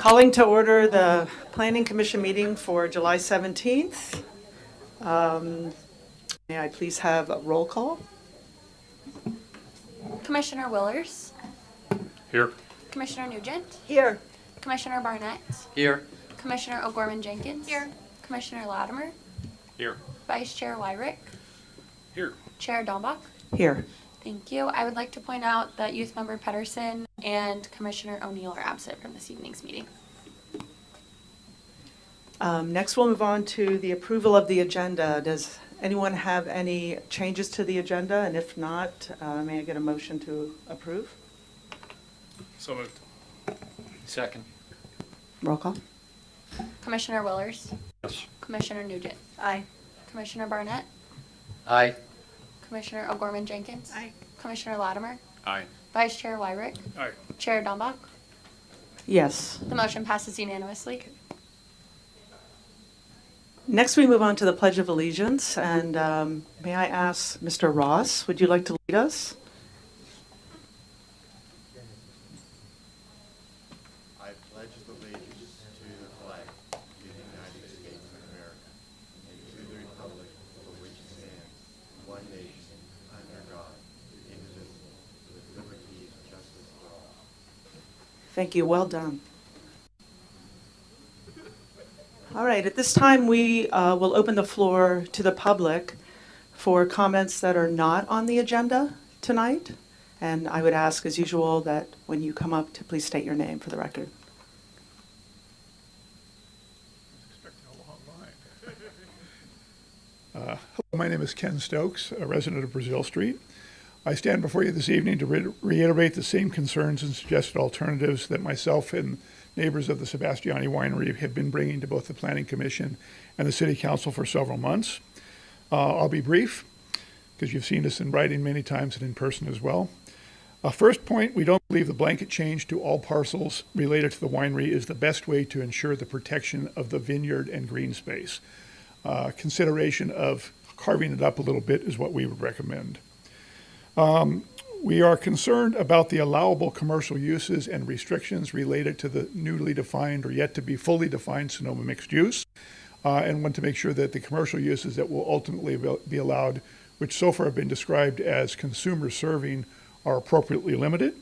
Calling to order the Planning Commission meeting for July 17th. May I please have a roll call? Commissioner Willers. Here. Commissioner Nugent. Here. Commissioner Barnett. Here. Commissioner O'Gorman Jenkins. Here. Commissioner Latimer. Here. Vice Chair WIRICK. Here. Chair DAMBACH. Here. Thank you. I would like to point out that Youth Member Pedersen and Commissioner O'Neill are absent from this evening's meeting. Next, we'll move on to the approval of the agenda. Does anyone have any changes to the agenda? And if not, may I get a motion to approve? So moved. Second. Roll call. Commissioner Willers. Yes. Commissioner Nugent. Aye. Commissioner Barnett. Aye. Commissioner O'Gorman Jenkins. Aye. Commissioner Latimer. Aye. Vice Chair WIRICK. Aye. Chair DAMBACH. Yes. The motion passes unanimously. Next, we move on to the Pledge of Allegiance. And may I ask Mr. Ross, would you like to lead us? I pledge allegiance to the flag of the United States of America and to the republic for which it stands, one nation, under God, indivisible, with liberty and justice for all. Thank you. Well done. All right. At this time, we will open the floor to the public for comments that are not on the agenda tonight. And I would ask, as usual, that when you come up to please state your name for the record. Hello, my name is Ken Stokes, a resident of Brazil Street. I stand before you this evening to reiterate the same concerns and suggested alternatives that myself and neighbors of the Sebastiani Winery have been bringing to both the Planning Commission and the City Council for several months. I'll be brief, because you've seen us in writing many times and in person as well. First point, we don't believe the blanket change to all parcels related to the winery is the best way to ensure the protection of the vineyard and green space. Consideration of carving it up a little bit is what we would recommend. We are concerned about the allowable commercial uses and restrictions related to the newly defined or yet to be fully defined Sonoma mixed use, and want to make sure that the commercial uses that will ultimately be allowed, which so far have been described as consumer serving, are appropriately limited.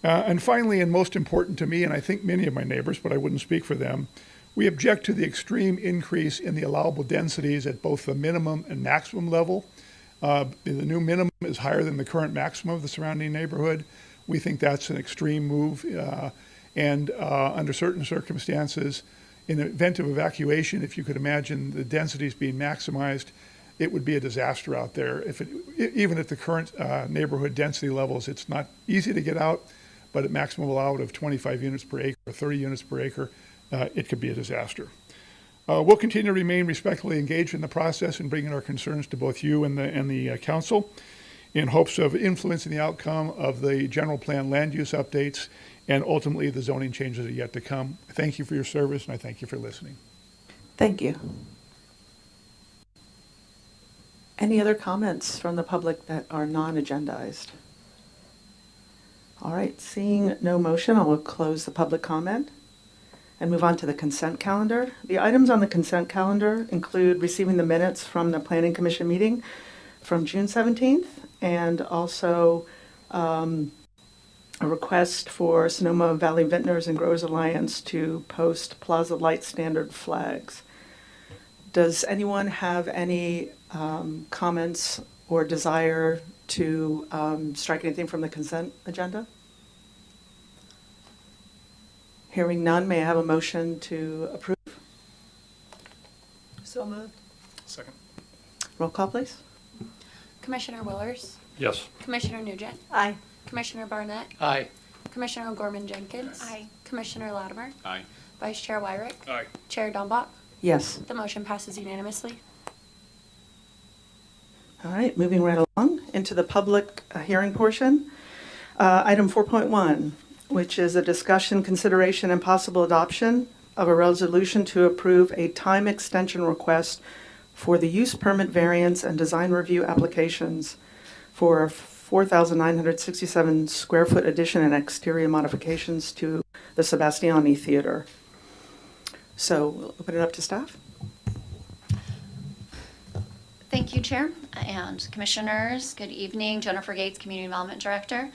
And finally, and most important to me, and I think many of my neighbors, but I wouldn't speak for them, we object to the extreme increase in the allowable densities at both the minimum and maximum level. The new minimum is higher than the current maximum of the surrounding neighborhood. We think that's an extreme move, and under certain circumstances, in the event of evacuation, if you could imagine the densities being maximized, it would be a disaster out there. Even at the current neighborhood density levels, it's not easy to get out, but at maximum allowed of 25 units per acre or 30 units per acre, it could be a disaster. We'll continue to remain respectfully engaged in the process and bringing our concerns to both you and the council in hopes of influencing the outcome of the general plan land use updates and ultimately the zoning changes that are yet to come. Thank you for your service, and I thank you for listening. Thank you. Any other comments from the public that are non-agendized? All right, seeing no motion, I will close the public comment and move on to the consent calendar. The items on the consent calendar include receiving the minutes from the Planning Commission meeting from June 17th and also a request for Sonoma Valley Vintners and Growers Alliance to post Plaza Light Standard flags. Does anyone have any comments or desire to strike anything from the consent agenda? Hearing none, may I have a motion to approve? So moved. Second. Roll call, please. Commissioner Willers. Yes. Commissioner Nugent. Aye. Commissioner Barnett. Aye. Commissioner O'Gorman Jenkins. Aye. Commissioner Latimer. Aye. Vice Chair WIRICK. Aye. Chair DAMBACH. Yes. The motion passes unanimously. All right, moving right along into the public hearing portion. Item 4.1, which is a discussion, consideration, and possible adoption of a resolution to approve a time extension request for the use permit variance and design review applications for 4,967 square foot addition and exterior modifications to the Sebastiani Theater. So we'll open it up to staff. Thank you, Chair and Commissioners. Good evening. Jennifer Gates, Community Development Director.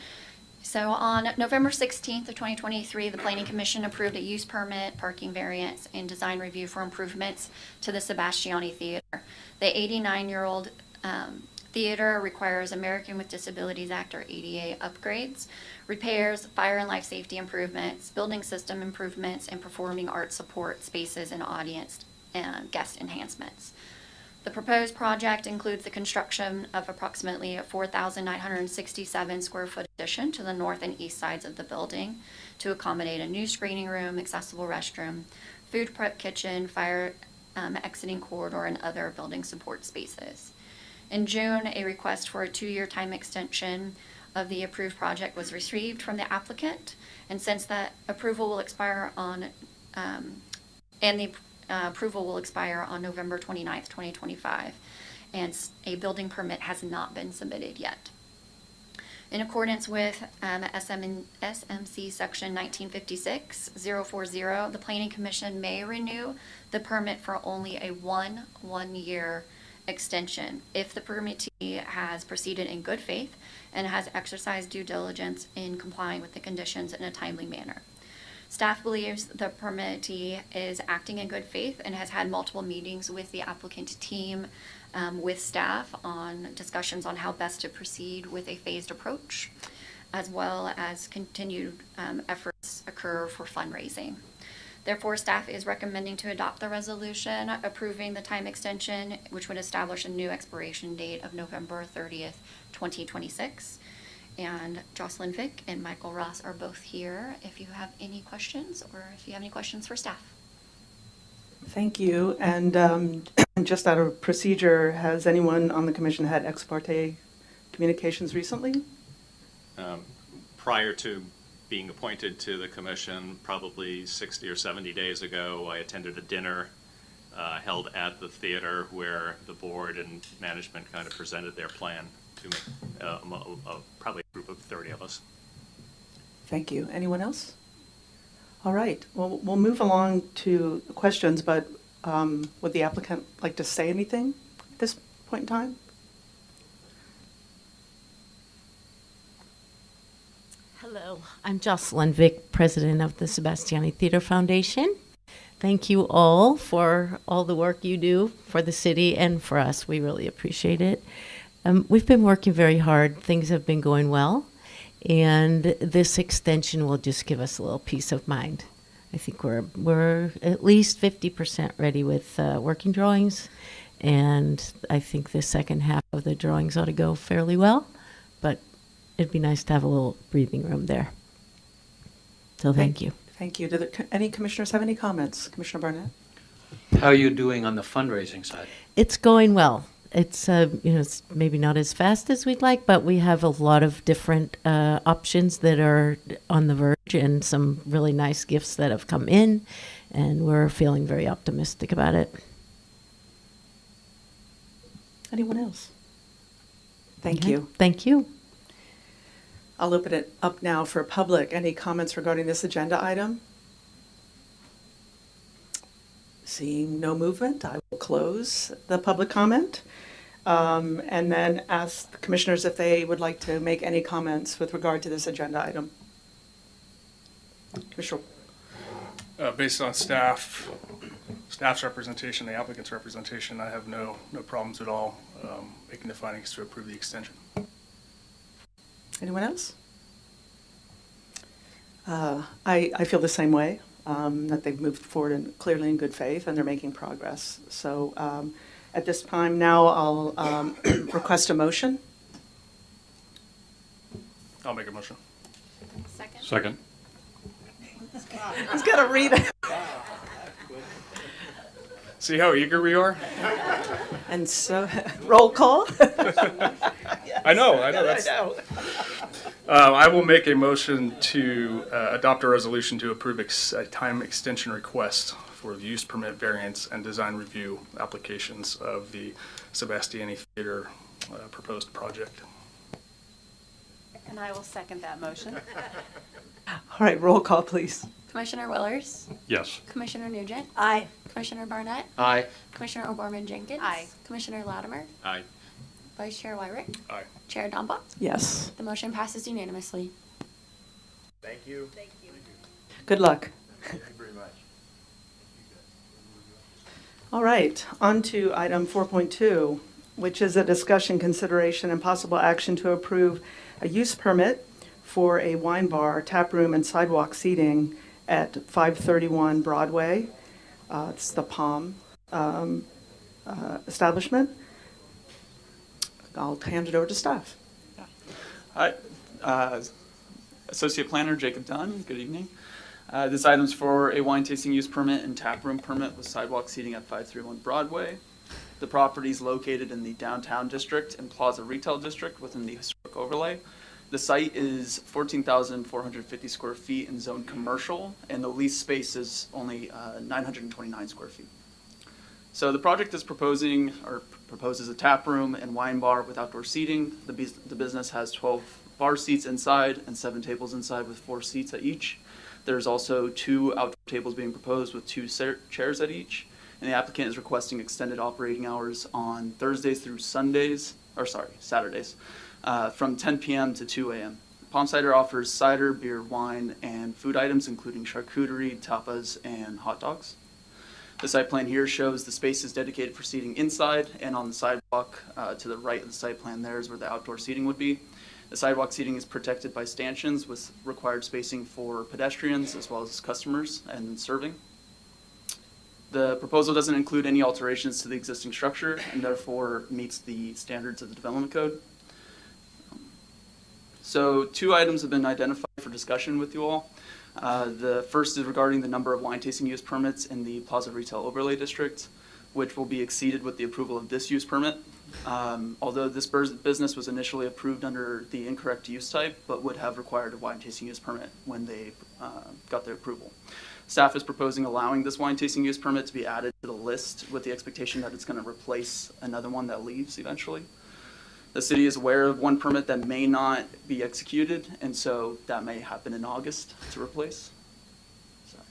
So on November 16th of 2023, the Planning Commission approved a use permit, parking variance, and design review for improvements to the Sebastiani Theater. The 89-year-old theater requires American with Disabilities Act or ADA upgrades, repairs, fire and life safety improvements, building system improvements, and performing arts support spaces and audience and guest enhancements. The proposed project includes the construction of approximately a 4,967 square foot addition to the north and east sides of the building to accommodate a new screening room, accessible restroom, food prep kitchen, fire exiting corridor, and other building support spaces. In June, a request for a 2-year time extension of the approved project was received from the applicant, and since that approval will expire on approval will expire on November 29th, 2025, and a building permit has not been submitted yet. In accordance with SMC Section 1956-040, the Planning Commission may renew the permit for only a one-year extension if the permittee has proceeded in good faith and has exercised due diligence in complying with the conditions in a timely manner. Staff believes the permittee is acting in good faith and has had multiple meetings with the applicant team with staff on discussions on how best to proceed with a phased approach, as well as continued efforts occur for fundraising. Therefore, staff is recommending to adopt the resolution approving the time extension, which would establish a new expiration date of November 30th, 2026. And Jocelyn Vick and Michael Ross are both here if you have any questions or if you have any questions for staff. Thank you. And just out of procedure, has anyone on the commission had ex parte communications recently? Prior to being appointed to the commission, probably 60 or 70 days ago, I attended a dinner held at the theater where the board and management kind of presented their plan to probably a group of 30 of us. Thank you. Anyone else? All right. Well, we'll move along to questions, but would the applicant like to say anything at this point in time? Hello, I'm Jocelyn Vick, president of the Sebastiani Theater Foundation. Thank you all for all the work you do for the city and for us. We really appreciate it. We've been working very hard. Things have been going well, and this extension will just give us a little peace of mind. I think we're at least 50% ready with working drawings, and I think the second half of the drawings ought to go fairly well, but it'd be nice to have a little breathing room there. So thank you. Thank you. Do any commissioners have any comments? Commissioner Barnett? How are you doing on the fundraising side? It's going well. It's it's maybe not as fast as we'd like, but we have a lot of different options that are on the verge and some really nice gifts that have come in, and we're feeling very optimistic about it. Anyone else? Thank you. Thank you. I'll open it up now for public. Any comments regarding this agenda item? Seeing no movement, I will close the public comment and then ask the commissioners if they would like to make any comments with regard to this agenda item. Commissioner. Based on staff's representation, the applicant's representation, I have no problems at all making the findings to approve the extension. Anyone else? I feel the same way, that they've moved forward clearly in good faith and they're making progress. So at this time now I'll request a motion. I'll make a motion. Second. Second. He's got to read it. See how eager we are? And so, roll call. I know. That's, I will make a motion to adopt a resolution to approve a time extension request for the use permit variance and design review applications of the Sebastiani Theater proposed project. And I will second that motion. All right, roll call, please. Commissioner Willers, Yes. Commissioner Nugent, Aye. Commissioner Barnett, Aye. Commissioner O'Gorman Jenkins. Aye. Commissioner Latimer, Aye. Vice Chair WIRICK, Aye. Chair DAMBACH. Yes. The motion passes unanimously. Thank you. Good luck. Thank you very much. All right, on to item 4.2, which is a discussion, consideration, and possible action to approve a use permit for a wine bar, tap room, and sidewalk seating at 531 Broadway. It's the Palm establishment. I'll hand it over to staff. Hi, Associate Planner Jacob Dunn, good evening. This item's for a wine tasting use permit and tap room permit with sidewalk seating at 531 Broadway. The property is located in the downtown district and Plaza retail district within the historic overlay. The site is 14,450 square feet in zone commercial, and the lease space is only 929 square feet. So the project is proposes a tap room and wine bar with outdoor seating. The business has 12 bar seats inside and 7 tables inside with 4 seats at each. There's also 2 outdoor tables being proposed with 2 chairs at each. And the applicant is requesting extended operating hours on Thursdays through Saturdays, from 10 p.m. to 2 a.m. Palm Cider offers cider, beer, wine, and food items including charcuterie, tapas, and hot dogs. The site plan here shows the space is dedicated for seating inside, and on the sidewalk to the right of the site plan there is where the outdoor seating would be. The sidewalk seating is protected by stanchions with required spacing for pedestrians as well as customers and serving. The proposal doesn't include any alterations to the existing structure and therefore meets the standards of the development code. So 2 items have been identified for discussion with you all. The first is regarding the number of wine tasting use permits in the Plaza Retail Overlay District, which will be exceeded with the approval of this use permit. Although this business was initially approved under the incorrect use type, but would have required a wine tasting use permit when they got their approval. Staff is proposing allowing this wine tasting use permit to be added to the list with the expectation that it's going to replace another one that leaves eventually. The city is aware of one permit that may not be executed, and so that may happen in August to replace. Sorry.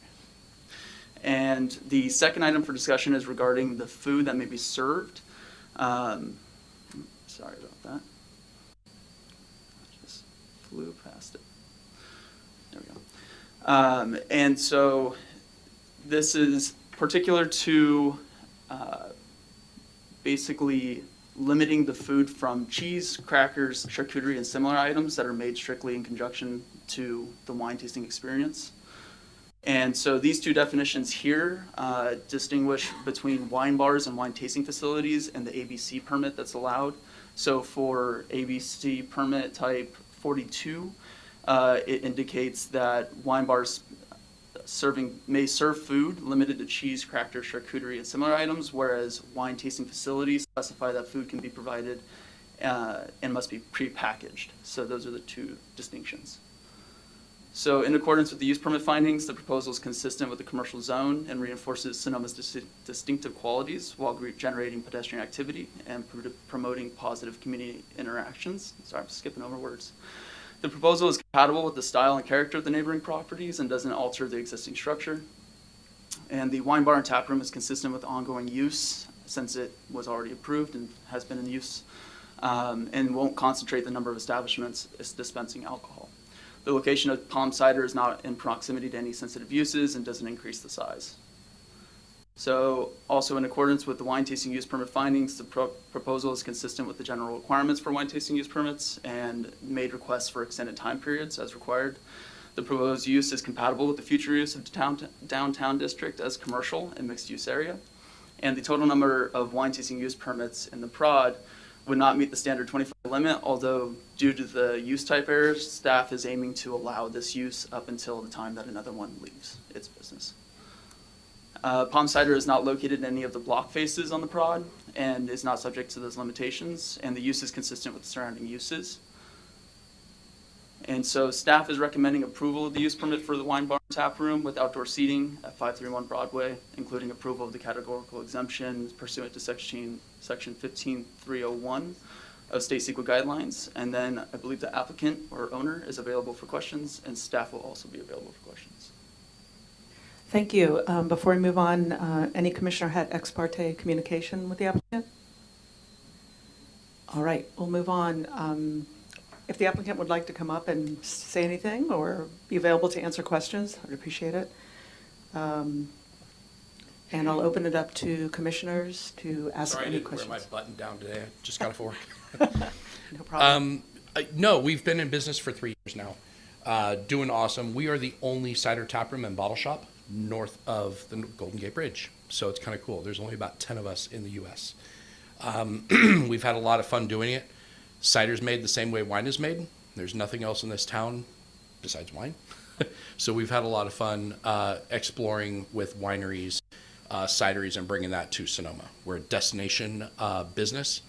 And the second item for discussion is regarding the food that may be served. Sorry about that. I just flew past it. There we go. And so this is particular to basically limiting the food from cheese, crackers, charcuterie, and similar items that are made strictly in conjunction to the wine tasting experience. And so these 2 definitions here distinguish between wine bars and wine tasting facilities and the ABC permit that's allowed. So for ABC permit type 42, it indicates that wine bars may serve food limited to cheese, crackers, charcuterie, and similar items, whereas wine tasting facilities specify that food can be provided and must be pre-packaged. So those are the 2 distinctions. So in accordance with the use permit findings, the proposal is consistent with the commercial zone and reinforces Sonoma's distinctive qualities while generating pedestrian activity and promoting positive community interactions. Sorry, I'm skipping over words. The proposal is compatible with the style and character of the neighboring properties and doesn't alter the existing structure. And the wine bar and tap room is consistent with ongoing use since it was already approved and has been in use, and won't concentrate the number of establishments dispensing alcohol. The location of Palm Cider is not in proximity to any sensitive uses and doesn't increase the size. So also in accordance with the wine tasting use permit findings, the proposal is consistent with the general requirements for wine tasting use permits and made requests for extended time periods as required. The proposed use is compatible with the future use of the downtown district as commercial and mixed use area. And the total number of wine tasting use permits in the prod would not meet the standard 25 limit, although due to the use type errors, staff is aiming to allow this use up until the time that another one leaves its business. Palm Cider is not located in any of the block faces on the prod and is not subject to those limitations, and the use is consistent with the surrounding uses. And so staff is recommending approval of the use permit for the wine bar and tap room with outdoor seating at 531 Broadway, including approval of the categorical exemption pursuant to section 15301 of state CEQA guidelines. And then I believe the applicant or owner is available for questions, and staff will also be available for questions. Thank you. Before we move on, any commissioner had ex parte communication with the applicant? All right, we'll move on. If the applicant would like to come up and say anything or be available to answer questions, I'd appreciate it. And I'll open it up to commissioners to ask Sorry, I any didn't wear questions. my button down today. I just got off work. No problem. No, we've been in business for 3 years now. Doing awesome. We are the only cider tap room and bottle shop north of the Golden Gate Bridge. So it's kind of cool. There's only about 10 of us in the U.S. We've had a lot of fun doing it. Cider's made the same way wine is made. There's nothing else in this town besides wine. So we've had a lot of fun exploring with wineries, cideries, and bringing that to Sonoma. We're a destination business.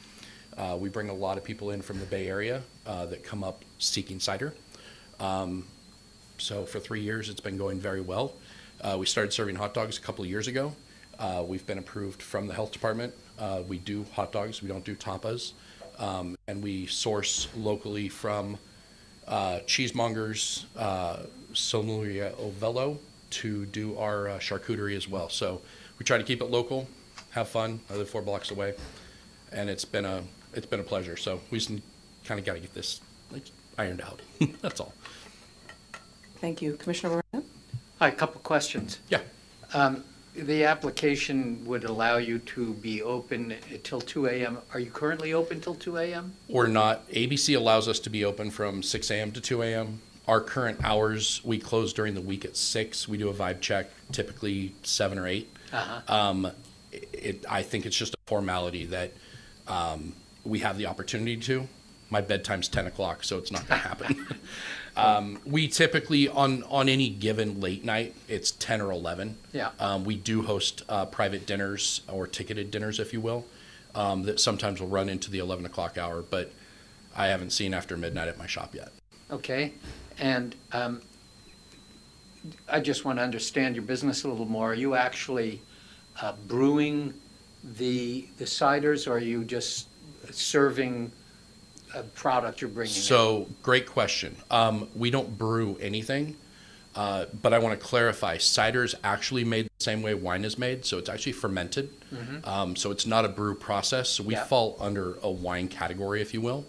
We bring a lot of people in from the Bay Area that come up seeking cider. So for 3 years, it's been going very well. We started serving hot dogs a couple of years ago. We've been approved from the health department. We do hot dogs. We don't do tapas. And we source locally from cheesemongers, Sonoria Ovello, to do our charcuterie as well. So we try to keep it local, have fun. I live 4 blocks away, and it's been a pleasure. So we just kind of got to get this ironed out. That's all. Thank you. Commissioner Moran? Hi, a couple questions. Yeah. The application would allow you to be open until 2 a.m. Are you currently open till 2 a.m.? We're not. ABC allows us to be open from 6 a.m. to 2 a.m. Our current hours, we close during the week at 6. We do a vibe check, typically 7 or 8. Uh-huh. I think it's just a formality that we have the opportunity to. My bedtime's 10 o'clock, so it's not going to happen. We typically, on any given late night, it's 10 or 11. Yeah. We do host private dinners or ticketed dinners, if you will, that sometimes will run into the 11 o'clock hour, but I haven't seen after midnight at my shop yet. Okay. And I just want to understand your business a little more. Are you actually brewing the ciders, or are you just serving a product you're bringing in? So, great question. We don't brew anything, but I want to clarify. Cider is actually made the same way wine is made, so it's actually fermented. Mm-hmm. So it's not a brew process. So we Yeah. fall under a wine category, if you will.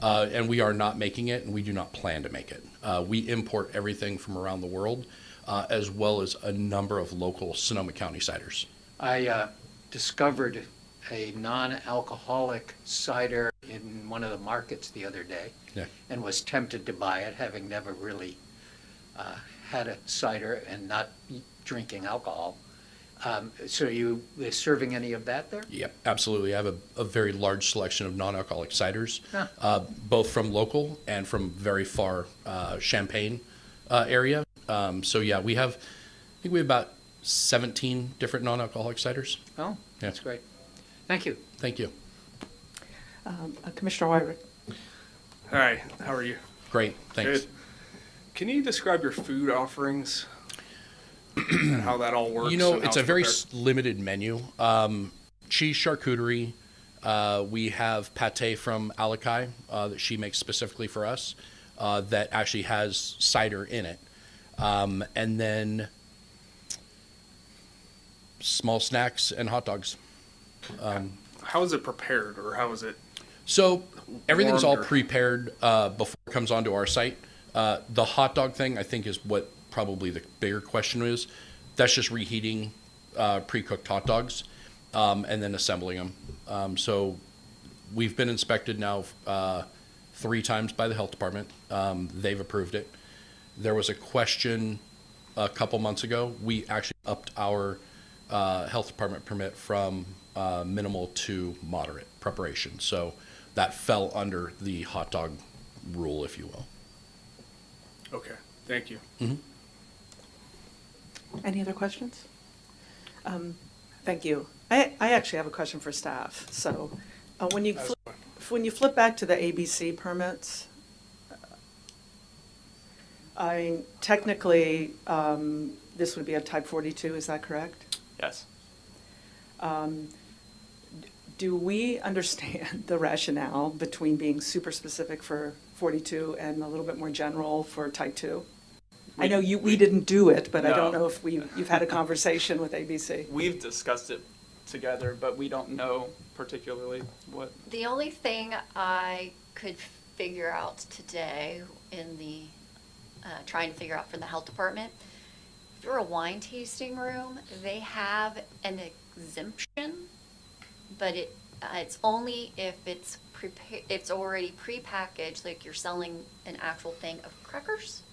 And we are not making it, and we do not plan to make it. We import everything from around the world, as well as a number of local Sonoma County ciders. I discovered a non-alcoholic cider in one of the markets the other day, Yeah. and was tempted to buy it, having never really had a cider and not drinking alcohol. So are you serving any of that there? Yep, absolutely. I have a very large selection of non-alcoholic ciders, Huh. both from local and from very far Champaign area. So yeah, I think we have about 17 different non-alcoholic ciders. Oh, that's great. Thank you. Thank you. Commissioner WIRICK? Hi, how are you? Great, thanks. Good. Can you describe your food offerings and how that all works? You know, and how it's a very prepared? limited menu. Cheese charcuterie. We have pate from Alakai that she makes specifically for us that actually has cider in it. And then small snacks and hot dogs. How is it prepared, or how is it? So everything's all Warmed or- prepared before it comes onto our site. The hot dog thing, I think, is what probably the bigger question is. That's just reheating pre-cooked hot dogs and then assembling them. So we've been inspected now 3 times by the health department. They've approved it. There was a question a couple months ago. We actually upped our health department permit from minimal to moderate preparation. So that fell under the hot dog rule, if you will. Okay, thank you. Any other questions? Thank you. I actually have a question for staff. So when you flip back to the ABC permits, technically, this would be a type 42, is that correct? Yes. do we understand the rationale between being super specific for 42 and a little bit more general for type 2? I know we didn't do it, but I don't No. know if you've had a conversation with ABC. We've discussed it together, but we don't know particularly what. The only thing I could figure out today in the, trying to figure out for the health department, if you're a wine tasting room, they have an exemption, but it's only if it's already prepackaged, like you're selling an actual thing of crackers.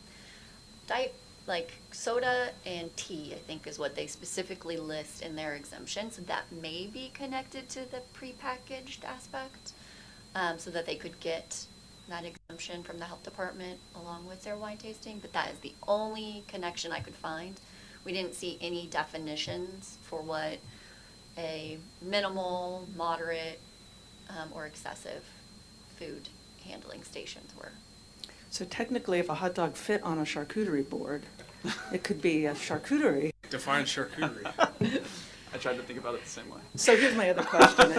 Like soda and tea, I think is what they specifically list in their exemption. So that may be connected to the prepackaged aspect, so that they could get that exemption from the health department along with their wine tasting. But that is the only connection I could find. We didn't see any definitions for what a minimal, moderate, or excessive food handling stations were. So technically, if a hot dog fit on a charcuterie board, it could be a charcuterie. Define charcuterie. I tried to think about it the same way. So here's my other question,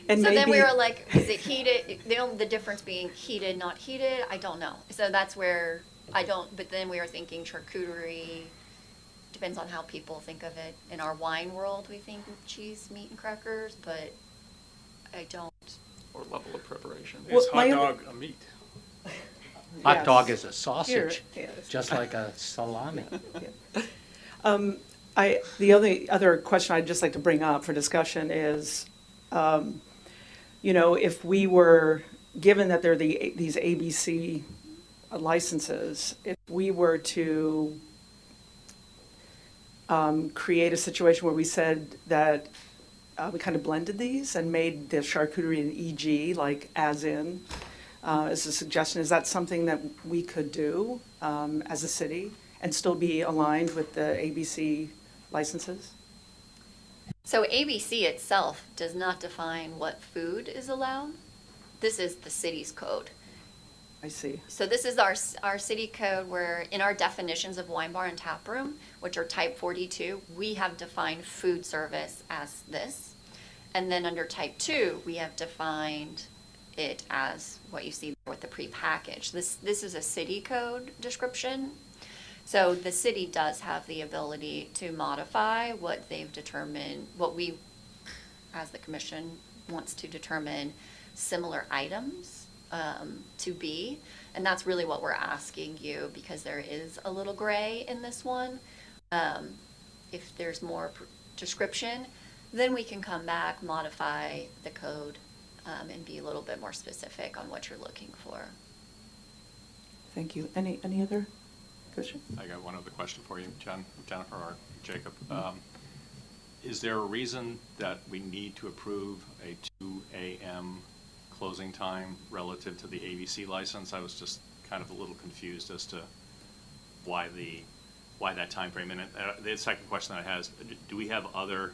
and So then we were like, is it heated? The difference being heated, not heated, I don't know. So that's where but then we were thinking charcuterie, depends on how people think of it. In our wine world, we think of cheese, meat, and crackers, but I don't. Or level of preparation. Well, Is my hot other- dog a meat? Hot Yes. dog is a sausage, Here, yes. just like a salami. The only other question I'd just like to bring up for discussion is, if we were, given that there are these ABC licenses, if we were to create a situation where we said that we kind of blended these and made the charcuterie an EG, like as in, as a suggestion, is that something that we could do as a city and still be aligned with the ABC licenses? So ABC itself does not define what food is allowed. This is the city's code. I see. So this is our city code where in our definitions of wine bar and tap room, which are type 42, we have defined food service as this. And then under type 2, we have defined it as what you see with the prepackaged. This is a city code description. So the city does have the ability to modify what they've determined, what we, as the commission, wants to determine similar items to be. And that's really what we're asking you, because there is a little gray in this one. If there's more description, then we can come back, modify the code, and be a little bit more specific on what you're looking for. Thank you. Any other question? I got one other question for you, Jennifer or Jacob. Is there a reason that we need to approve a 2 a.m. closing time relative to the ABC license? I was just kind of a little confused as to why that time frame. And the second question that I have is, do we have other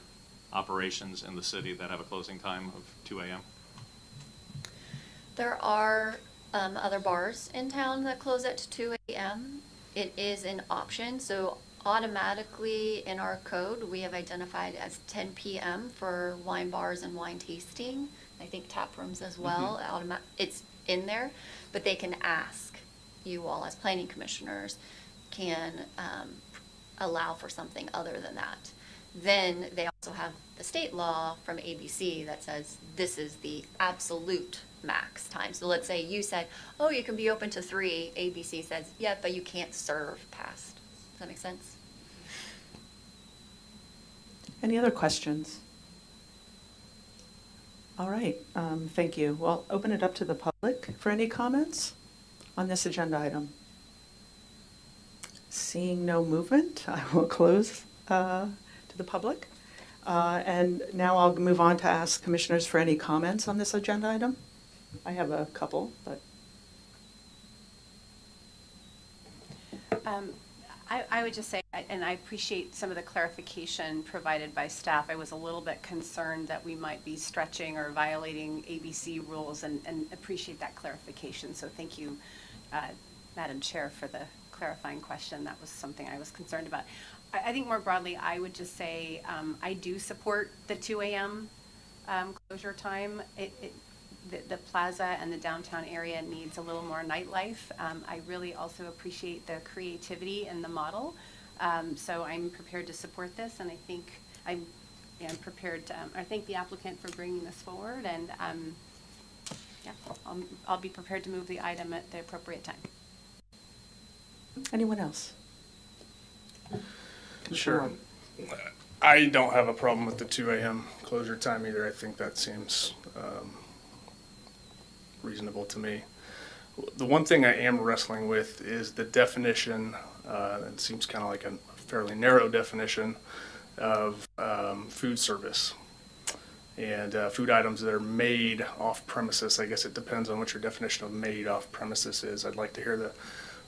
operations in the city that have a closing time of 2 a.m.? There are other bars in town that close at 2 a.m. It is an option, so automatically in our code, we have identified as 10 p.m. for wine bars and wine tasting. I think tap rooms as well. It's in there, but they can ask you all as planning commissioners can allow for something other than that. Then they also have the state law from ABC that says this is the absolute max time. So let's say you said, oh, you can be open to 3. ABC says, yeah, but you can't serve past. Does that make sense? Any other questions? All right, thank you. Well, open it up to the public for any comments on this agenda item. Seeing no movement, I will close to the public. And now I'll move on to ask commissioners for any comments on this agenda item. I have a couple, but. I would just say, and I appreciate some of the clarification provided by staff. I was a little bit concerned that we might be stretching or violating ABC rules, and appreciate that clarification. So thank you, Madam Chair, for the clarifying question. That was something I was concerned about. I think more broadly, I would just say I do support the 2 a.m. closure time. The plaza and the downtown area needs a little more nightlife. I really also appreciate the creativity in the model. So I'm prepared to support this, and I think I am prepared to, I thank the applicant for bringing this forward, and yeah, I'll be prepared to move the item at the appropriate time. Anyone else? Sure. I don't have a problem with the 2 a.m. closure time either. I think that seems reasonable to me. The one thing I am wrestling with is the definition, it seems kind of like a fairly narrow definition of food service and food items that are made off premises. I guess it depends on what your definition of made off premises is. I'd like to hear the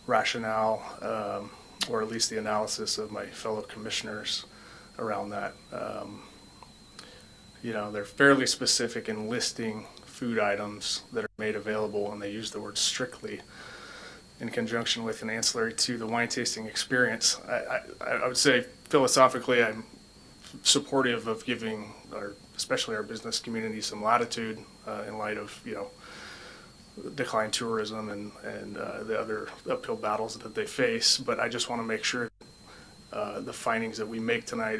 rationale or at least the analysis of my fellow commissioners around that. You know, they're fairly specific in listing food items that are made available, and they use the word strictly in conjunction with and ancillary to the wine tasting experience. I would say philosophically I'm supportive of giving especially our business community some latitude in light of, you know, decline tourism and the other uphill battles that they face. But I just want to make sure the findings that we make tonight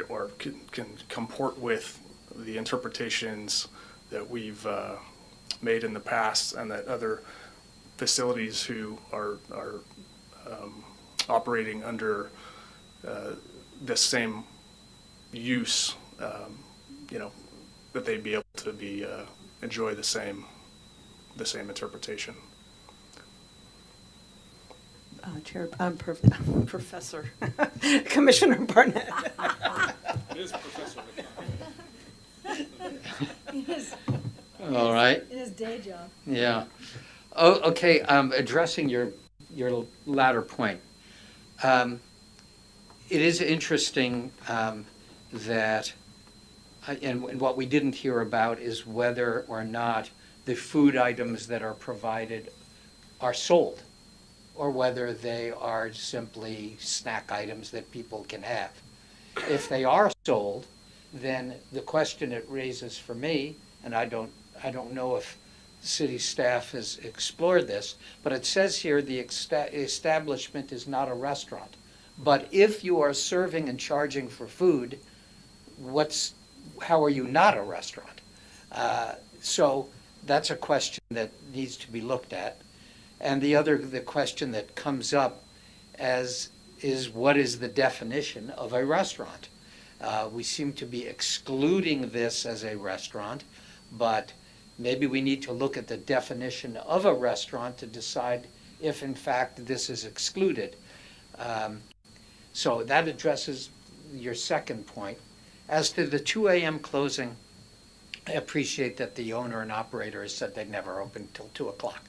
can comport with the interpretations that we've made in the past, and that other facilities who are operating under the same use, you know, that they'd be able to enjoy the same interpretation. Chair, Professor, Commissioner Barnett. It is Professor. All right. In his day job. Yeah. Oh, okay. Addressing your latter point. It is interesting that, and what we didn't hear about is whether or not the food items that are provided are sold, or whether they are simply snack items that people can have. If they are sold, then the question it raises for me, and I don't know if city staff has explored this, but it says here the establishment is not a restaurant. But if you are serving and charging for food, how are you not a restaurant? So that's a question that needs to be looked at. And the question that comes up is what is the definition of a restaurant? We seem to be excluding this as a restaurant, but maybe we need to look at the definition of a restaurant to decide if in fact this is excluded. So that addresses your second point. As to the 2 a.m. closing, I appreciate that the owner and operator has said they'd never open till 2 o'clock.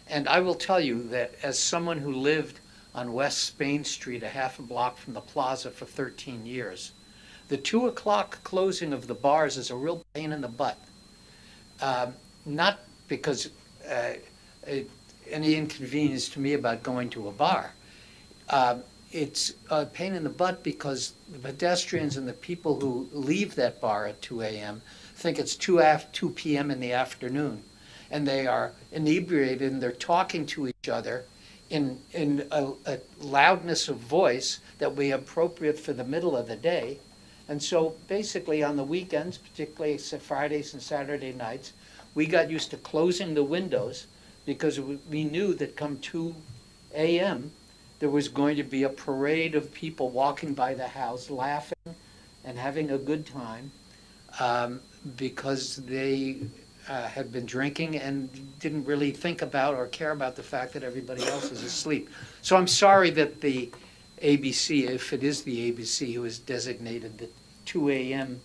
And I will tell you that as someone who lived on West Spain Street, a half a block from the Plaza for 13 years, the 2 o'clock closing of the bars is a real pain in the butt. Not because any inconvenience to me about going to a bar. It's a pain in the butt because the pedestrians and the people who leave that bar at 2 a.m. think it's 2 p.m. in the afternoon, and they are inebriated and they're talking to each other in a loudness of voice that would be appropriate for the middle of the day. And so basically on the weekends, particularly Fridays and Saturday nights, we got used to closing the windows because we knew that come 2 a.m. there was going to be a parade of people walking by the house laughing and having a good time because they had been drinking and didn't really think about or care about the fact that everybody else is asleep. So I'm sorry that the ABC, if it is the ABC who has designated the 2 a.m.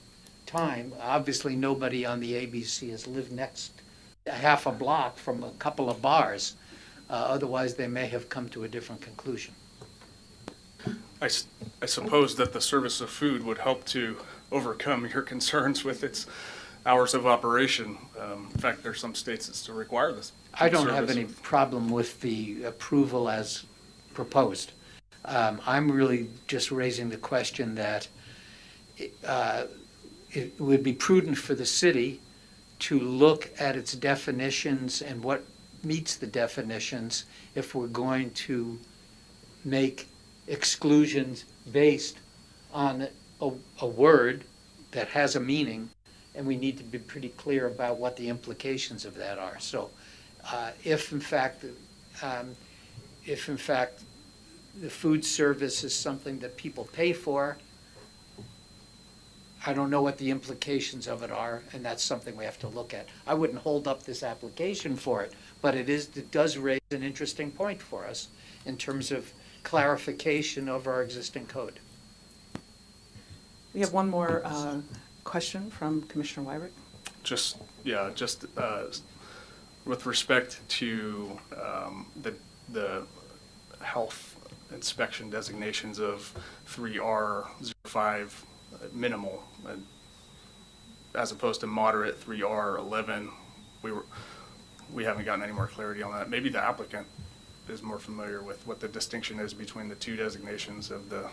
time, obviously nobody on the ABC has lived next half a block from a couple of bars. Otherwise, they may have come to a different conclusion. I suppose that the service of food would help to overcome your concerns with its hours of operation. In fact, there are some states that still require this. I don't have any problem with the approval as proposed. I'm really just raising the question that it would be prudent for the city to look at its definitions and what meets the definitions if we're going to make exclusions based on a word that has a meaning, and we need to be pretty clear about what the implications of that are. So if in fact the food service is something that people pay for, I don't know what the implications of it are, and that's something we have to look at. I wouldn't hold up this application for it, but it does raise an interesting point for us in terms of clarification of our existing code. We have one more question from Commissioner WIRICK. Just with respect to the health inspection designations of 3R, 05, minimal, as opposed to moderate 3R, 11, we haven't gotten any more clarity on that. Maybe the applicant is more familiar with what the distinction is between the two designations of the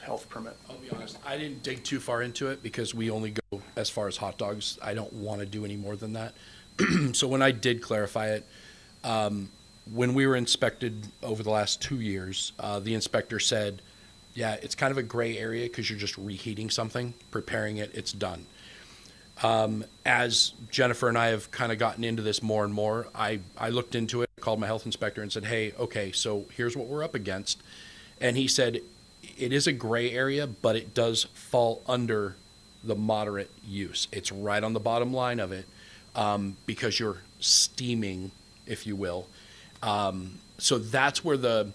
health permit. I'll be honest, I didn't dig too far into it because we only go as far as hot dogs. I don't want to do any more than that. So when I did clarify it, when we were inspected over the last 2 years, the inspector said, yeah, it's kind of a gray area because you're just reheating something, preparing it, it's done. As Jennifer and I have kind of gotten into this more and more, I looked into it, called my health inspector and said, hey, okay, so here's what we're up against. And he said, it is a gray area, but it does fall under the moderate use. It's right on the bottom line of it, because you're steaming, if you will. So that's where that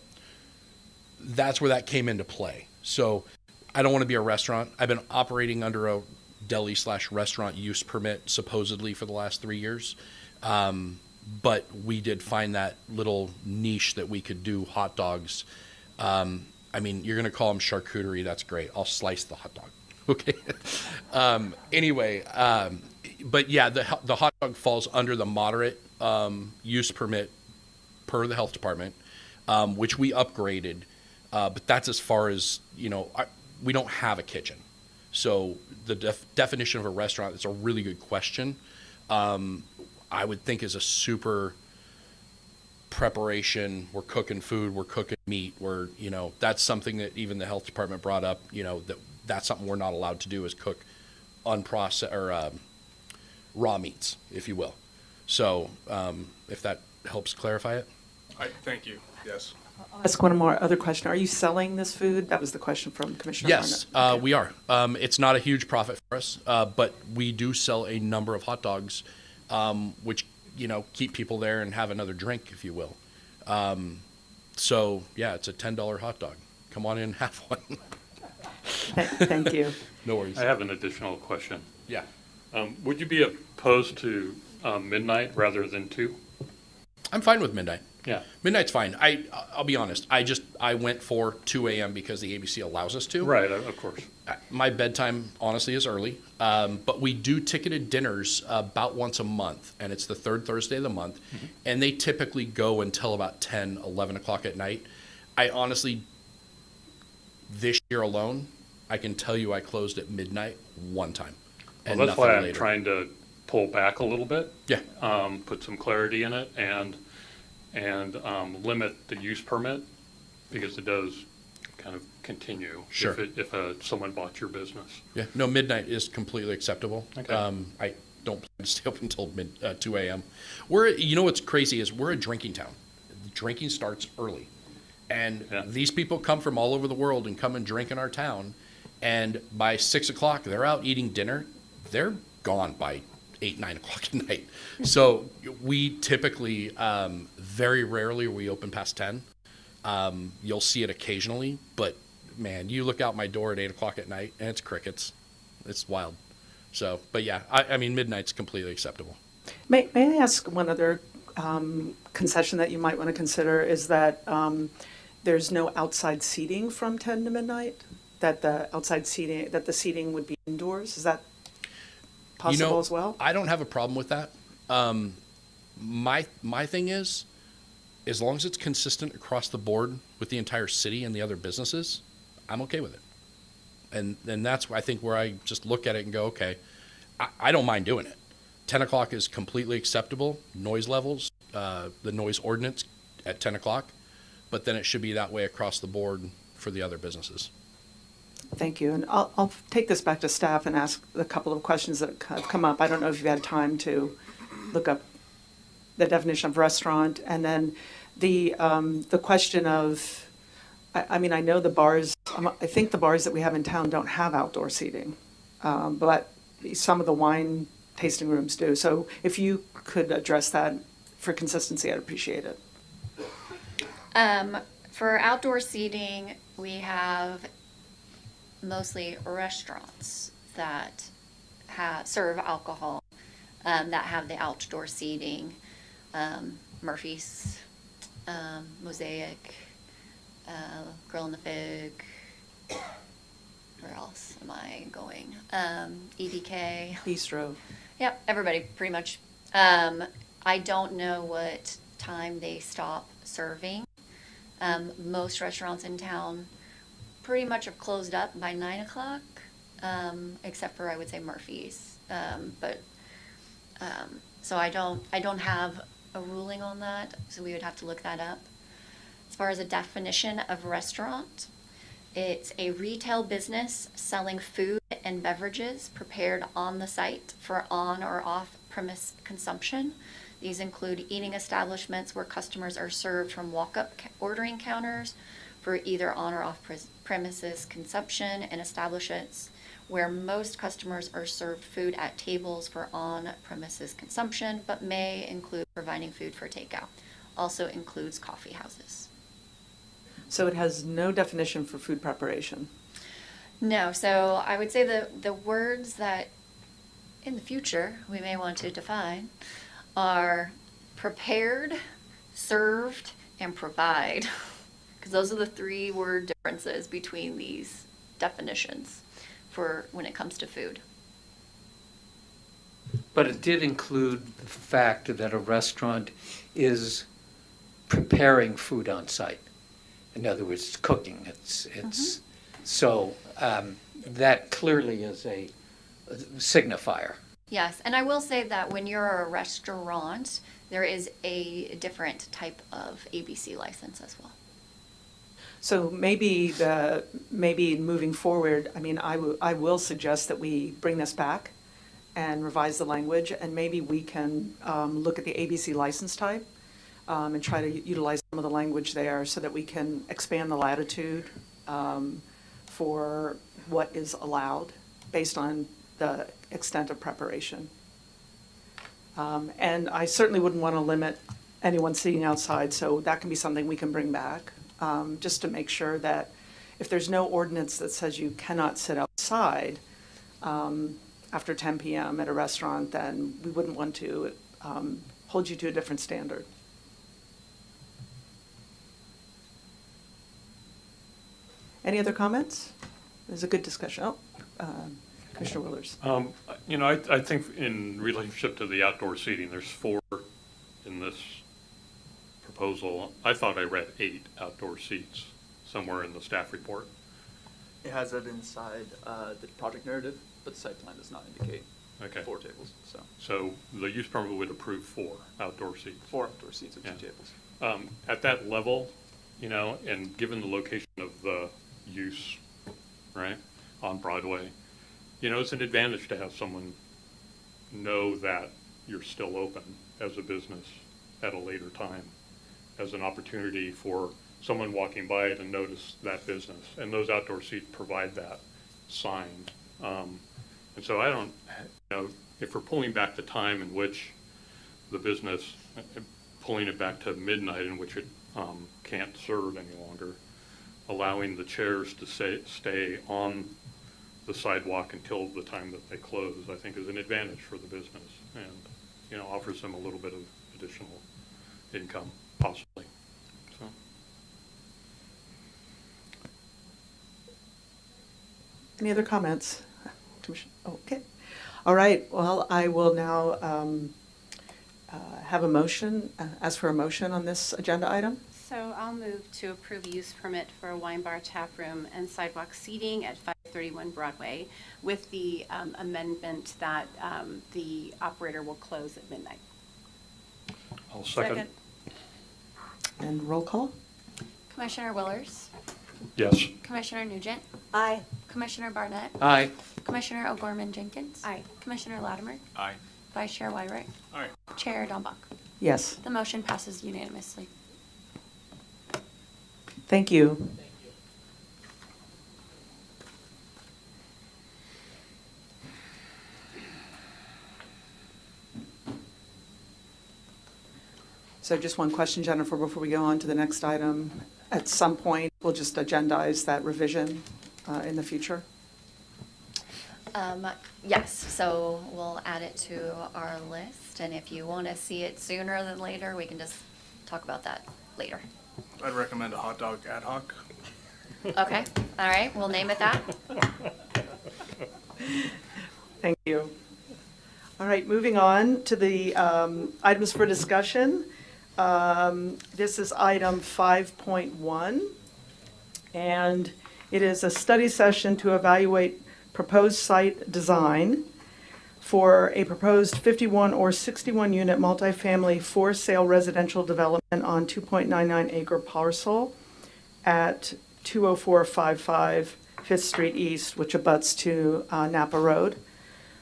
came into play. So I don't want to be a restaurant. I've been operating under a deli/restaurant use permit supposedly for the last 3 years. But we did find that little niche that we could do hot dogs. I mean, you're going to call them charcuterie. That's great. I'll slice the hot dog. Okay. Anyway, but yeah, the hot dog falls under the moderate use permit per the health department, which we upgraded. But that's as far as, we don't have a kitchen. So the definition of a restaurant is a really good question. I would think is a super preparation. We're cooking food, we're cooking meat, that's something that even the health department brought up, that's something we're not allowed to do is cook unprocessed or raw meats, if you will. So if that helps clarify it. Thank you. Yes. I'll ask one more other question. Are you selling this food? That was the question from Commissioner Yes, Barnett. Okay. we are. It's not a huge profit for us, but we do sell a number of hot dogs, which, keep people there and have another drink, if you will. So, yeah, it's a $10 hot dog. Come on in and have one. Thank you. No worries. I have an additional question. Yeah. Would you be opposed to midnight rather than 2? I'm fine with midnight. Yeah. Midnight's fine. I'll be honest. I went for 2 a.m. because the ABC allows us to. Right, of course. My bedtime, honestly, is early. But we do ticketed dinners about once a month, and it's the third Thursday of the month. Mm-hmm. And they typically go until about 10, 11 o'clock at night. I honestly, this year alone, I can tell you I closed at midnight one time. Well, that's why I'm trying to pull back a little bit. Yeah. Put some clarity in it and limit the use permit because it does kind of continue. Sure. If someone bought your business. Yeah. No, midnight is completely acceptable. Okay. I don't plan to stay open until 2 a.m. What's crazy is we're a drinking town. Drinking starts early. And these people come from all over the world and come and drink in our town. And by 6 o'clock, they're out eating dinner. They're gone by 8, 9 o'clock at night. So we typically, very rarely are we open past 10. You'll see it occasionally, but man, you look out my door at 8 o'clock at night and it's crickets. It's wild. So, but yeah, I mean, midnight's completely acceptable. May I ask one other concession that you might want to consider is that there's no outside seating from 10 to midnight? That the seating would be indoors? Is that possible as well? I don't have a problem with that. My thing is, as long as it's consistent across the board with the entire city and the other businesses, I'm okay with it. And that's, I think, where I just look at it and go, okay, I don't mind doing it. 10 o'clock is completely acceptable, noise levels, the noise ordinance at 10 o'clock, but then it should be that way across the board for the other businesses. Thank you. And I'll take this back to staff and ask a couple of questions that have come up. I don't know if you've had time to look up the definition of restaurant. And then the question of, I mean, I know the bars, I think the bars that we have in town don't have outdoor seating, but some of the wine tasting rooms do. So if you could address that for consistency, I'd appreciate it. For outdoor seating, we have mostly restaurants that serve alcohol, that have the outdoor seating. Murphy's, Mosaic, Grill and the Fig. Where else am I going? EDK. Bistro. Yep, everybody, pretty much. I don't know what time they stop serving. Most restaurants in town pretty much have closed up by 9 o'clock, except for, I would say, Murphy's. So I don't have a ruling on that, so we would have to look that up. As far as a definition of restaurant, it's a retail business selling food and beverages prepared on the site for on or off-premise consumption. These include eating establishments where customers are served from walk-up ordering counters for either on or off-premises consumption, and establishments where most customers are served food at tables for on-premises consumption, but may include providing food for takeout. Also includes coffee houses. So it has no definition for food preparation. No, so I would say the words that in the future we may want to define are prepared, served, and provide. Because those are the 3 word differences between these definitions for when it comes to food. But it did include the fact that a restaurant is preparing food on site. In other words, it's cooking. So that clearly is a signifier. Yes, and I will say that when you're a restaurant, there is a different type of ABC license as well. So maybe moving forward, I mean, I will suggest that we bring this back and revise the language, and maybe we can look at the ABC license type and try to utilize some of the language there so that we can expand the latitude for what is allowed based on the extent of preparation. And I certainly wouldn't want to limit anyone sitting outside, so that can be something we can bring back, just to make sure that if there's no ordinance that says you cannot sit outside after 10 p.m. at a restaurant, then we wouldn't want to hold you to a different standard. Any other comments? It was a good discussion. Commissioner Willers. I think in relationship to the outdoor seating, there's 4 in this proposal. I thought I read 8 outdoor seats somewhere in the staff report. It has it inside the project narrative, but the site plan does not indicate 4 tables. So the use permit would approve 4 outdoor seats. 4 outdoor seats and 2 tables. At that level, and given the location of the use, right, on Broadway, it's an advantage to have someone know that you're still open as a business at a later time, as an opportunity for someone walking by it and notice that business. And those outdoor seats provide that sign. And so I don't, if we're pulling back the time in which the business, pulling it back to midnight in which it can't serve any longer, allowing the chairs to stay on the sidewalk until the time that they close, I think is an advantage for the business, and offers them a little bit of additional income, possibly. So. Any other comments? Okay. All right. Well, I will now have a motion, ask for a motion on this agenda item. So I'll move to approve use permit for a wine bar, tap room, and sidewalk seating at 531 Broadway, with the amendment that the operator will close at midnight. I'll second. And roll call? Commissioner Willers, Yes. Commissioner Nugent, Aye. Commissioner Barnett, Aye. Commissioner O'Gorman Jenkins. Aye. Commissioner Latimer, Aye. Vice Chair WIRICK, Aye. Chair Dambach. Yes. The motion passes unanimously. Thank you. So just one question, Jennifer, before we go on to the next item. At some point, we'll just agendize that revision in the future? Yes, so we'll add it to our list, and if you want to see it sooner than later, we can just talk about that later. I'd recommend a hot dog ad hoc. Okay, all right, we'll name it that. Thank you. All right, moving on to the items for discussion. This is item 5.1, and it is a study session to evaluate proposed site design for a proposed 51 or 61 unit multifamily for sale residential development on 2.99 acre parcel at 20455 Fifth Street East, which abuts to Napa Road.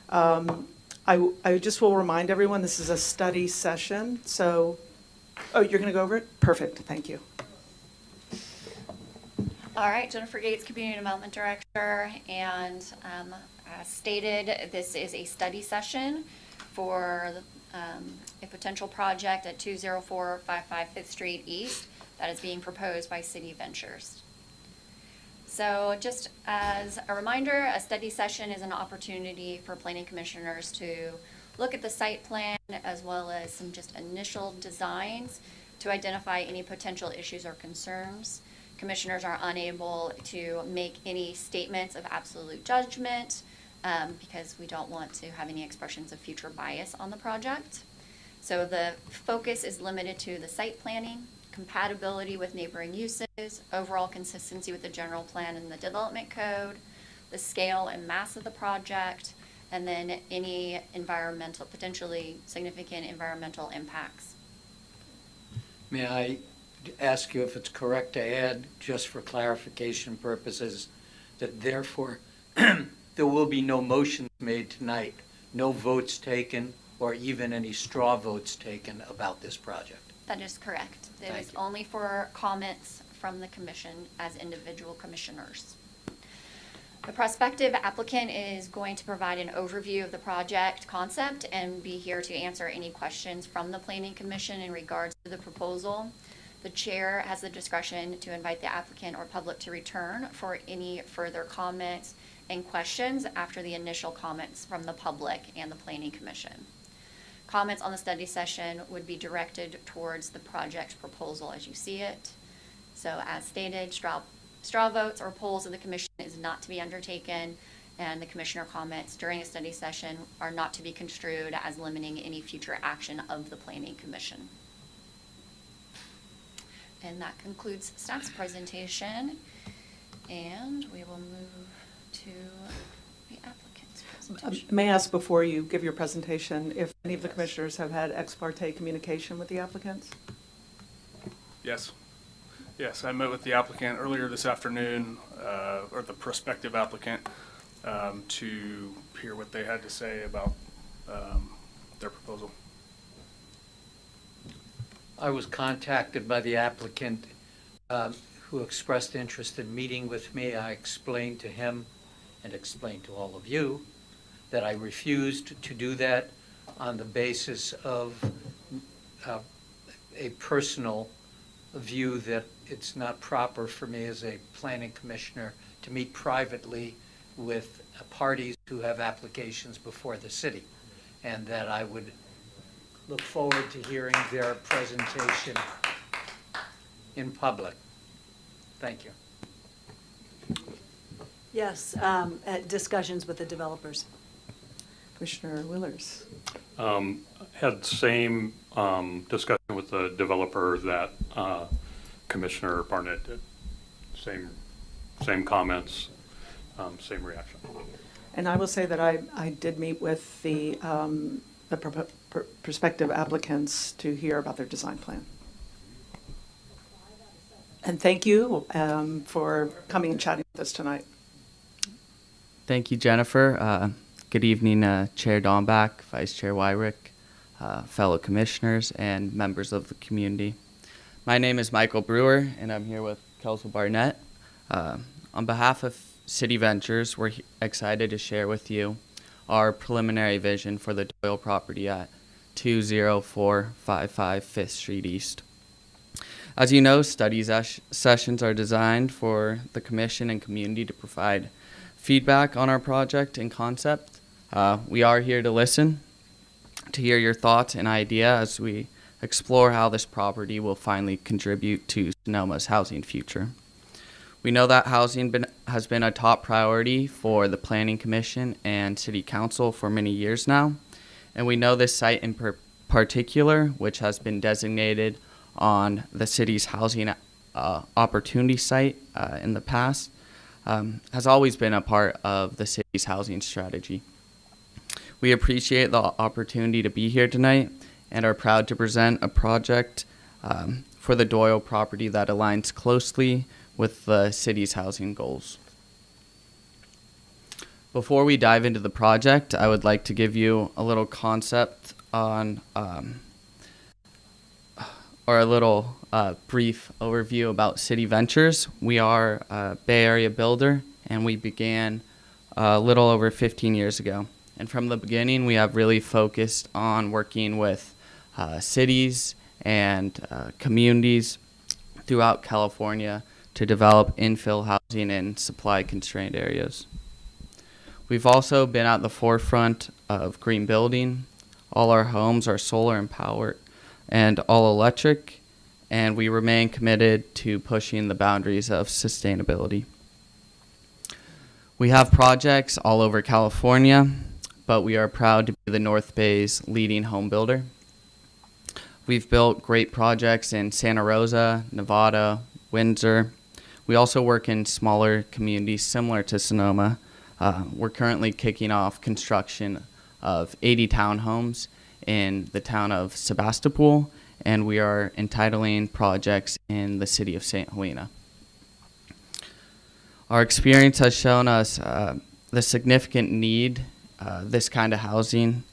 I just will remind everyone, this is a study session, so, oh, you're going to go over it? Perfect, thank you. All right, Jennifer Gates, Community Development Director, and as stated, this is a study session for a potential project at 20455 Fifth Street East that is being proposed by City Ventures. So just as a reminder, a study session is an opportunity for planning commissioners to look at the site plan as well as some just initial designs to identify any potential issues or concerns. Commissioners are unable to make any statements of absolute judgment because we don't want to have any expressions of future bias on the project. So the focus is limited to the site planning, compatibility with neighboring uses, overall consistency with the general plan and the development code, the scale and mass of the project, and then any environmental, potentially significant environmental impacts. May I ask you if it's correct to add, just for clarification purposes, that therefore there will be no motions made tonight, no votes taken, or even any straw votes taken about this project? That is correct. It Thank is you. only for comments from the commission as individual commissioners. The prospective applicant is going to provide an overview of the project concept and be here to answer any questions from the Planning Commission in regards to the proposal. The chair has the discretion to invite the applicant or public to return for any further comments and questions after the initial comments from the public and the Planning Commission. Comments on the study session would be directed towards the project proposal as you see it. So as stated, straw votes or polls of the commission is not to be undertaken, and the commissioner comments during a study session are not to be construed as limiting any future action of the Planning Commission. And that concludes staff's presentation, and we will move to the applicant's presentation. May I ask before you give your presentation if any of the commissioners have had ex parte communication with the applicants? Yes. Yes, I met with the applicant earlier this afternoon, or the prospective applicant, to hear what they had to say about their proposal. I was contacted by the applicant who expressed interest in meeting with me. I explained to him and explained to all of you that I refused to do that on the basis of a personal view that it's not proper for me as a planning commissioner to meet privately with parties who have applications before the city, and that I would look forward to hearing their presentation in public. Thank you. Yes, at discussions with the developers. Commissioner Willers. Had the same discussion with the developer that Commissioner Barnett did. Same comments. same reaction. And I will say that I did meet with the prospective applicants to hear about their design plan. And thank you for coming and chatting with us tonight. Thank you, Jennifer. Good evening, Chair DAMBACH, Vice Chair WIRICK, fellow commissioners, and members of the community. My name is Michael Brewer, and I'm here with Council BARNETT. On behalf of City Ventures, we're excited to share with you our preliminary vision for the Doyle property at 20455 5th Street East. As you know, study sessions are designed for the commission and community to provide feedback on our project and concept. We are here to listen, to hear your thoughts and ideas as we explore how this property will finally contribute to Sonoma's housing future. We know that housing has been a top priority for the Planning Commission and City Council for many years now, and we know this site in particular, which has been designated on the city's housing opportunity site in the past, has always been a part of the city's housing strategy. We appreciate the opportunity to be here tonight and are proud to present a project for the Doyle property that aligns closely with the city's housing goals. Before we dive into the project, I would like to give you a little concept on, or a little brief overview about City Ventures. We are a Bay Area builder, and we began a little over 15 years ago. And from the beginning, we have really focused on working with cities and communities throughout California to develop infill housing in supply-constrained areas. We've also been at the forefront of green building. All our homes are solar empowered and all electric, and we remain committed to pushing the boundaries of sustainability. We have projects all over California, but we are proud to be the North Bay's leading home builder. We've built great projects in Santa Rosa, Nevada, Windsor. We also work in smaller communities similar to Sonoma. We're currently kicking off construction of 80 townhomes in the town of Sebastopol, and we are entitling projects in the city of St. Helena. Our experience has shown us the significant need this kind of housing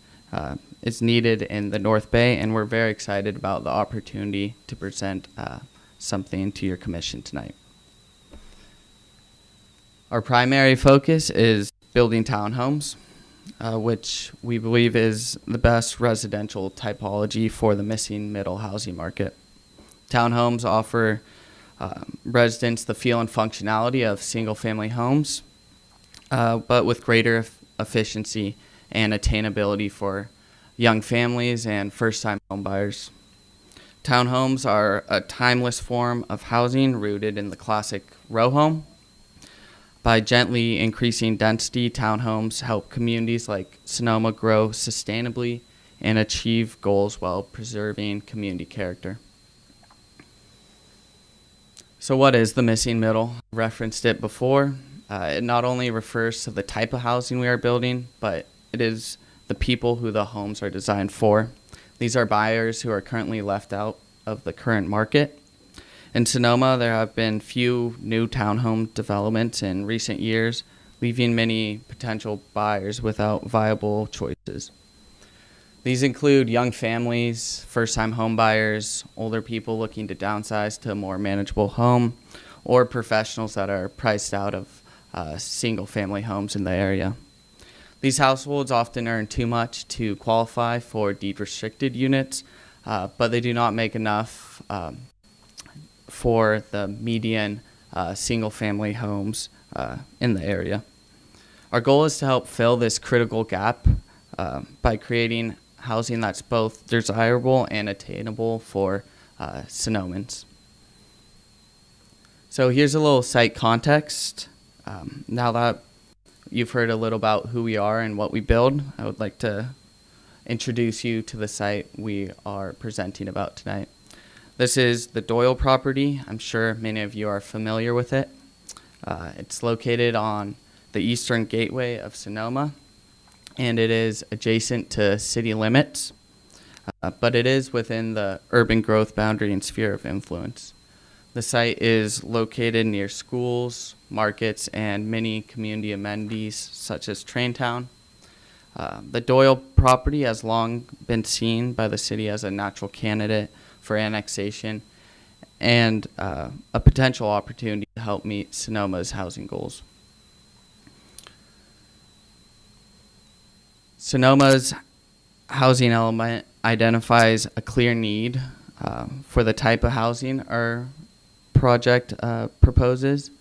is needed in the North Bay, and we're very excited about the opportunity to present something to your commission tonight. Our primary focus is building townhomes, which we believe is the best residential typology for the missing middle housing market. Townhomes offer residents the feel and functionality of single-family homes, but with greater efficiency and attainability for young families and first-time homebuyers. Townhomes are a timeless form of housing rooted in the classic row home. By gently increasing density, townhomes help communities like Sonoma grow sustainably and achieve goals while preserving community character. So what is the missing middle? I referenced it before. It not only refers to the type of housing we are building, but it is the people who the homes are designed for. These are buyers who are currently left out of the current market. In Sonoma, there have been few new townhome developments in recent years, leaving many potential buyers without viable choices. These include young families, first-time home buyers, older people looking to downsize to a more manageable home, or professionals that are priced out of single-family homes in the area. These households often earn too much to qualify for deed-restricted units, but they do not make enough for the median single-family homes in the area. Our goal is to help fill this critical gap by creating housing that's both desirable and attainable for Sonomans. So here's a little site context. Now that you've heard a little about who we are and what we build, I would like to introduce you to the site we are presenting about tonight. This is the Doyle property. I'm sure many of you are familiar with it. It's located on the eastern gateway of Sonoma, and it is adjacent to city limits, but it is within the urban growth boundary and sphere of influence. The site is located near schools, markets, and many community amenities such as Traintown. The Doyle property has long been seen by the city as a natural candidate for annexation and a potential opportunity to help meet Sonoma's housing goals. Sonoma's housing element identifies a clear need for the type of housing our project proposes.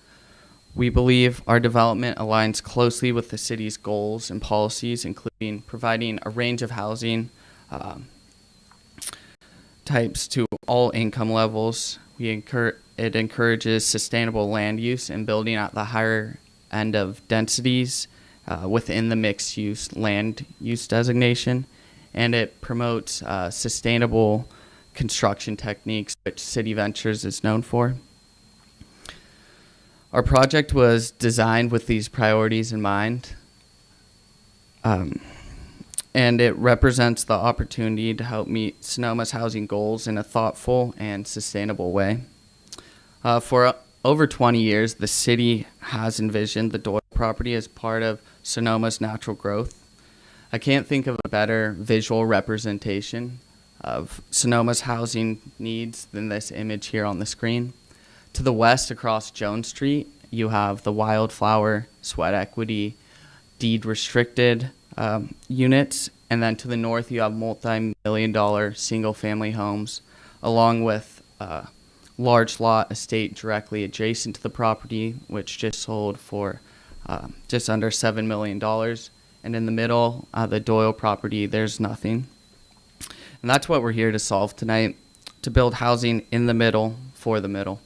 We believe our development aligns closely with the city's goals and policies, including providing a range of housing types to all income levels. It encourages sustainable land use and building at the higher end of densities within the mixed-use land use designation, and it promotes sustainable construction techniques, which City Ventures is known for. Our project was designed with these priorities in mind, and it represents the opportunity to help meet Sonoma's housing goals in a thoughtful and sustainable way. For over 20 years, the city has envisioned the Doyle property as part of Sonoma's natural growth. I can't think of a better visual representation of Sonoma's housing needs than this image here on the screen. To the west, across Jones Street, you have the Wildflower, Sweat Equity, deed-restricted units, and then to the north, you have multi-million-dollar single-family homes, along with large lot estate directly adjacent to the property, which just sold for just under $7 million. And in the middle, the Doyle property, there's nothing. And that's what we're here to solve tonight, to build housing in the middle for the middle.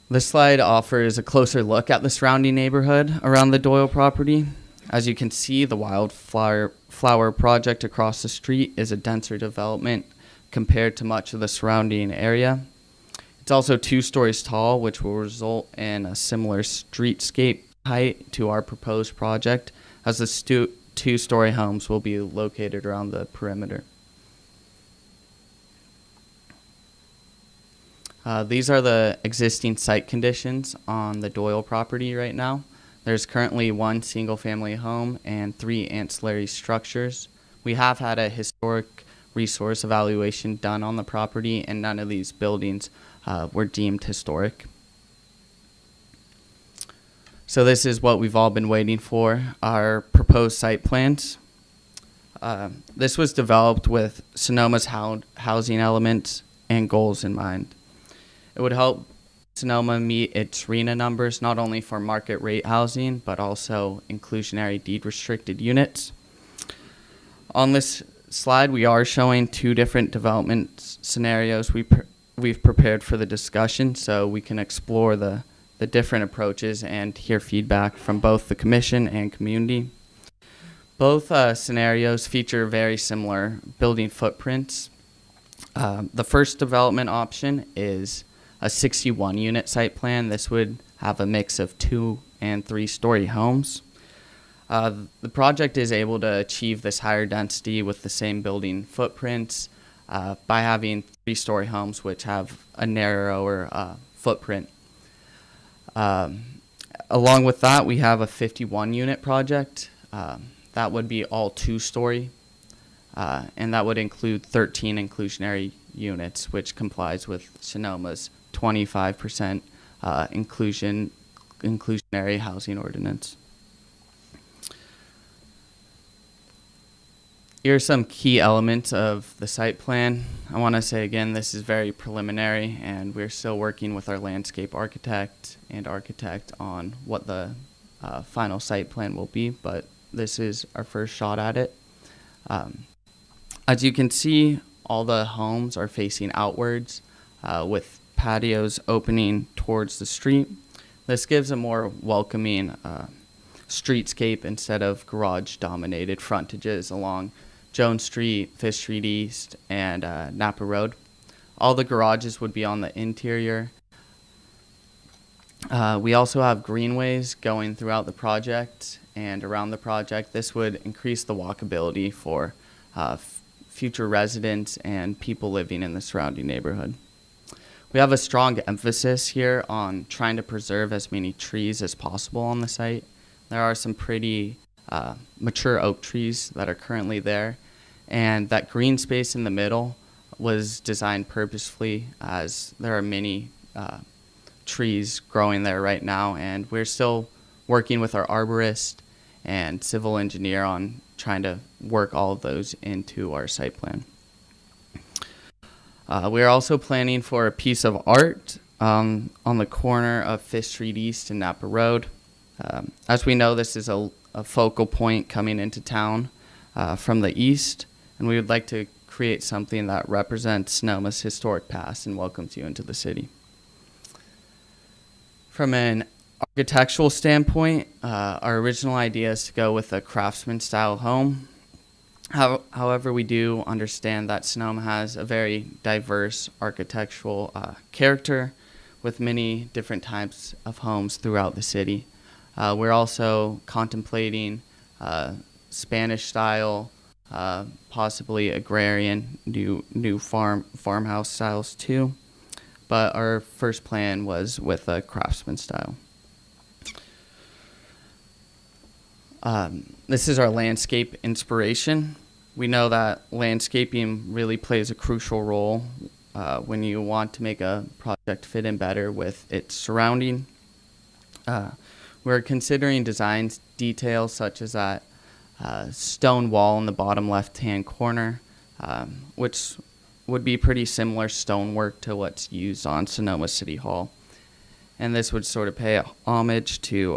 This slide offers a closer look at the surrounding neighborhood around the Doyle property. As you can see, the Wildflower project across the street is a denser development compared to much of the surrounding area. It's also 2 stories tall, which will result in a similar streetscape height to our proposed project, as the 2-story homes will be located around the perimeter. These are the existing site conditions on the Doyle property right now. There's currently 1 single-family home and 3 ancillary structures. We have had a historic resource evaluation done on the property, and none of these buildings were deemed historic. So this is what we've all been waiting for, our proposed site plans. This was developed with Sonoma's housing elements and goals in mind. It would help Sonoma meet its RENA numbers, not only for market rate housing, but also inclusionary deed-restricted units. On this slide, we are showing 2 different development scenarios we've prepared for the discussion, so we can explore the different approaches and hear feedback from both the commission and community. Both scenarios feature very similar building footprints. The first development option is a 61-unit site plan. This would have a mix of 2- and 3-story homes. The project is able to achieve this higher density with the same building footprints by having 3-story homes which have a narrower footprint. Along with that, we have a 51-unit project. That would be all 2-story, and that would include 13 inclusionary units, which complies with Sonoma's 25% inclusionary housing ordinance. Here are some key elements of the site plan. I want to say again, this is very preliminary, and we're still working with our landscape architect on what the final site plan will be, but this is our first shot at it. As you can see, all the homes are facing outwards with patios opening towards the street. This gives a more welcoming streetscape instead of garage-dominated frontages along Jones Street, Fish Street East, and Napa Road. All the garages would be on the interior, We also have greenways going throughout the project and around the project. This would increase the walkability for future residents and people living in the surrounding neighborhood. We have a strong emphasis here on trying to preserve as many trees as possible on the site. There are some pretty mature oak trees that are currently there, and that green space in the middle was designed purposefully, as there are many trees growing there right now, and we're still working with our arborist and civil engineer on trying to work all of those into our site plan. We're also planning for a piece of art on the corner of 5th Street East and Napa Road. As we know, this is a focal point coming into town from the east, and we would like to create something that represents Sonoma's historic past and welcomes you into the city. From an architectural standpoint, our original idea is to go with a craftsman style home. However, we do understand that Sonoma has a very diverse architectural character with many different types of homes throughout the city. We're also contemplating Spanish style, possibly agrarian, new farmhouse styles too. But our first plan was with a craftsman style. This is our landscape inspiration. We know that landscaping really plays a crucial role when you want to make a project fit in better with its surrounding. We're considering design details such as that stone wall in the bottom left-hand corner, which would be pretty similar stonework to what's used on Sonoma City Hall. And this would sort of pay homage to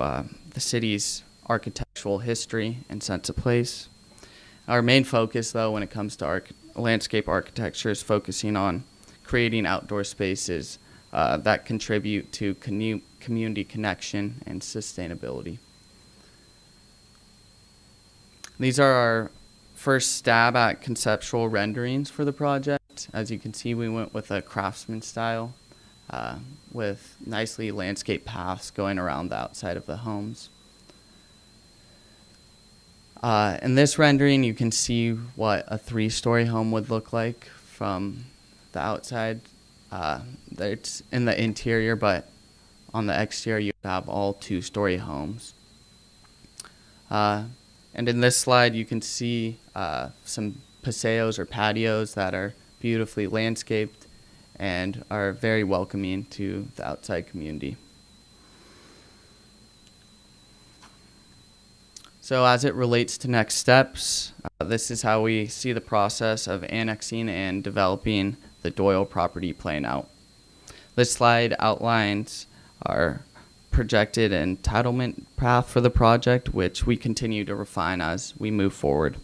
the city's architectural history and sense of place. Our main focus, though, when it comes to landscape architecture is focusing on creating outdoor spaces that contribute to community connection and sustainability. These are our first stab at conceptual renderings for the project. As you can see, we went with a craftsman style with nicely landscape paths going around the outside of the homes. In this rendering, you can see what a 3-story home would look like from the outside. It's in the interior, but on the exterior, you have all 2-story homes. And in this slide, you can see some paseos or patios that are beautifully landscaped and are very welcoming to the outside community. So as it relates to next steps, this is how we see the process of annexing and developing the Doyle property playing out. This slide outlines our projected entitlement path for the project, which we continue to refine as we move forward.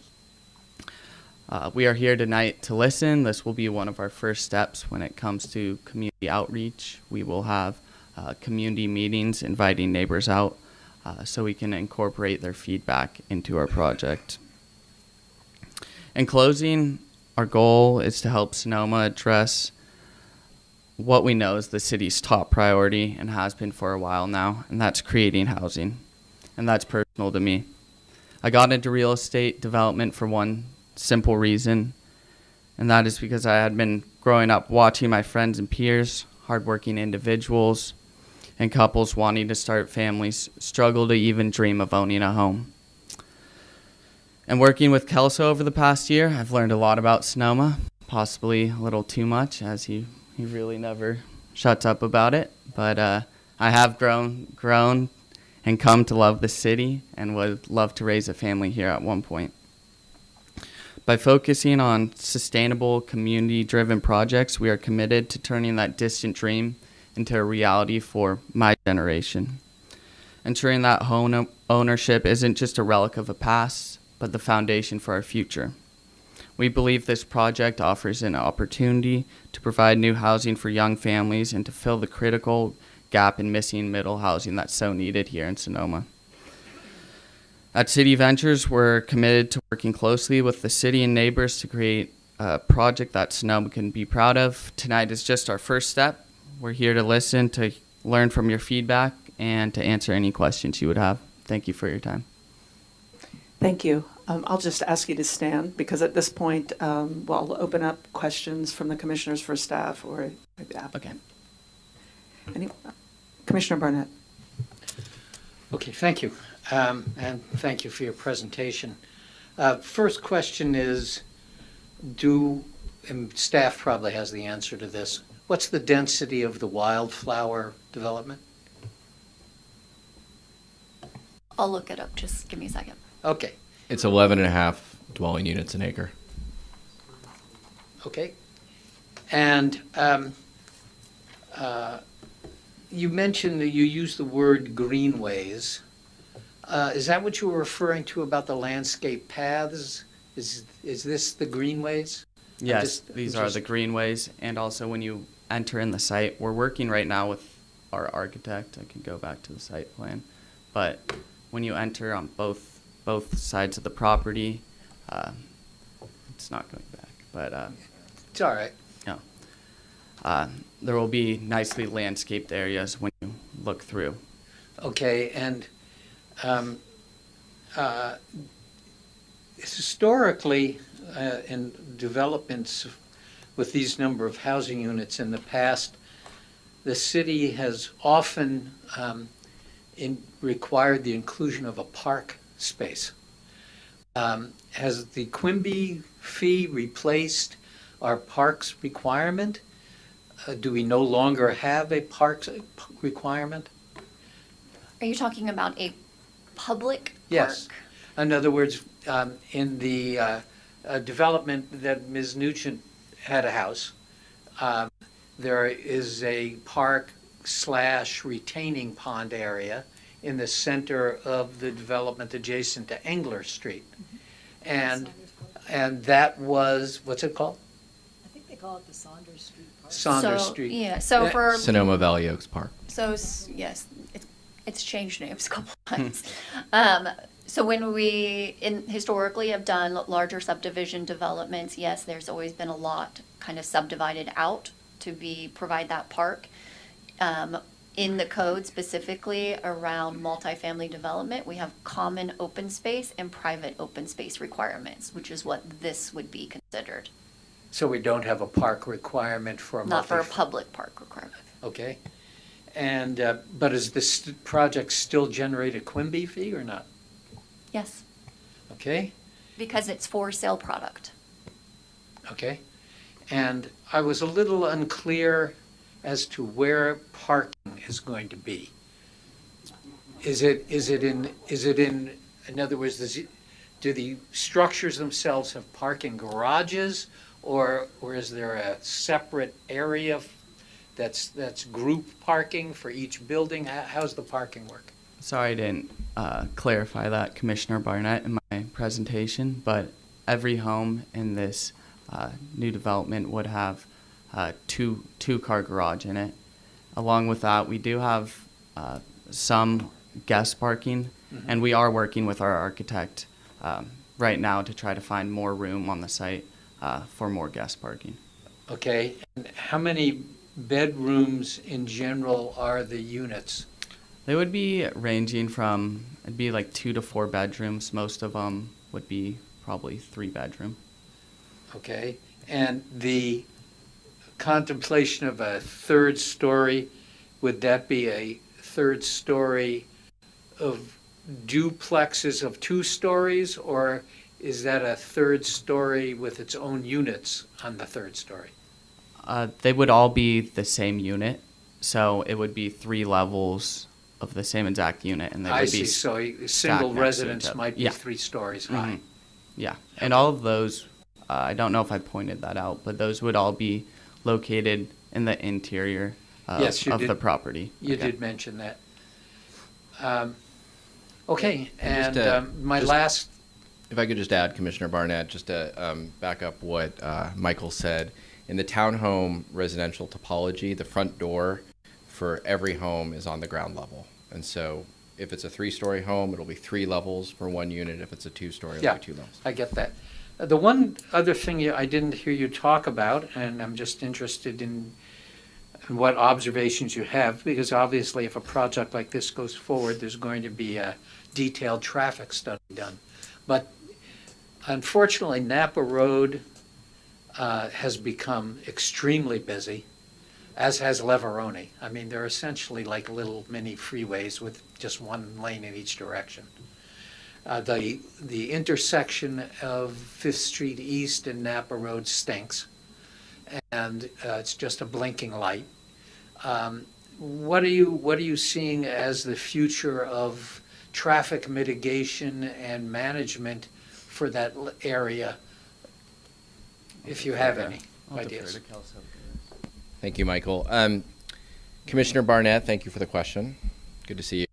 We are here tonight to listen. This will be one of our first steps when it comes to community outreach. We will have community meetings inviting neighbors out so we can incorporate their feedback into our project. In closing, our goal is to help Sonoma address what we know is the city's top priority and has been for a while now, and that's creating housing. And that's personal to me. I got into real estate development for one simple reason, and that is because I had been growing up watching my friends and peers, hardworking individuals, and couples wanting to start families struggle to even dream of owning a home. And working with Kelso over the past year, I've learned a lot about Sonoma, possibly a little too much, as he really never shuts up about it. But I have grown and come to love the city and would love to raise a family here at one point. By focusing on sustainable, community-driven projects, we are committed to turning that distant dream into a reality for my generation. Ensuring that home ownership isn't just a relic of a past, but the foundation for our future. We believe this project offers an opportunity to provide new housing for young families and to fill the critical gap in missing middle housing that's so needed here in Sonoma. At City Ventures, we're committed to working closely with the city and neighbors to create a project that Sonoma can be proud of. Tonight is just our first step. We're here to listen, to learn from your feedback and to answer any questions you would have. Thank you for your time. Thank you. I'll just ask you to stand because at this point, we'll open up questions from the commissioners for staff or the applicant. Commissioner Barnett. Okay, thank you. And thank you for your presentation. First question is, and staff probably has the answer to this, what's the density of the wildflower development? I'll look it up. Just give me a second. Okay. It's 11.5 dwelling units an acre. Okay. And you mentioned that you used the word greenways. Is that what you were referring to about the landscape paths? Is this the greenways? Yes, these are the greenways. And also when you enter in the site, we're working right now with our architect. I can go back to the site plan. But when you enter on both sides of the property, it's not going back, but it's all right. No, there will be nicely landscaped areas when you look through. Okay, and historically, in developments with these number of housing units in the past, the city has often required the inclusion of a park space. Has the Quimby fee replaced our parks requirement? Do we no longer have a parks requirement? Are you talking about a public Yes. In other words, in the development that Ms. Nugent had a house, there is a park / retaining pond area in the center of the development adjacent to Engler Street. And that was, what's it called? I think they call it the Saunders Street Park. Saunders Street. Yeah, so for Sonoma Valley Oaks Park. So yes, it's changed names a couple times. So when we historically have done larger subdivision developments, yes, there's always been a lot kind of subdivided out to provide that park. In the code specifically around multifamily development, we have common open space and private open space requirements, which is what this would be considered. So we don't have a park requirement for a Not for a public park requirement. Okay. And, but is this project still generate a Quimby fee or not? Yes, Okay, because it's for sale product. okay. And I was a little unclear as to where parking is going to be. Is it in other words, do the structures themselves have parking garages, or is there a separate area that's group parking for each building? How's the parking work? Sorry I didn't clarify that, Commissioner Barnett, in my presentation, but every home in this new development would have two-car garage in it. Along with that, we do have some guest parking, and we are working with our architect right now to try to find more room on the site for more guest parking. Okay, and how many bedrooms in general are the units? They would be ranging from, it'd be like 2 to 4 bedrooms. Most of them would be probably 3-bedroom. Okay, and the contemplation of a third story, would that be a third story of duplexes of 2 stories, or is that a third story with its own units on the third story? They would all be the same unit, so it would be 3 levels of the same exact unit, and they would I be see, so a single stacked next to residence each other. might be Yeah. 3 stories high. Yeah, and all of those, I don't know if I pointed that out, but those would all be located in the interior Yes, you of did. the property. You Okay. did mention that. Okay, and Just, my just- last, If I could just add, Commissioner Barnett, just to back up what Michael said. In the townhome residential topology, the front door for every home is on the ground level. And so if it's a 3-story home, it'll be 3 levels for 1 unit. If it's a 2-story, it'll yeah, be 2 levels. I get that. The one other thing I didn't hear you talk about, and I'm just interested in and what observations you have, because obviously if a project like this goes forward, there's going to be a detailed traffic study done. But unfortunately, Napa Road has become extremely busy, as has Leveroni. I mean, they're essentially like little mini freeways with just one lane in each direction. The intersection of 5th Street East and Napa Road stinks, and it's just a blinking light. What are you seeing as the future of traffic mitigation and management for that area, if you have any ideas? Thank you, Michael. Commissioner Barnett, thank you for the question. Good to see you.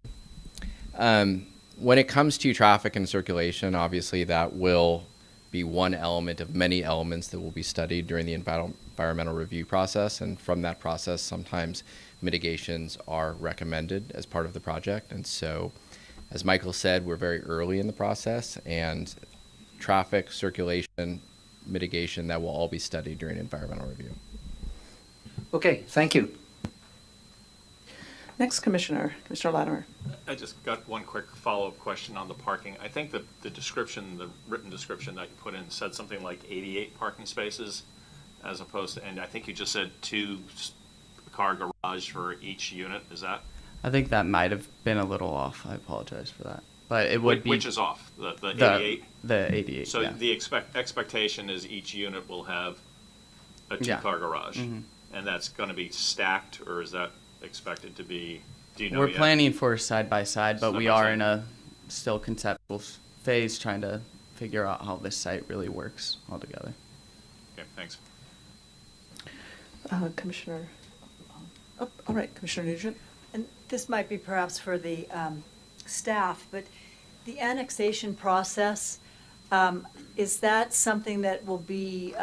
When it comes to traffic and circulation, obviously that will be one element of many elements that will be studied during the environmental review process. And from that process, sometimes mitigations are recommended as part of the project. And so, as Michael said, we're very early in the process, and traffic, circulation, mitigation, that will all be studied during environmental review. Okay, thank you. Next, Commissioner Latimer. I just got one quick follow-up question on the parking. I think the description, the written description that you put in said something like 88 parking spaces as opposed to, and I think you just said 2-car garage for each unit. Is that? I think that might have been a little off. I apologize for that. But it would be... Which is off? The 88? The 88, So yeah. the expectation is each unit will have a 2-car garage. Mm-hmm. And that's going to be stacked, or is that expected to be, do you know We're yet? planning for side-by-side, but we are Side-by-side. in a still conceptual phase trying to figure out how this site really works altogether. Okay, thanks. Commissioner, all right, Commissioner Nugent. And this might be perhaps for the staff, but the annexation process, is that something that will be,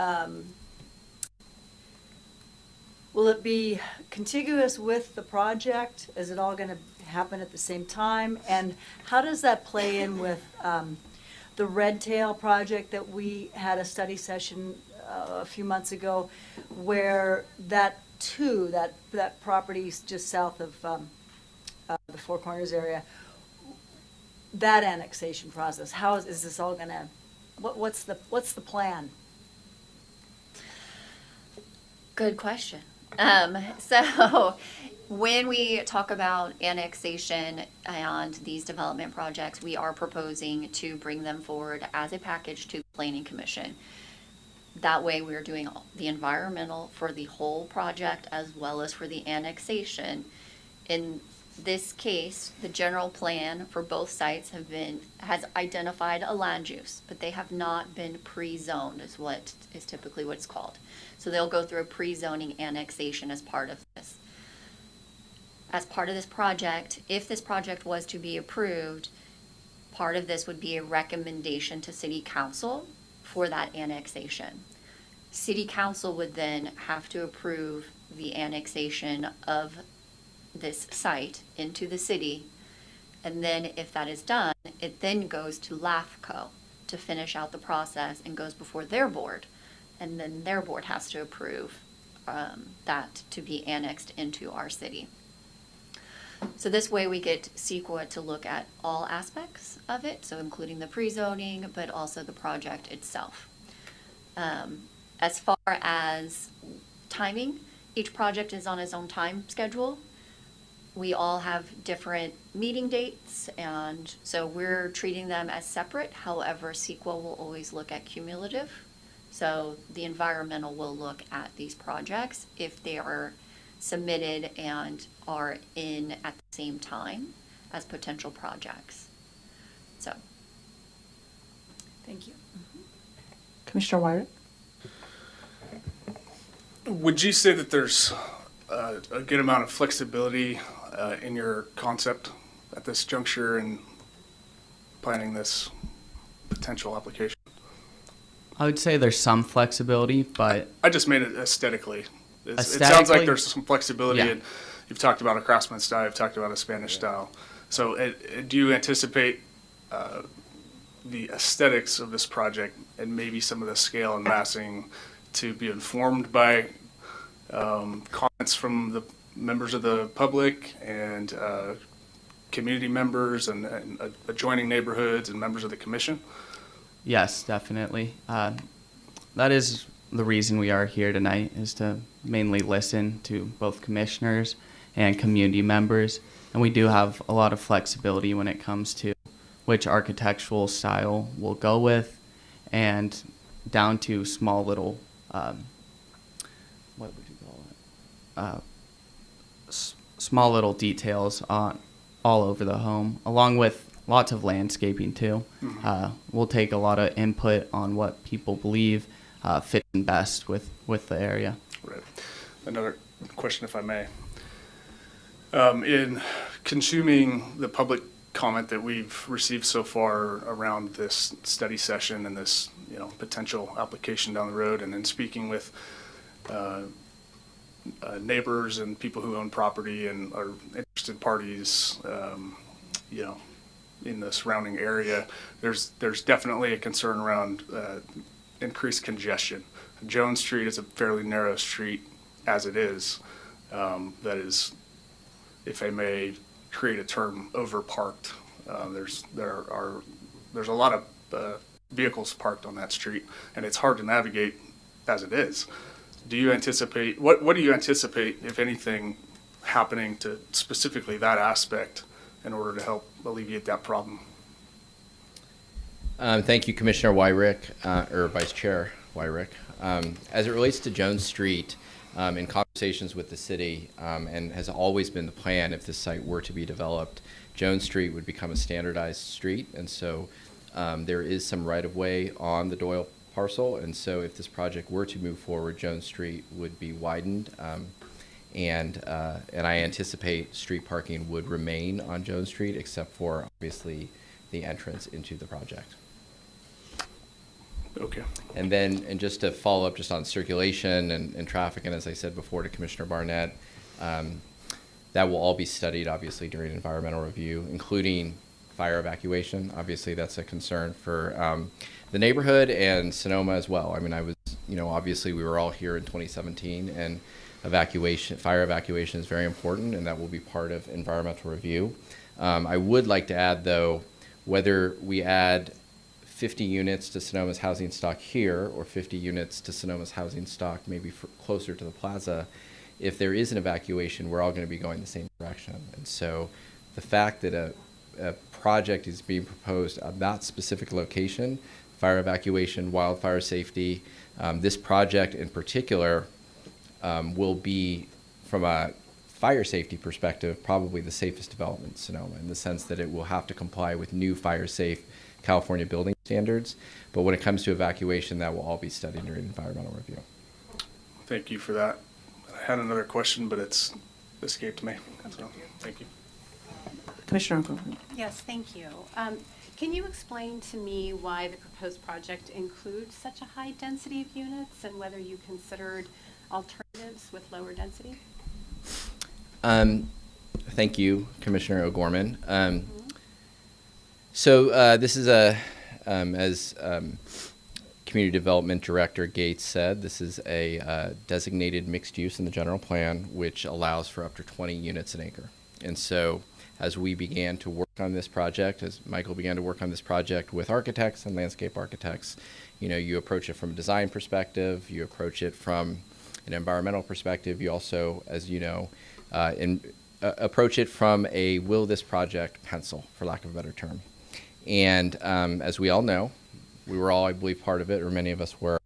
will it be contiguous with the project? Is it all going to happen at the same time? And how does that play in with the Red Tail project that we had a study session a few months ago, where that property just south of the Four Corners area, that annexation process, how is this all gonna, what's the plan? Good question. So when we talk about annexation and these development projects, we are proposing to bring them forward as a package to the Planning Commission. That way we're doing the environmental for the whole project as well as for the annexation. In this case, the general plan for both sites has identified a land use, but they have not been pre-zoned, is what is typically what it's called. So they'll go through a pre-zoning annexation as part of this. As part of this project, if this project was to be approved, part of this would be a recommendation to City Council for that annexation. City Council would then have to approve the annexation of this site into the city, and then if that is done, it then goes to LAFCO to finish out the process and goes before their board, and then their board has to approve that to be annexed into our city. So this way we get CEQA to look at all aspects of it, so including the pre-zoning, but also the project itself. As far as timing, each project is on its own time schedule. We all have different meeting dates, and so we're treating them as separate. However, CEQA will always look at cumulative. So the environmental will look at these projects if they are submitted and are in at the same time as potential projects. So. Thank you. Commissioner Wyrick. Would you say that there's a good amount of flexibility in your concept at this juncture in planning this potential application? I would say there's some flexibility, but... I just made it aesthetically. It sounds like there's some flexibility, Yeah. and you've talked about a Craftsman style, you've talked about a Spanish style. So do you anticipate the aesthetics of this project and maybe some of the scale and massing to be informed by comments from the members of the public and community members and adjoining neighborhoods and members of the commission? Yes, definitely. That is the reason we are here tonight, is to mainly listen to both commissioners and community members. And we do have a lot of flexibility when it comes to which architectural style we'll go with, and down to small little, what would you call it? Small little details on all over the home, along with lots of landscaping too. We'll take a lot of input on what people believe fits in best with the area. Right. Another question, if I may. In consuming the public comment that we've received so far around this study session and this, potential application down the road, and then speaking with neighbors and people who own property and are interested parties, in the surrounding area, there's definitely a concern around increased congestion. Jones Street is a fairly narrow street as it is. That is, if I may create a term, over-parked. There's a lot of vehicles parked on that street, and it's hard to navigate as it is. Do you anticipate, what do you anticipate, if anything, happening to specifically that aspect in order to help alleviate that problem? Thank you, Commissioner WIRICK, or Vice Chair WIRICK. As it relates to Jones Street, in conversations with the city, and has always been the plan, if this site were to be developed, Jones Street would become a standardized street, and so there is some right-of-way on the Doyle parcel, and so if this project were to move forward, Jones Street would be widened, and I anticipate street parking would remain on Jones Street, except for obviously the entrance into the project. Okay. And then, and just to follow up just on circulation and traffic, and as I said before to Commissioner Barnett, that will all be studied obviously during environmental review, including fire evacuation. Obviously that's a concern for the neighborhood and Sonoma as well. I mean, obviously we were all here in 2017, and fire evacuation is very important, and that will be part of environmental review. I would like to add though, whether we add 50 units to Sonoma's housing stock here or 50 units to Sonoma's housing stock maybe closer to the Plaza, if there is an evacuation, we're all going to be going the same direction. And so the fact that a project is being proposed at that specific location, fire evacuation, wildfire safety, this project in particular will be, from a fire safety perspective, probably the safest development in Sonoma, in the sense that it will have to comply with new fire safe California building standards. But when it comes to evacuation, that will all be studied during environmental review. Thank you for that. I had another question, but it's escaped me. So, thank you. Commissioner O'Gorman. Yes, thank you. Can you explain to me why the proposed project includes such a high density of units, and whether you considered alternatives with lower density? Thank you, Commissioner O'Gorman. So this is as Community Development Director Gates said, this is a designated mixed use in the general plan, which allows for up to 20 units an acre. And so as we began to work on this project, as Michael began to work on this project with architects and landscape architects, you approach it from a design perspective, you approach it from an environmental perspective, you also, as you know, approach it from a will this project pencil, for lack of a better term. And as we all know, we were all, I believe, part of it, or many of us were,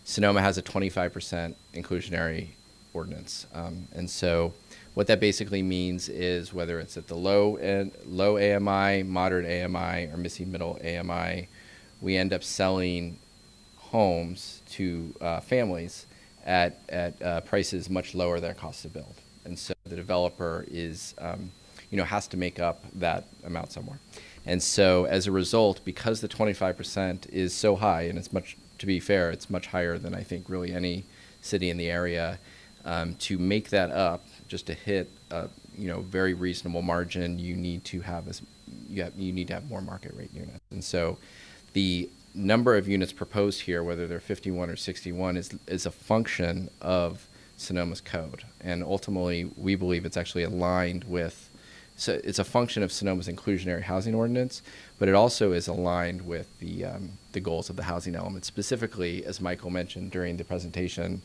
Sonoma has a 25% inclusionary ordinance. And so what that basically means is, whether it's at the low AMI, moderate AMI, or missing middle AMI, we end up selling homes to families at prices much lower than their cost to build. And so the developer is, has to make up that amount somewhere. And so as a result, because the 25% is so high, and it's much, to be fair, it's much higher than I think really any city in the area, to make that up, just to hit a very reasonable margin, you need to have more market rate units. And so the number of units proposed here, whether they're 51 or 61, is a function of Sonoma's code. And ultimately, we believe it's actually aligned with, so it's a function of Sonoma's inclusionary housing ordinance, but it also is aligned with the goals of the housing element. Specifically, as Michael mentioned during the presentation,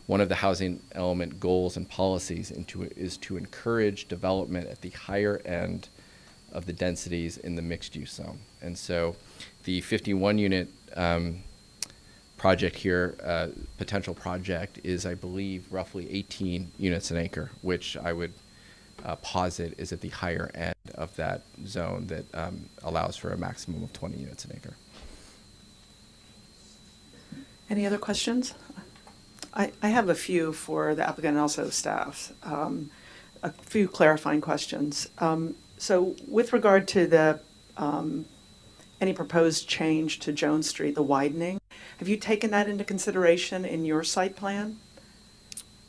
one of the housing element goals and policies is to encourage development at the higher end of the densities in the mixed use zone. And so the 51 unit project here, potential project, is, I believe, roughly 18 units an acre, which I would posit is at the higher end of that zone that allows for a maximum of 20 units an acre. Any other questions? I have a few for the applicant and also staff. A few clarifying questions. So with regard to the any proposed change to Jones Street, the widening, have you taken that into consideration in your site plan?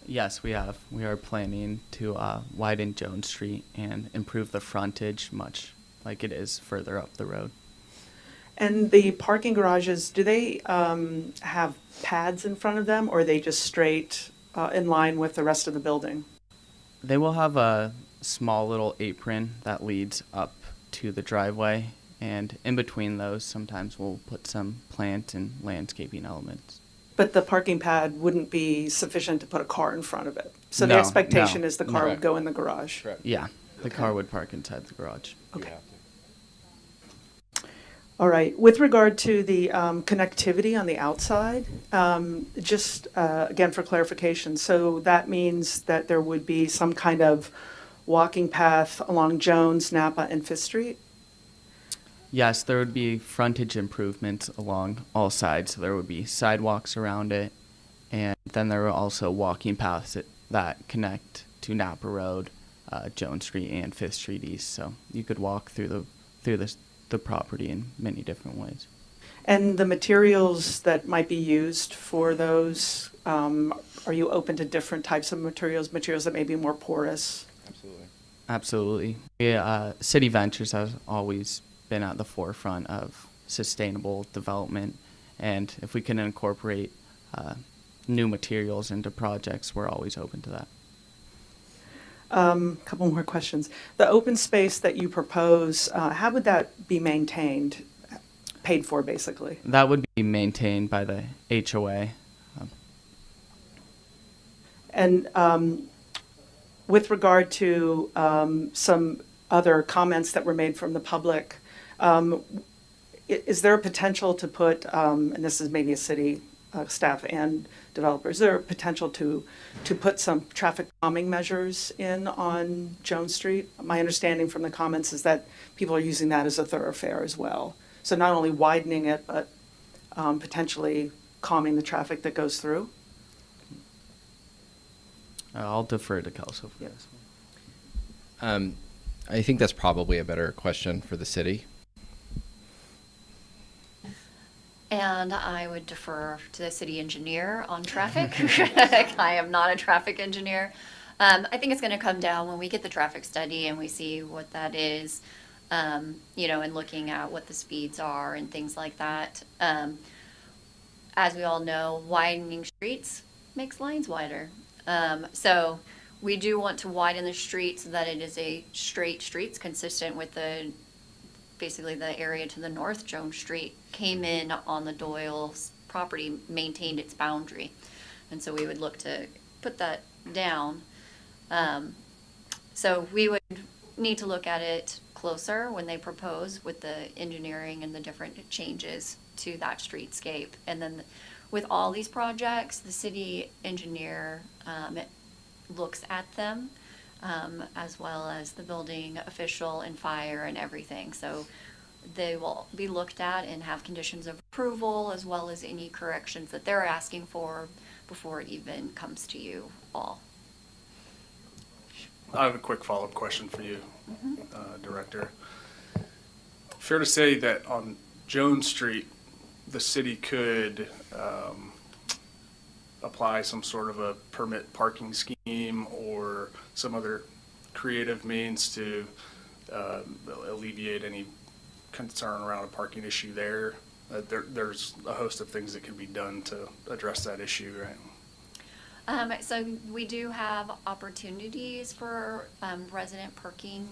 Yes, we have. We are planning to widen Jones Street and improve the frontage much like it is further up the road. And the parking garages, do they have pads in front of them, or are they just straight in line with the rest of the building? They will have a small little apron that leads up to the driveway, and in between those, sometimes we'll put some plant and landscaping elements. But the parking pad wouldn't be sufficient to put a car in front of it? So the No, expectation no, is the car no. would go in the garage? Correct. Yeah, the car would park inside the garage. Okay. All right. With regard to the connectivity on the outside, just again for clarification, so that means that there would be some kind of walking path along Jones, Napa, and Fifth Street? Yes, there would be frontage improvements along all sides. So there would be sidewalks around it, and then there are also walking paths that connect to Napa Road, Jones Street, and Fifth Street East. So you could walk through the property in many different ways. And the materials that might be used for those, are you open to different types of materials that may be more porous? Absolutely. Absolutely. Yeah, City Ventures has always been at the forefront of sustainable development, and if we can incorporate new materials into projects, we're always open to that. Couple more questions. The open space that you propose, how would that be maintained, paid for basically? That would be maintained by the HOA. And with regard to some other comments that were made from the public, is there a potential to put, and this is maybe a city staff and developers, is there a potential to put some traffic calming measures in on Jones Street? My understanding from the comments is that people are using that as a thoroughfare as well. So not only widening it, but potentially calming the traffic that goes through? I'll defer to Kelso for this one. I think that's probably a better question for the city. And I would defer to the city engineer on traffic. I am not a traffic engineer. I think it's going to come down when we get the traffic study and we see what that is, you know, and looking at what the speeds are and things like that. As we all know, widening streets makes lines wider. So we do want to widen the street so that it is a straight streets consistent with basically the area to the north. Jones Street came in on the Doyle's property, maintained its boundary. And so we would look to put that down. So we would need to look at it closer when they propose with the engineering and the different changes to that streetscape. And then with all these projects, the city engineer looks at them, as well as the building official and fire and everything. So they will be looked at and have conditions of approval, as well as any corrections that they're asking for before it even comes to you all. I have a quick follow-up question for you, Director. Fair to say that on Jones Street, the city could apply some sort of a permit parking scheme or some other creative means to alleviate any concern around a parking issue there? There's a host of things that can be done to address that issue, right? So we do have opportunities for resident parking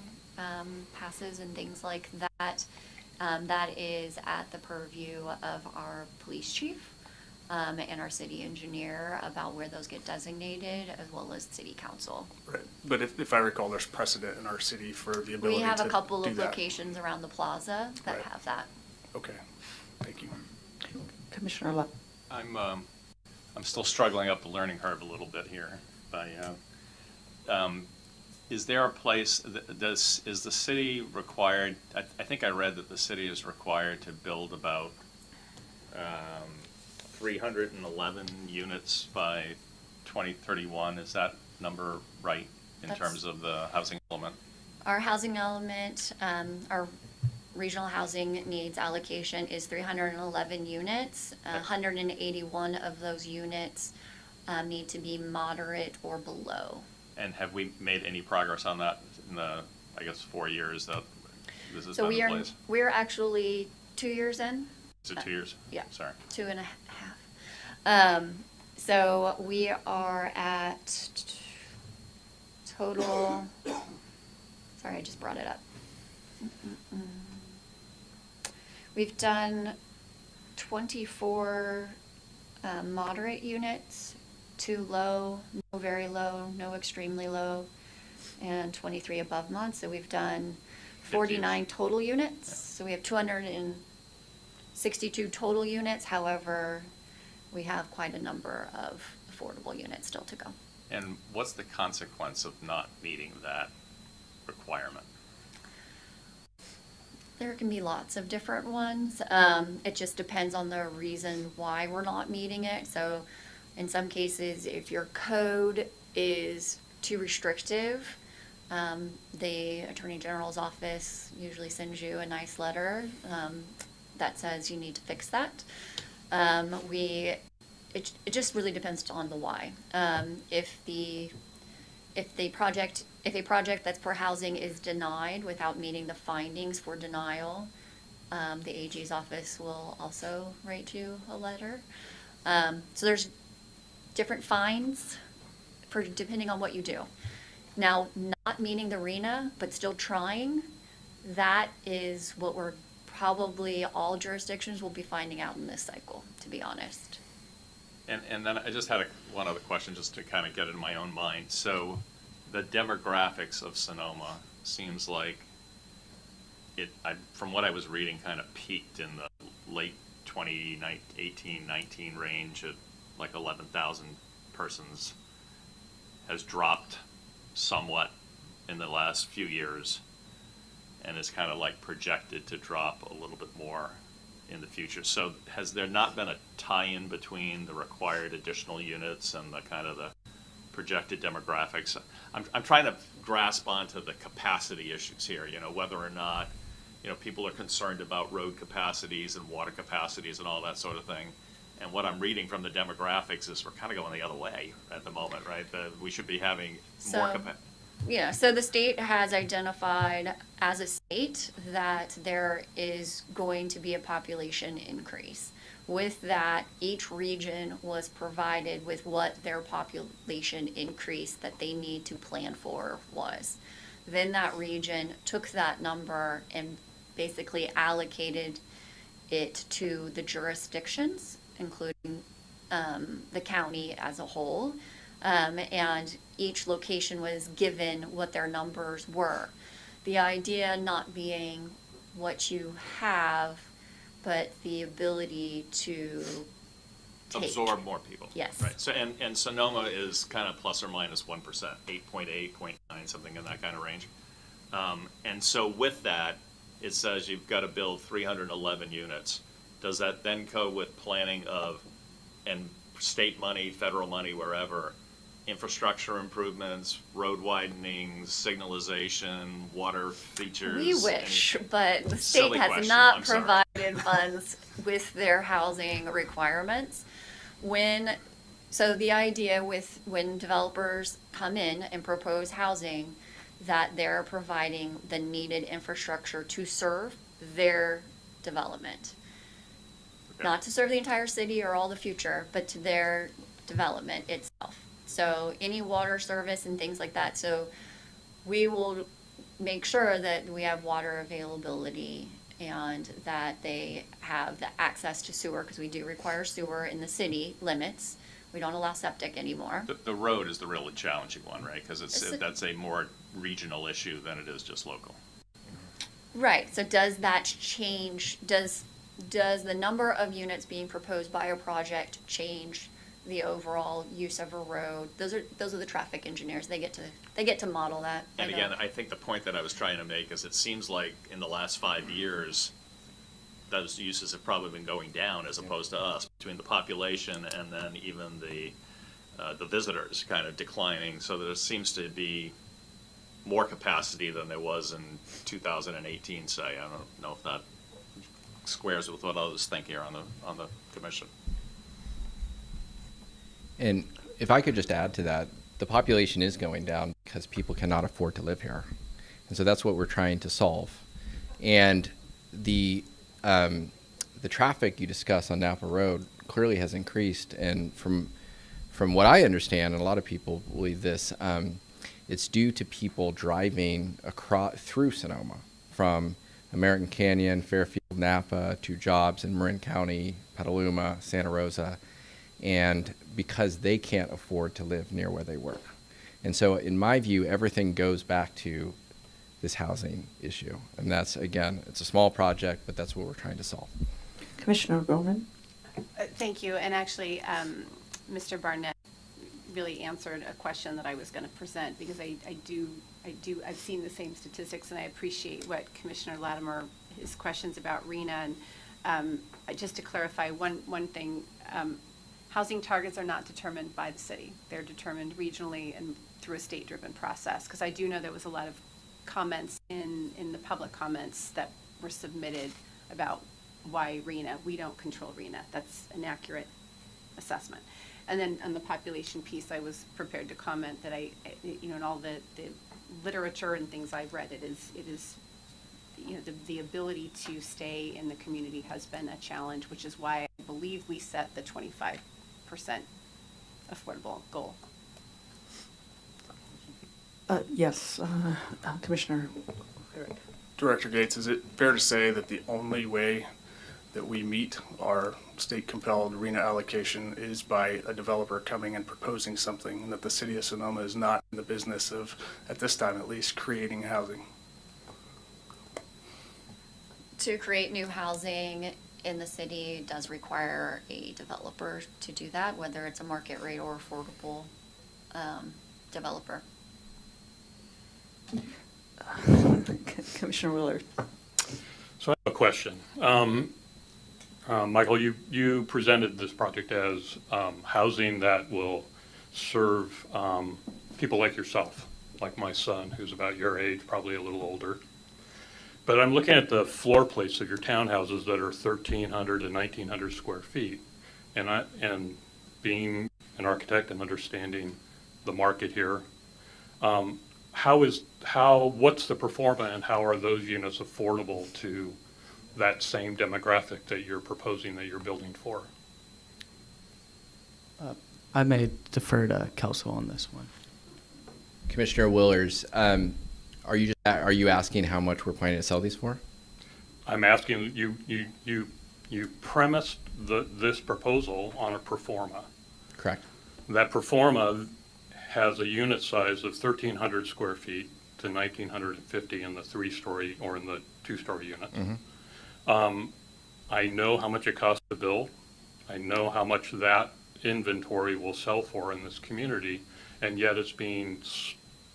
passes and things like that. That is at the purview of our police chief and our city engineer about where those get designated, as well as city council. Right. But if I recall, there's precedent in our city for the ability to do We that. have a couple of locations around the plaza that Right. have that. Okay, thank you. Commissioner Love. I'm still struggling up the learning curve a little bit here. Is there a place, is the city required, I think I read that the city is required to build about 311 units by 2031. Is that number right in That's- terms of the housing element? Our housing element, our regional housing needs allocation is 311 units. 181 of those units need to be moderate or below. And have we made any progress on that in the, I guess, 4 years that this has So been in place? we're actually 2 years in. Is it 2 years? Yeah. Sorry. 2.5. So we are at total, sorry, I just brought it up. We've done 24 moderate units, 2 low, no very low, no extremely low, and 23 above month. So we've done 49 total units. So we have 262 total units. However, we have quite a number of affordable units still to go. And what's the consequence of not meeting that requirement? There can be lots of different ones. It just depends on the reason why we're not meeting it. So in some cases, if your code is too restrictive, the Attorney General's office usually sends you a nice letter that says you need to fix that. It just really depends on the why. If a project that's for housing is denied without meeting the findings for denial, the AG's office will also write you a letter. So there's different fines for depending on what you do. Now, not meeting the RENA, but still trying, that is what we're probably all jurisdictions will be finding out in this cycle, to be honest. And then I just had one other question just to kind of get it in my own mind. So the demographics of Sonoma seems like from what I was reading, kind of peaked in the late 2018-19 range at like 11,000 persons, has dropped somewhat in the last few years, and is kind of like projected to drop a little bit more in the future. So has there not been a tie-in between the required additional units and the kind of the projected demographics? I'm trying to grasp onto the capacity issues here, whether or not, people are concerned about road capacities and water capacities and all that sort of thing. And what I'm reading from the demographics is we're kind of going the other way at the moment, right? We should be having more capacity. Yeah, so the state has identified as a state that there is going to be a population increase. With that, each region was provided with what their population increase that they need to plan for was. Then that region took that number and basically allocated it to the jurisdictions, including the county as a whole. And each location was given what their numbers were. The idea not being what you have, but the ability to absorb more people. Yes. Right. So and Sonoma is kind of plus or minus 1%, 8.8, 0.9, something in that kind of range. And so with that, it says you've got to build 311 units. Does that then go with planning of, and state money, federal money, wherever, infrastructure improvements, road widenings, signalization, water features? We wish, but the state Silly has question, not I'm sorry. provided funds with their housing requirements. So the idea with when developers come in and propose housing, that they're providing the needed infrastructure to serve their development. Okay. Not to serve the entire city or all the future, but to their development itself. So any water service and things like that. So we will make sure that we have water availability and that they have the access to sewer, because we do require sewer in the city limits. We don't allow septic anymore. The road is the really challenging one, right? Because It's a- that's a more regional issue than it is just local. Right, so does that change, does the number of units being proposed by a project change the overall use of a road? Those are the traffic engineers, they get to model that. And again, I think the point that I was trying to make is it seems like in the last 5 years, those uses have probably been going down as opposed to us, between the population and then even the visitors kind of declining. So there seems to be more capacity than there was in 2018, say. I don't know if that squares with what others think here on the commission. And if I could just add to that, the population is going down because people cannot afford to live here. And so that's what we're trying to solve. And the traffic you discuss on Napa Road clearly has increased. And from what I understand, and a lot of people believe this, it's due to people driving through Sonoma from American Canyon, Fairfield, Napa to jobs in Marin County, Petaluma, Santa Rosa, and because they can't afford to live near where they work. And so in my view, everything goes back to this housing issue. And that's, again, it's a small project, but that's what we're trying to solve. Commissioner Bowman? Thank you. And actually, Mr. Barnett really answered a question that I was going to present, because I've seen the same statistics, and I appreciate what Commissioner Latimer, his questions about RENA. And just to clarify one thing, housing targets are not determined by the city. They're determined regionally and through a state-driven process, because I do know there was a lot of comments in the public comments that were submitted about why RENA. We don't control RENA. That's an accurate assessment. And then on the population piece, I was prepared to comment that in all the literature and things I've read, it is the ability to stay in the community has been a challenge, which is why I believe we set the 25% affordable goal. Yes, Commissioner WIRICK. Director Gates, is it fair to say that the only way that we meet our state-compelled RENA allocation is by a developer coming and proposing something, and that the city of Sonoma is not in the business of, at this time at least, creating housing? To create new housing in the city does require a developer to do that, whether it's a market rate or affordable developer. Commissioner Willard. So I have a question. Michael, you presented this project as housing that will serve people like yourself, like my son, who's about your age, probably a little older. But I'm looking at the floor plates of your townhouses that are 1,300 to 1,900 square feet, and being an architect and understanding the market here, what's the pro forma, and how are those units affordable to that same demographic that you're proposing that you're building for? I may defer to Kelso on this one. Commissioner Willers, are you asking how much we're planning to sell these for? I'm asking you premised this proposal on a pro forma. Correct. That pro forma has a unit size of 1,300 square feet to 1,950 in the 3-story or in the 2-story units. Mm-hmm. I know how much it costs to build. I know how much that inventory will sell for in this community, and yet it's being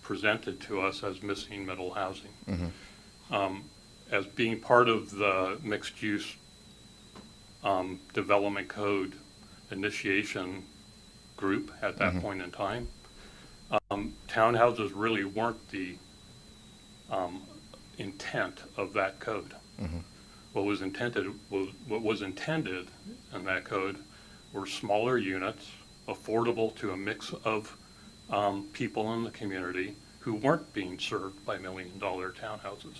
presented to us as missing middle housing. Mm-hmm. As being part of the mixed-use development code initiation group at that Mm-hmm. point in time, townhouses really weren't the intent of that code. Mm-hmm. What was intended in that code were smaller units, affordable to a mix of people in the community who weren't being served by $1 million townhouses.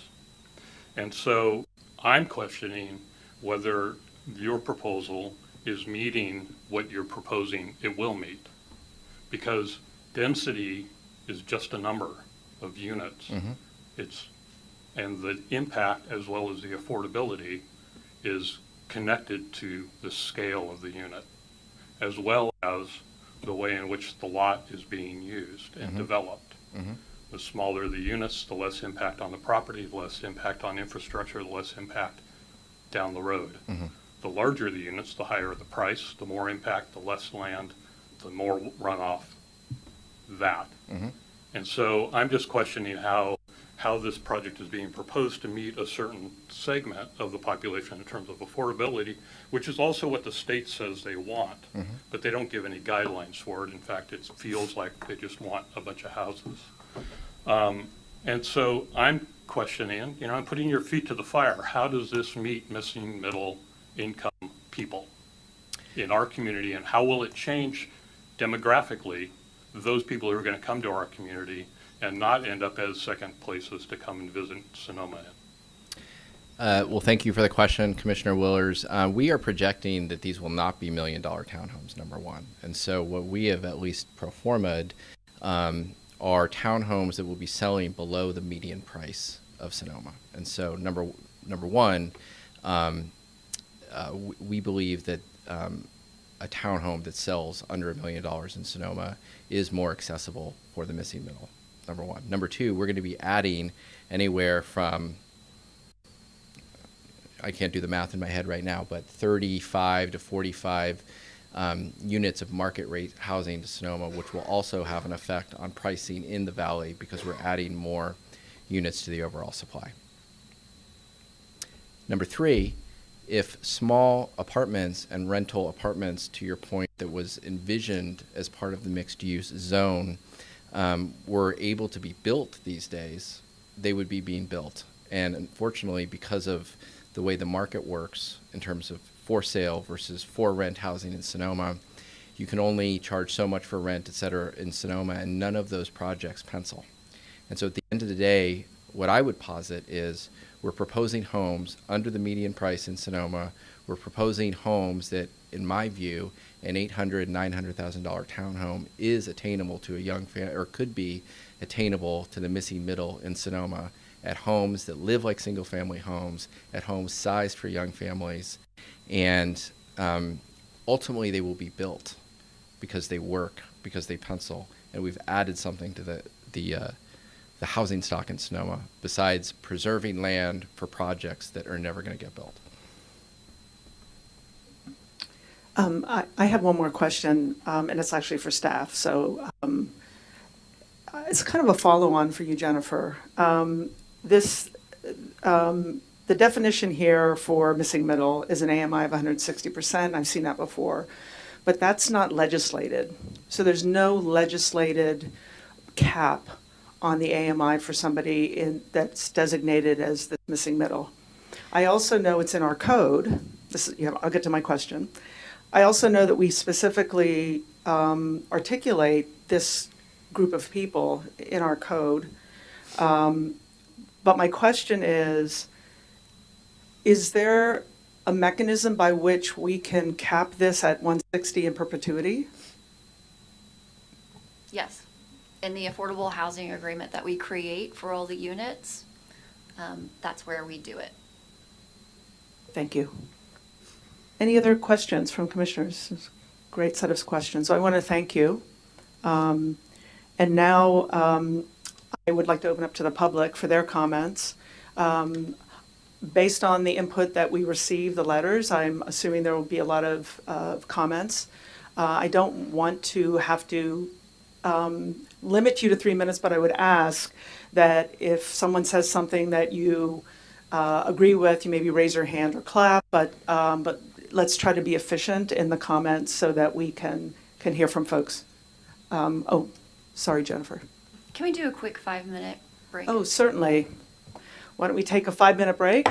And so I'm questioning whether your proposal is meeting what you're proposing it will meet. because density is just a number of units. And the impact as well as the affordability is connected to the scale of the unit, as well as the way in which the lot is being used and developed. The smaller the units, the less impact on the property, the less impact on infrastructure, the less impact down the road. The larger the units, the higher the price, the more impact, the less land, the more runoff that. And so I'm just questioning how this project is being proposed to meet a certain segment of the population in terms of affordability, which is also what the state says they want, but they don't give any guidelines for it. In fact, it feels like they just want a bunch of houses. And so I'm questioning, I'm putting your feet to the fire. How does this meet missing middle income people in our community, and how will it change demographically those people who are going to come to our community and not end up as second places to come and visit Sonoma in? Well, thank you for the question, Commissioner Willers. We are projecting that these will not be $1 million townhomes, number one. And so what we have at least pro forma'd are townhomes that will be selling below the median price of Sonoma. And so number one, we believe that a townhome that sells under $1 million in Sonoma is more accessible for the missing middle, number one. Number two, we're going to be adding anywhere from, I can't do the math in my head right now, but 35 to 45 units of market rate housing to Sonoma, which will also have an effect on pricing in the valley because we're adding more units to the overall supply. Number three, if small apartments and rental apartments, to your point, that was envisioned as part of the mixed-use zone were able to be built these days, they would be being built. And unfortunately, because of the way the market works in terms of for sale versus for rent housing in Sonoma, you can only charge so much for rent, et cetera, in Sonoma, and none of those projects pencil. And so at the end of the day, what I would posit is we're proposing homes under the median price in Sonoma. We're proposing homes that, in my view, an $800,000, $900,000 townhome is attainable to a young family, or could be attainable to the missing middle in Sonoma, at homes that live like single-family homes, at homes sized for young families. And ultimately, they will be built because they work, because they pencil, and we've added something to the housing stock in Sonoma besides preserving land for projects that are never going to get built. I have one more question, and it's actually for staff. So it's kind of a follow-on for you, Jennifer. The definition here for missing middle is an AMI of 160%. I've seen that before, but that's not legislated. So there's no legislated cap on the AMI for somebody that's designated as the missing middle. I also know it's in our code. I'll get to my question. I also know that we specifically articulate this group of people in our code. But my question is there a mechanism by which we can cap this at 160 in perpetuity? Yes. In the affordable housing agreement that we create for all the units, that's where we do it. Thank you. Any other questions from commissioners? Great set of questions. So I want to thank you. And now I would like to open up to the public for their comments. Based on the input that we received, the letters, I'm assuming there will be a lot of comments. I don't want to have to limit you to 3 minutes, but I would ask that if someone says something that you agree with, you maybe raise your hand or clap, but let's try to be efficient in the comments so that we can hear from folks. Oh, sorry, Jennifer. Can we do a quick 5-minute break? Oh, certainly. Why don't we take a 5-minute break?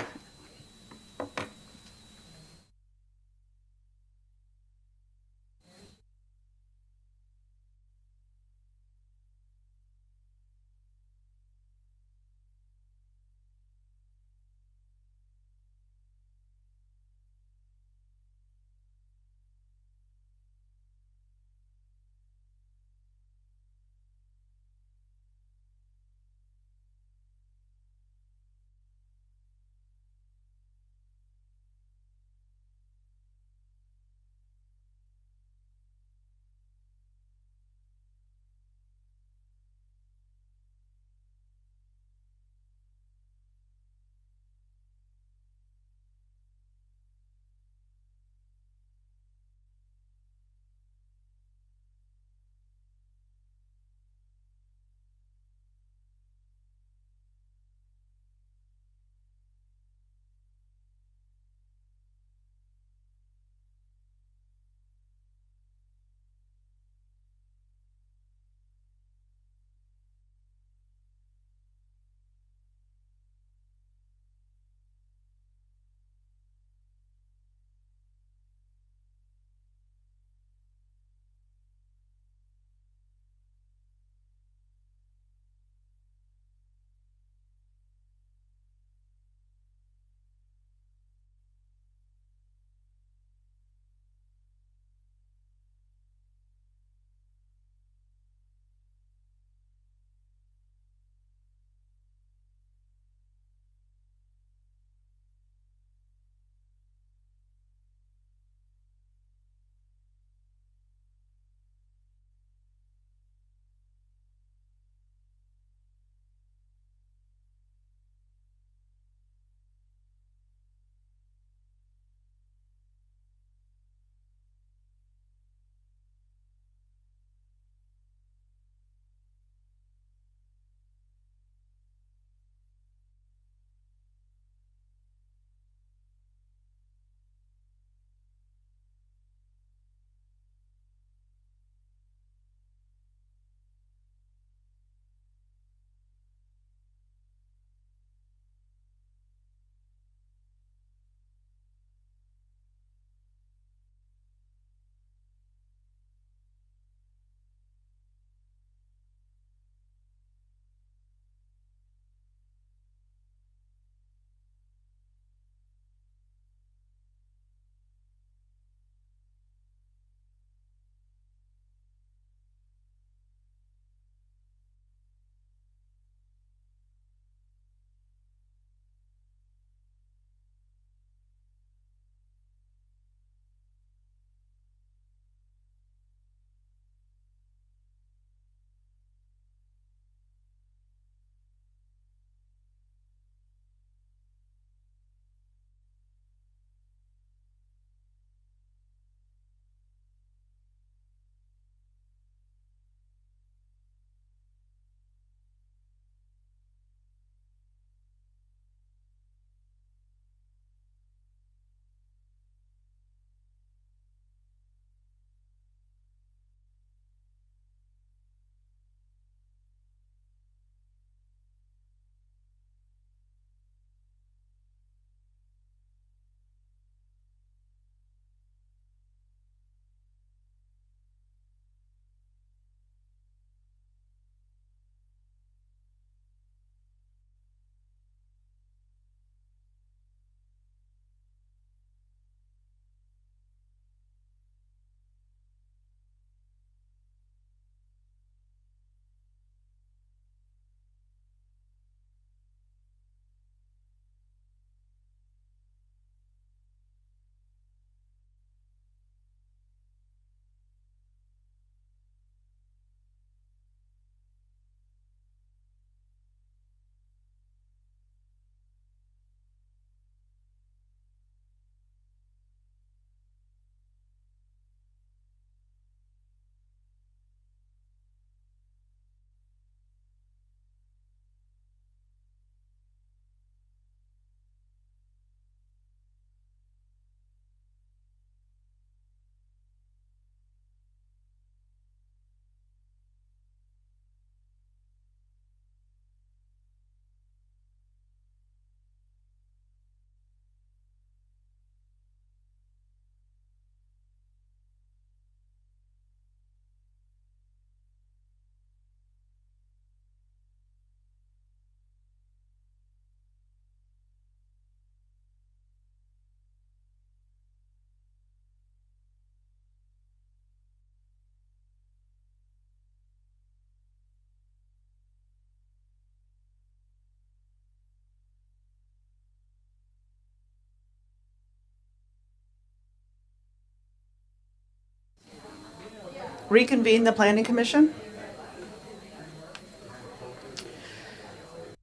reconvene the Planning Commission.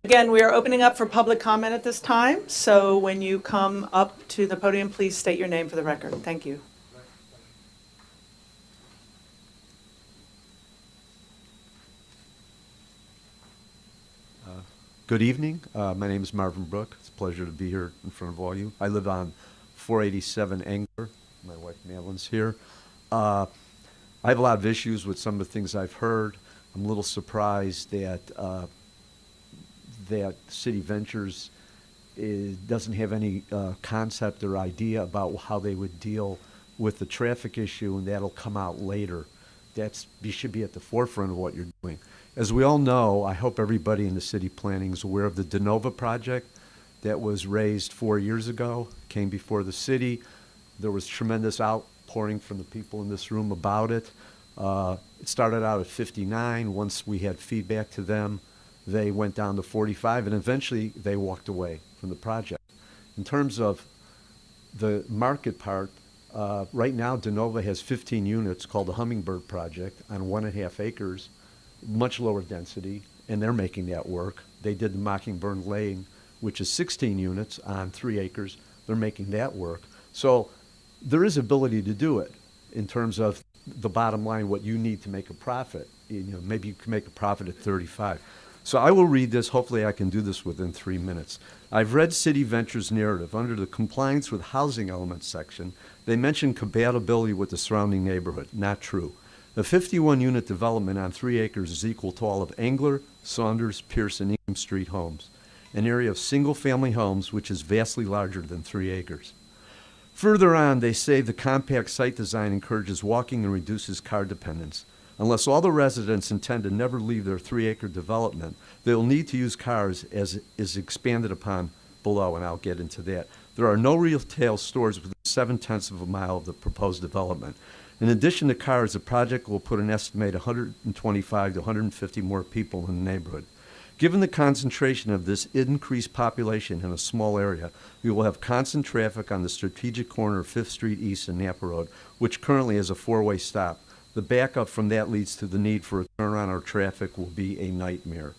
Again, we are opening up for public comment at this time, so when you come up to the podium, please state your name for the record. Thank you. Good evening. My name is Marvin Brook. It's a pleasure to be here in front of all you. I live on 487 Angler. My wife Madeline's here. I have a lot of issues with some of the things I've heard. I'm a little surprised that that City Ventures doesn't have any concept or idea about how they would deal with the traffic issue, and that'll come out later. You should be at the forefront of what you're doing. As we all know, I hope everybody in the city planning is aware of the De Nova project that was raised 4 years ago, came before the city. There was tremendous outpouring from the people in this room about it. It started out at 59. Once we had feedback to them, they went down to 45, and eventually they walked away from the project. In terms of the market part, right now De Nova has 15 units called the Hummingbird Project on 1.5 acres, much lower density, and they're making that work. They did the Mockingbird Lane, which is 16 units on 3 acres. They're making that work. So there is ability to do it in terms of the bottom line, what you need to make a profit. Maybe you can make a profit at 35. So I will read this. Hopefully I can do this within 3 minutes. I've read City Ventures' narrative. Under the compliance with housing elements section, they mention compatibility with the surrounding neighborhood. Not true. A 51-unit development on 3 acres is equal to all of Angler, Saunders, Pierce, and Ingham Street homes, an area of single-family homes which is vastly larger than 3 acres. Further on, they say the compact site design encourages walking and reduces car dependence. Unless all the residents intend to never leave their 3-acre development, they will need to use cars as is expanded upon below, and I'll get into that. There are no retail stores within 7/10 of a mile of the proposed development. In addition to cars, the project will put an estimated 125 to 150 more people in the neighborhood. Given the concentration of this increased population in a small area, we will have constant traffic on the strategic corner of 5th Street East and Napa Road, which currently is a 4-way stop. The backup from that leads to the need for a turnaround or traffic will be a nightmare.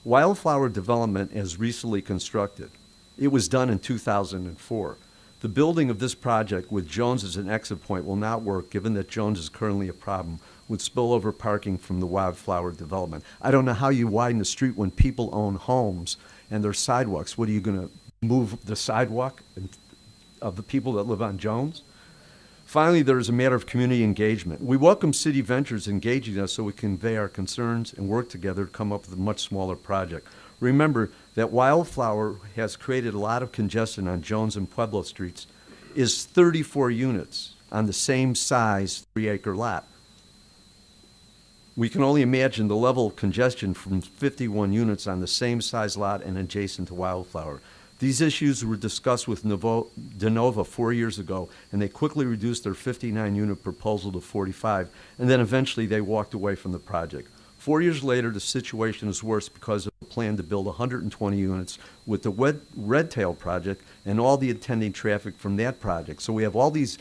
Wildflower development is recently constructed. It was done in 2004. The building of this project with Jones as an exit point will not work, given that Jones is currently a problem with spillover parking from the Wildflower development. I don't know how you widen the street when people own homes and there's sidewalks. What, are you going to move the sidewalk of the people that live on Jones? Finally, there is a matter of community engagement. We welcome City Ventures engaging us so we can convey our concerns and work together to come up with a much smaller project. Remember that Wildflower has created a lot of congestion on Jones and Pueblo Streets, is 34 units on the same size 3-acre lot. We can only imagine the level of congestion from 51 units on the same size lot and adjacent to Wildflower. These issues were discussed with De Nova 4 years ago, and they quickly reduced their 59-unit proposal to 45, and then eventually they walked away from the project. 4 years later, the situation is worse because of the plan to build 120 units with the Red Tail project and all the attending traffic from that project. So we have all these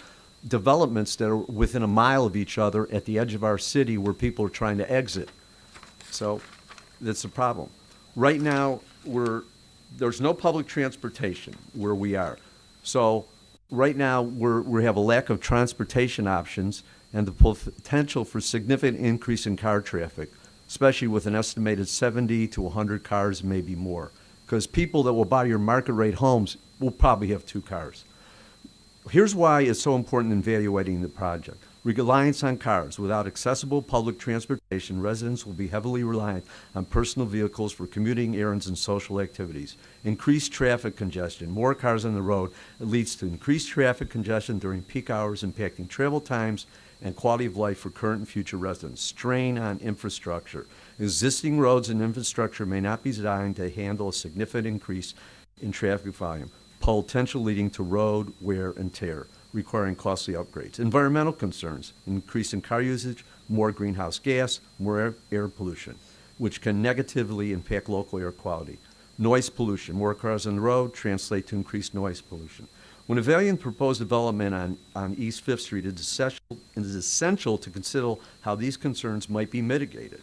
developments that are within a mile of each other at the edge of our city where people are trying to exit. So that's a problem. Right now, there's no public transportation where we are. So right now, we have a lack of transportation options and the potential for significant increase in car traffic, especially with an estimated 70 to 100 cars, maybe more. Because people that will buy your market rate homes will probably have 2 cars. Here's why it's so important in evaluating the project. Reliance on cars. Without accessible public transportation, residents will be heavily reliant on personal vehicles for commuting, errands, and social activities. Increased traffic congestion. More cars on the road. It leads to increased traffic congestion during peak hours, impacting travel times and quality of life for current and future residents. Strain on infrastructure. Existing roads and infrastructure may not be designed to handle a significant increase in traffic volume, potential leading to road wear and tear, requiring costly upgrades. Environmental concerns, increase in car usage, more greenhouse gas, more air pollution, which can negatively impact local air quality. Noise pollution, more cars on the road translate to increased noise pollution. When evaluating proposed development on East Fifth Street, it is essential to consider how these concerns might be mitigated.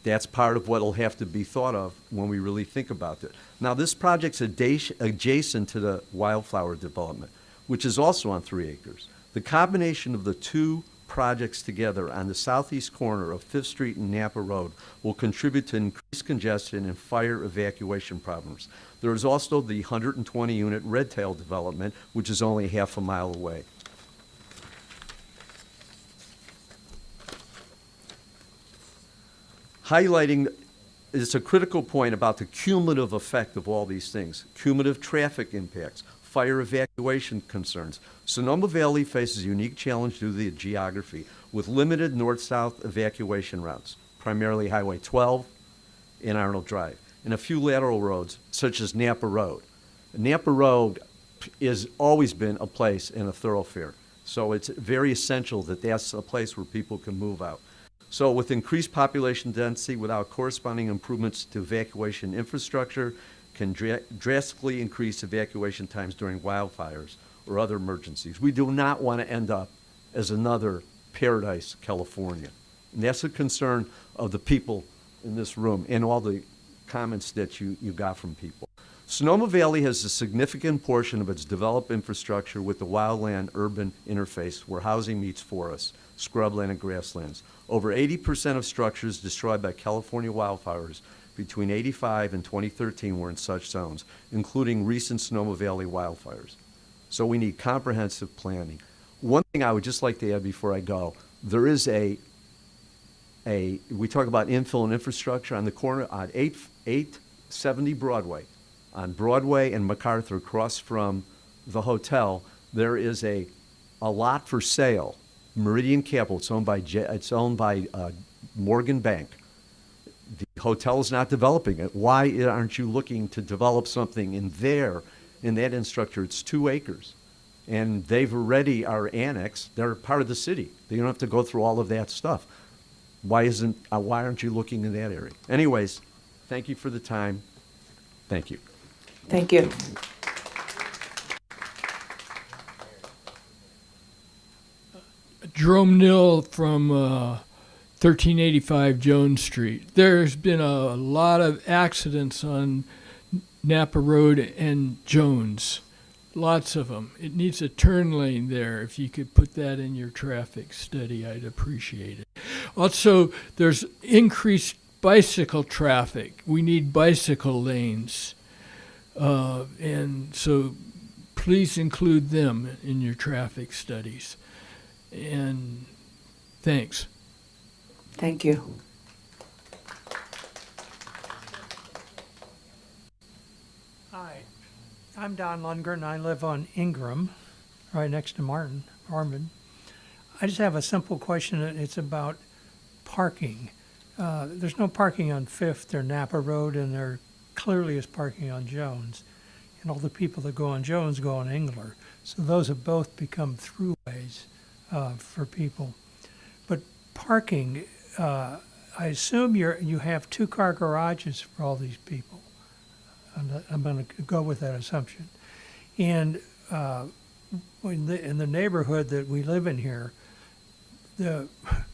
That's part of what will have to be thought of when we really think about it. Now, this project's adjacent to the wildflower development, which is also on 3 acres. The combination of the two projects together on the southeast corner of Fifth Street and Napa Road will contribute to increased congestion and fire evacuation problems. There is also the 120-unit Red Tail development, which is only half a mile away. Highlighting is a critical point about the cumulative effect of all these things. Cumulative traffic impacts, fire evacuation concerns. Sonoma Valley faces a unique challenge due to the geography with limited north-south evacuation routes, primarily Highway 12 and Arnold Drive, and a few lateral roads such as Napa Road. Napa Road has always been a place and a thoroughfare, so it's very essential that that's a place where people can move out. So with increased population density without corresponding improvements to evacuation infrastructure can drastically increase evacuation times during wildfires or other emergencies. We do not want to end up as another Paradise, California. And that's a concern of the people in this room and all the comments that you got from people. Sonoma Valley has a significant portion of its developed infrastructure with the wildland-urban interface where housing meets forests, scrubland, and grasslands. Over 80% of structures destroyed by California wildfires between 1985 and 2013 were in such zones, including recent Sonoma Valley wildfires. So we need comprehensive planning. One thing I would just like to add before I go, there is we talk about infill and infrastructure on the corner on 870 Broadway. On Broadway and MacArthur, across from the hotel, there is a lot for sale. Meridian Capital, it's owned by Morgan Bank. The hotel is not developing it. Why aren't you looking to develop something in that infrastructure? It's 2 acres. And they've already are annexed. They're part of the city. They don't have to go through all of that stuff. Why aren't you looking in that area? Anyways, thank you for the time. Thank you. Thank you. Jerome Nill from 1385 Jones Street. There's been a lot of accidents on Napa Road and Jones. Lots of them. It needs a turn lane there. If you could put that in your traffic study, I'd appreciate it. Also, there's increased bicycle traffic. We need bicycle lanes. And so please include them in your traffic studies. And thanks. Thank you. Hi, I'm Don Lundgren. I live on Ingram, right next to Armand. I just have a simple question. It's about parking. There's no parking on 5th or Napa Road, and there clearly is parking on Jones. And all the people that go on Jones go on Engler. So those have both become throughways for people. But parking, I assume you have 2-car garages for all these people. I'm going to go with that assumption. And in the neighborhood that we live in here,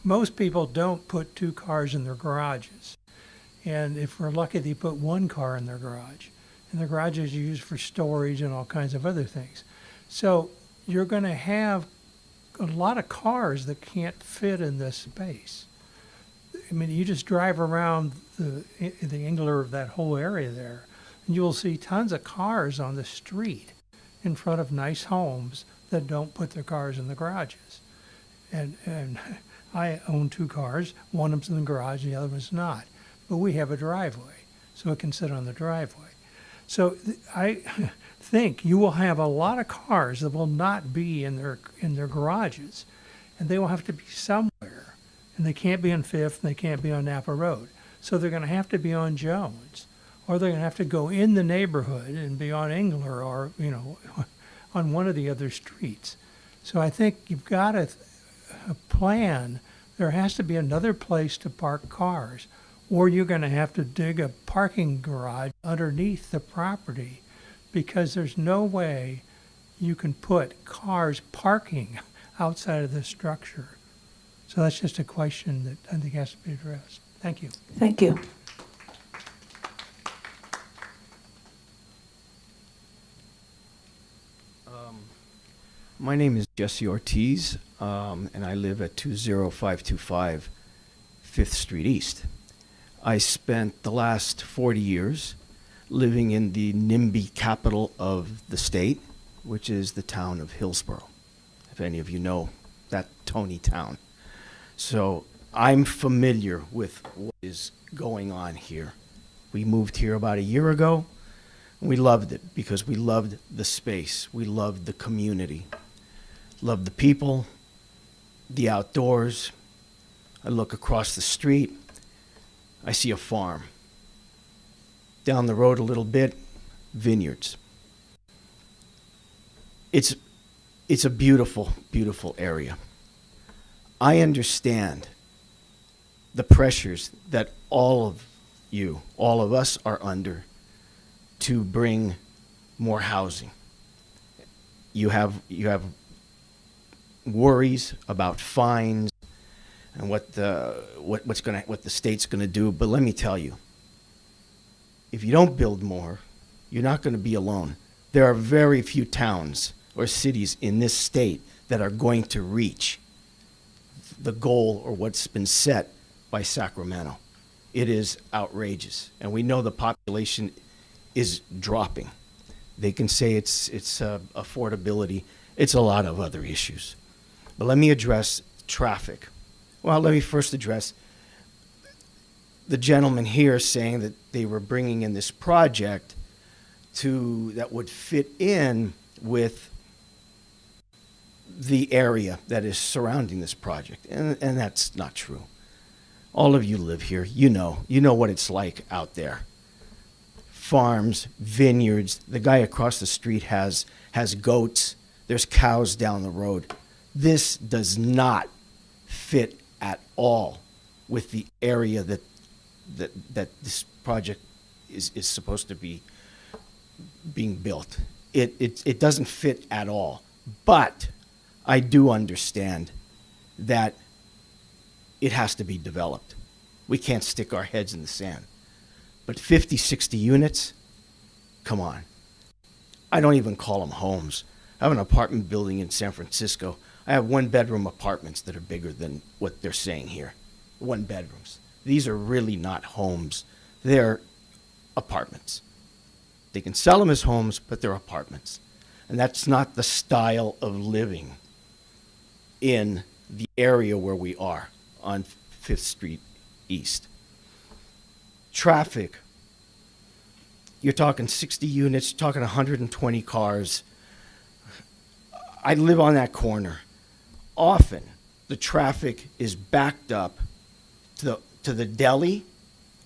most people don't put 2 cars in their garages. And if we're lucky, they put 1 car in their garage. And the garage is used for storage and all kinds of other things. So you're going to have a lot of cars that can't fit in this space. I mean, you just drive around the Engler of that whole area there, and you will see tons of cars on the street in front of nice homes that don't put their cars in the garages. And I own 2 cars. One of them's in the garage, and the other one's not. But we have a driveway, so it can sit on the driveway. So I think you will have a lot of cars that will not be in their garages, and they will have to be somewhere. And they can't be on 5th, and they can't be on Napa Road. So they're going to have to be on Jones, or they're going to have to go in the neighborhood and be on Engler, or on one of the other streets. So I think you've got a plan. There has to be another place to park cars, or you're going to have to dig a parking garage underneath the property, because there's no way you can put cars parking outside of the structure. So that's just a question that I think has to be addressed. Thank you. Thank you. My name is Jesse Ortiz, and I live at 20525 5th Street East. I spent the last 40 years living in the NIMBY capital of the state, which is the town of Hillsborough, if any of you know that Tony town. So I'm familiar with what is going on here. We moved here about a year ago. We loved it because we loved the space. We loved the community. Loved the people, the outdoors. I look across the street. I see a farm. Down the road a little bit, vineyards. It's a beautiful, beautiful area. I understand the pressures that all of you, all of us are under to bring more housing. You have worries about fines and what the state's gonna do, but let me tell you, if you don't build more, you're not gonna be alone. There are very few towns or cities in this state that are going to reach the goal or what's been set by Sacramento. It is outrageous, and we know the population is dropping. They can say it's affordability. It's a lot of other issues. But let me address traffic. Well, let me first address the gentleman here saying that they were bringing in this project that would fit in with the area that is surrounding this project. And that's not true. All of you live here. You know what it's like out there. Farms, vineyards. The guy across the street has goats. There's cows down the road. This does not fit at all with the area that this project is supposed to be being built. It doesn't fit at all. But I do understand that it has to be developed. We can't stick our heads in the sand. But 50, 60 units, come on. I don't even call them homes. I have an apartment building in San Francisco. I have one-bedroom apartments that are bigger than what they're saying here. One bedrooms. These are really not homes. They're apartments. They can sell them as homes, but they're apartments. And that's not the style of living in the area where we are on 5th Street East. Traffic. You're talking 60 units, you're talking 120 cars. I live on that corner. Often, the traffic is backed up to the deli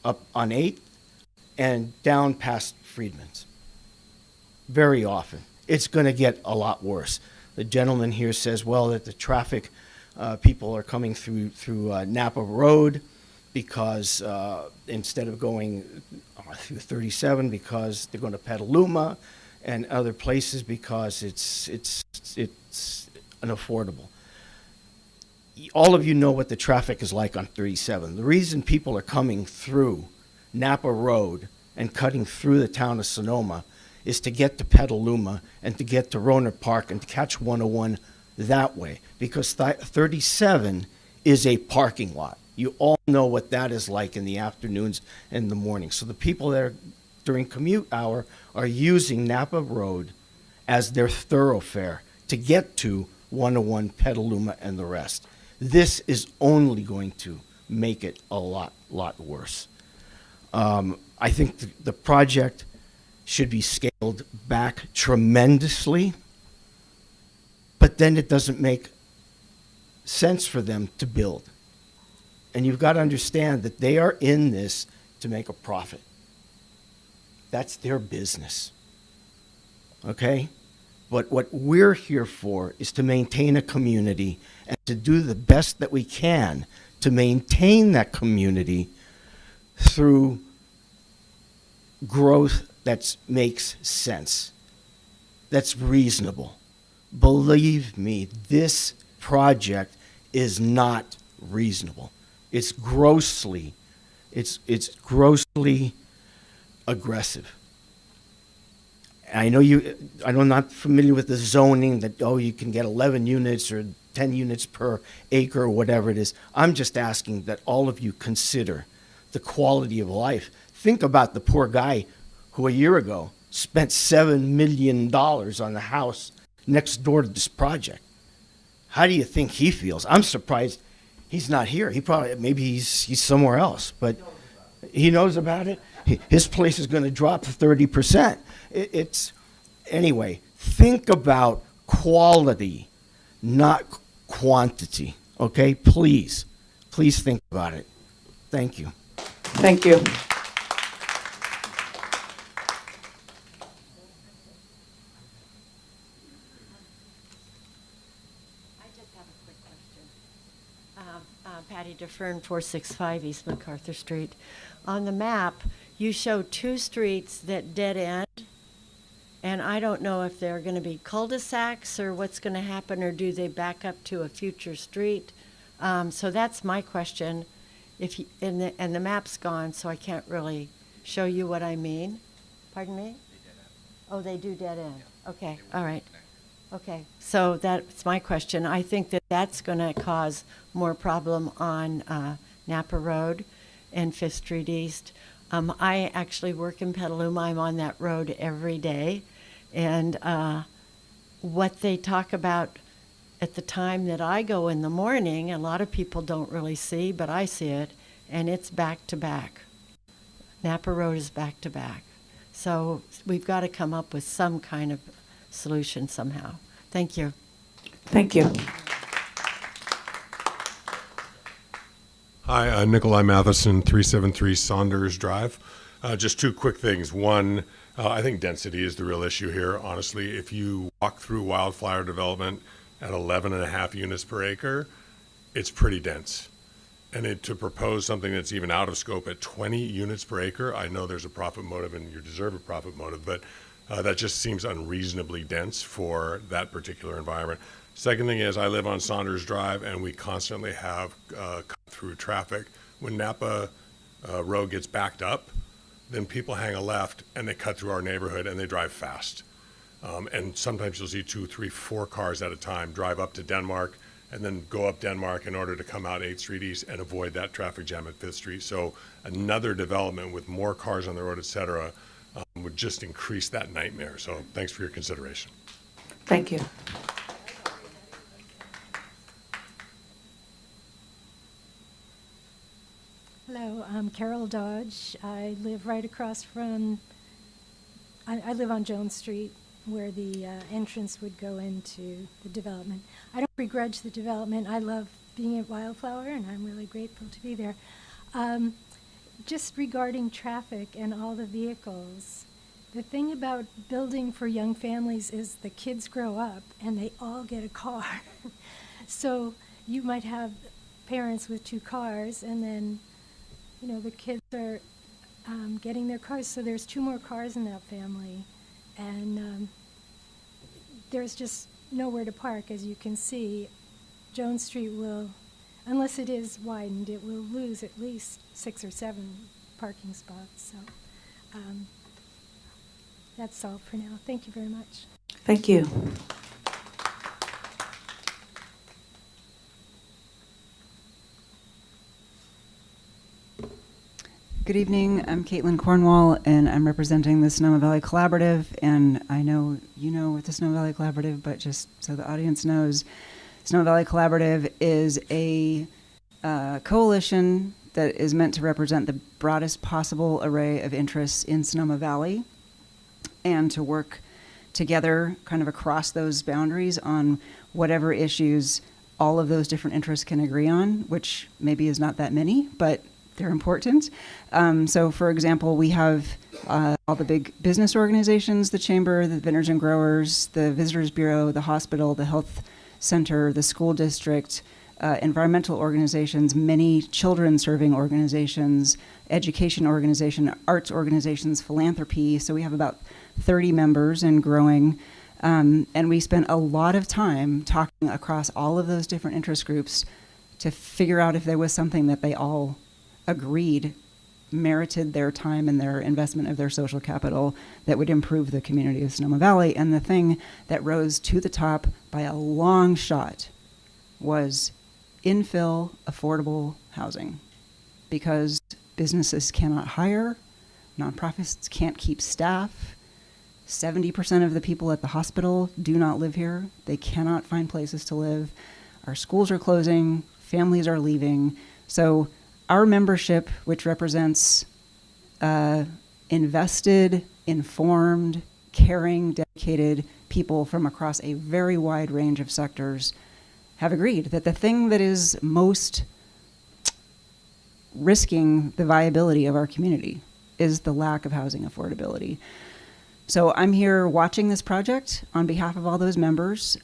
up on 8th and down past Friedman's. Very often. It's going to get a lot worse. The gentleman here says, well, that the traffic, people are coming through Napa Road because instead of going through 37 because they're going to Petaluma and other places because it's unaffordable. All of you know what the traffic is like on 37. The reason people are coming through Napa Road and cutting through the town of Sonoma is to get to Petaluma and to get to Rohnert Park and to catch 101 that way, because 37 is a parking lot. You all know what that is like in the afternoons and the morning. So the people that are during commute hour are using Napa Road as their thoroughfare to get to 101, Petaluma, and the rest. This is only going to make it a lot worse. I think the project should be scaled back tremendously, but then it doesn't make sense for them to build. And you've got to understand that they are in this to make a profit. That's their business. Okay? But what we're here for is to maintain a community and to do the best that we can to maintain that community through growth that makes sense, that's reasonable. believe me, this project is not reasonable. It's grossly aggressive. I'm not familiar with the zoning that, you can get 11 units or 10 units per acre or whatever it is. I'm just asking that all of you consider the quality of life. Think about the poor guy who a year ago spent $7 million on the house next door to this project. How do you think he feels? I'm surprised he's not here. Maybe he's somewhere else, but he knows about it. His place is going to drop 30%. Anyway, think about quality, not quantity, okay? Please think about it. Thank you. Thank you. Patty DeFern, 465 East MacArthur Street. On the map, you show two streets that dead end, and I don't know if they're going to be cul-de-sacs or what's going to happen, or do they back up to a future street? So that's my question. And the map's gone, so I can't really show you what I mean. Pardon me? Oh, they do dead end. Okay, all right. Okay, so that's my question. I think that's going to cause more problem on Napa Road and 5th Street East. I actually work in Petaluma. I'm on that road every day. And what they talk about at the time that I go in the morning, a lot of people don't really see, but I see it, and it's back to back. Napa Road is back to back. So we've got to come up with some kind of solution somehow. Thank you. Thank you. Hi, Nikolai Matheson, 373 Saunders Drive. Just two quick things. One, I think density is the real issue here. Honestly, if you walk through wildflower development at 11.5 units per acre, it's pretty dense. And to propose something that's even out of scope at 20 units per acre, I know there's a profit motive and you deserve a profit motive, but that just seems unreasonably dense for that particular environment. Second thing is, I live on Saunders Drive, and we constantly have cut-through traffic. When Napa Road gets backed up, then people hang a left, and they cut through our neighborhood, and they drive fast. And sometimes you'll see 2, 3, 4 cars at a time drive up to Denmark, and then go up Denmark in order to come out 8th Street East and avoid that traffic jam at 5th Street. So another development with more cars on the road, et cetera, would just increase that nightmare. So thanks for your consideration. Thank you. Hello, I'm Carol Dodge. I live right across from, I live on Jones Street, where the entrance would go into the development. I don't begrudge the development. I love being at Wildflower, and I'm really grateful to be there. Just regarding traffic and all the vehicles, the thing about building for young families is the kids grow up and they all get a car. So you might have parents with 2 cars, and then the kids are getting their cars, so there's 2 more cars in that family. And there's just nowhere to park, as you can see. Jones Street will, unless it is widened, it will lose at least 6 or 7 parking spots. So that's all for now. Thank you very much. Thank you. Good evening. I'm Caitlin Cornwall, and I'm representing the Sonoma Valley Collaborative. And I know you know what the Sonoma Valley Collaborative, but just so the audience knows, Sonoma Valley Collaborative is a coalition that is meant to represent the broadest possible array of interests in Sonoma Valley and to work together kind of across those boundaries on whatever issues all of those different interests can agree on, which maybe is not that many, but they're important. So, for example, we have all the big business organizations, the Chamber, the Vintners and Growers, the Visitors Bureau, the hospital, the health center, the school district, environmental organizations, many children-serving organizations, education organization, arts organizations, philanthropy. So we have about 30 members and growing. And we spent a lot of time talking across all of those different interest groups to figure out if there was something that they all agreed merited their time and their investment of their social capital that would improve the community of Sonoma Valley. And the thing that rose to the top by a long shot was infill affordable housing, because businesses cannot hire, nonprofits can't keep staff, 70% of the people at the hospital do not live here. They cannot find places to live. Our schools are closing, families are leaving. So our membership, which represents invested, informed, caring, dedicated people from across a very wide range of sectors, have agreed that the thing that is most risking the viability of our community is the lack of housing affordability. So I'm here watching this project on behalf of all those members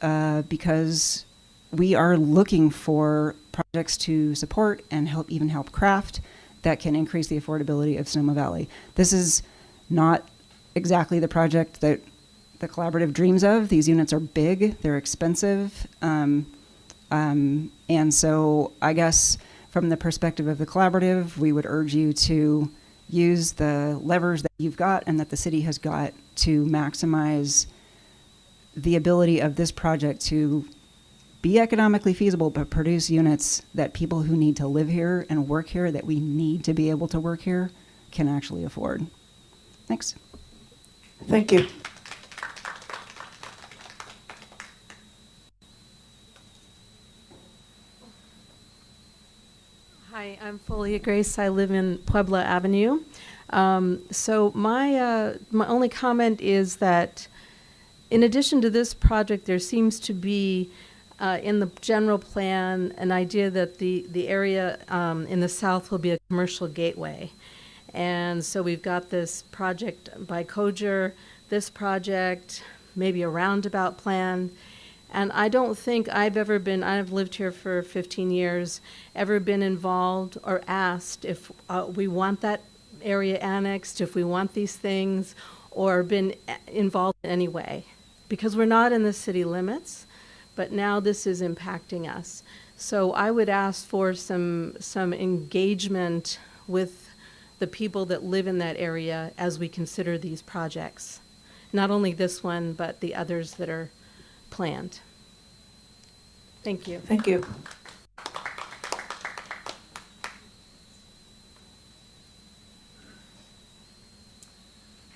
because we are looking for projects to support and even help craft that can increase the affordability of Sonoma Valley. This is not exactly the project that the collaborative dreams of. These units are big, they're expensive, and so I guess from the perspective of the collaborative, we would urge you to use the levers that you've got and that the city has got to maximize the ability of this project to be economically feasible, but produce units that people who need to live here and work here, that we need to be able to work here, can actually afford. Thanks. Thank you. Hi, I'm Folia Grace. I live in Puebla Avenue. So my only comment is that in addition to this project, there seems to be in the general plan an idea that the area in the south will be a commercial gateway. And so we've got this project by Coger, this project, maybe a roundabout plan. And I don't think I've lived here for 15 years, ever been involved or asked if we want that area annexed, if we want these things, or been involved in any way. Because we're not in the city limits, but now this is impacting us. So I would ask for some engagement with the people that live in that area as we consider these projects. Not only this one, but the others that are planned. Thank you. Thank you.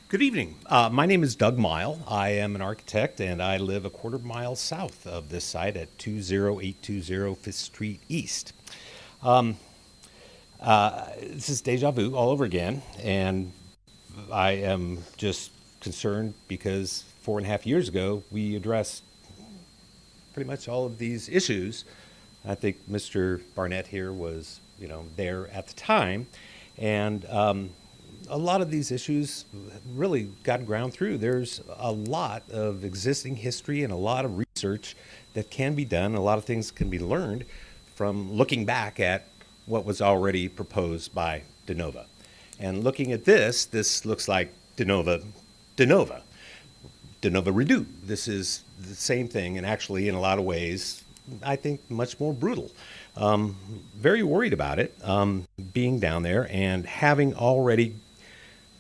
Good evening. My name is Doug Mile. I am an architect, and I live a quarter mile south of this site at 20820 5th Street East. This is deja vu all over again, and I am just concerned because 4.5 years ago we addressed pretty much all of these issues. I think Mr. Barnett here was, there at the time, and a lot of these issues really got ground through. There's a lot of existing history and a lot of research that can be done. A lot of things can be learned from looking back at what was already proposed by De Nova. And looking at this looks like De Nova redo. This is the same thing, and actually in a lot of ways, I think much more brutal. Very worried about it, being down there and having already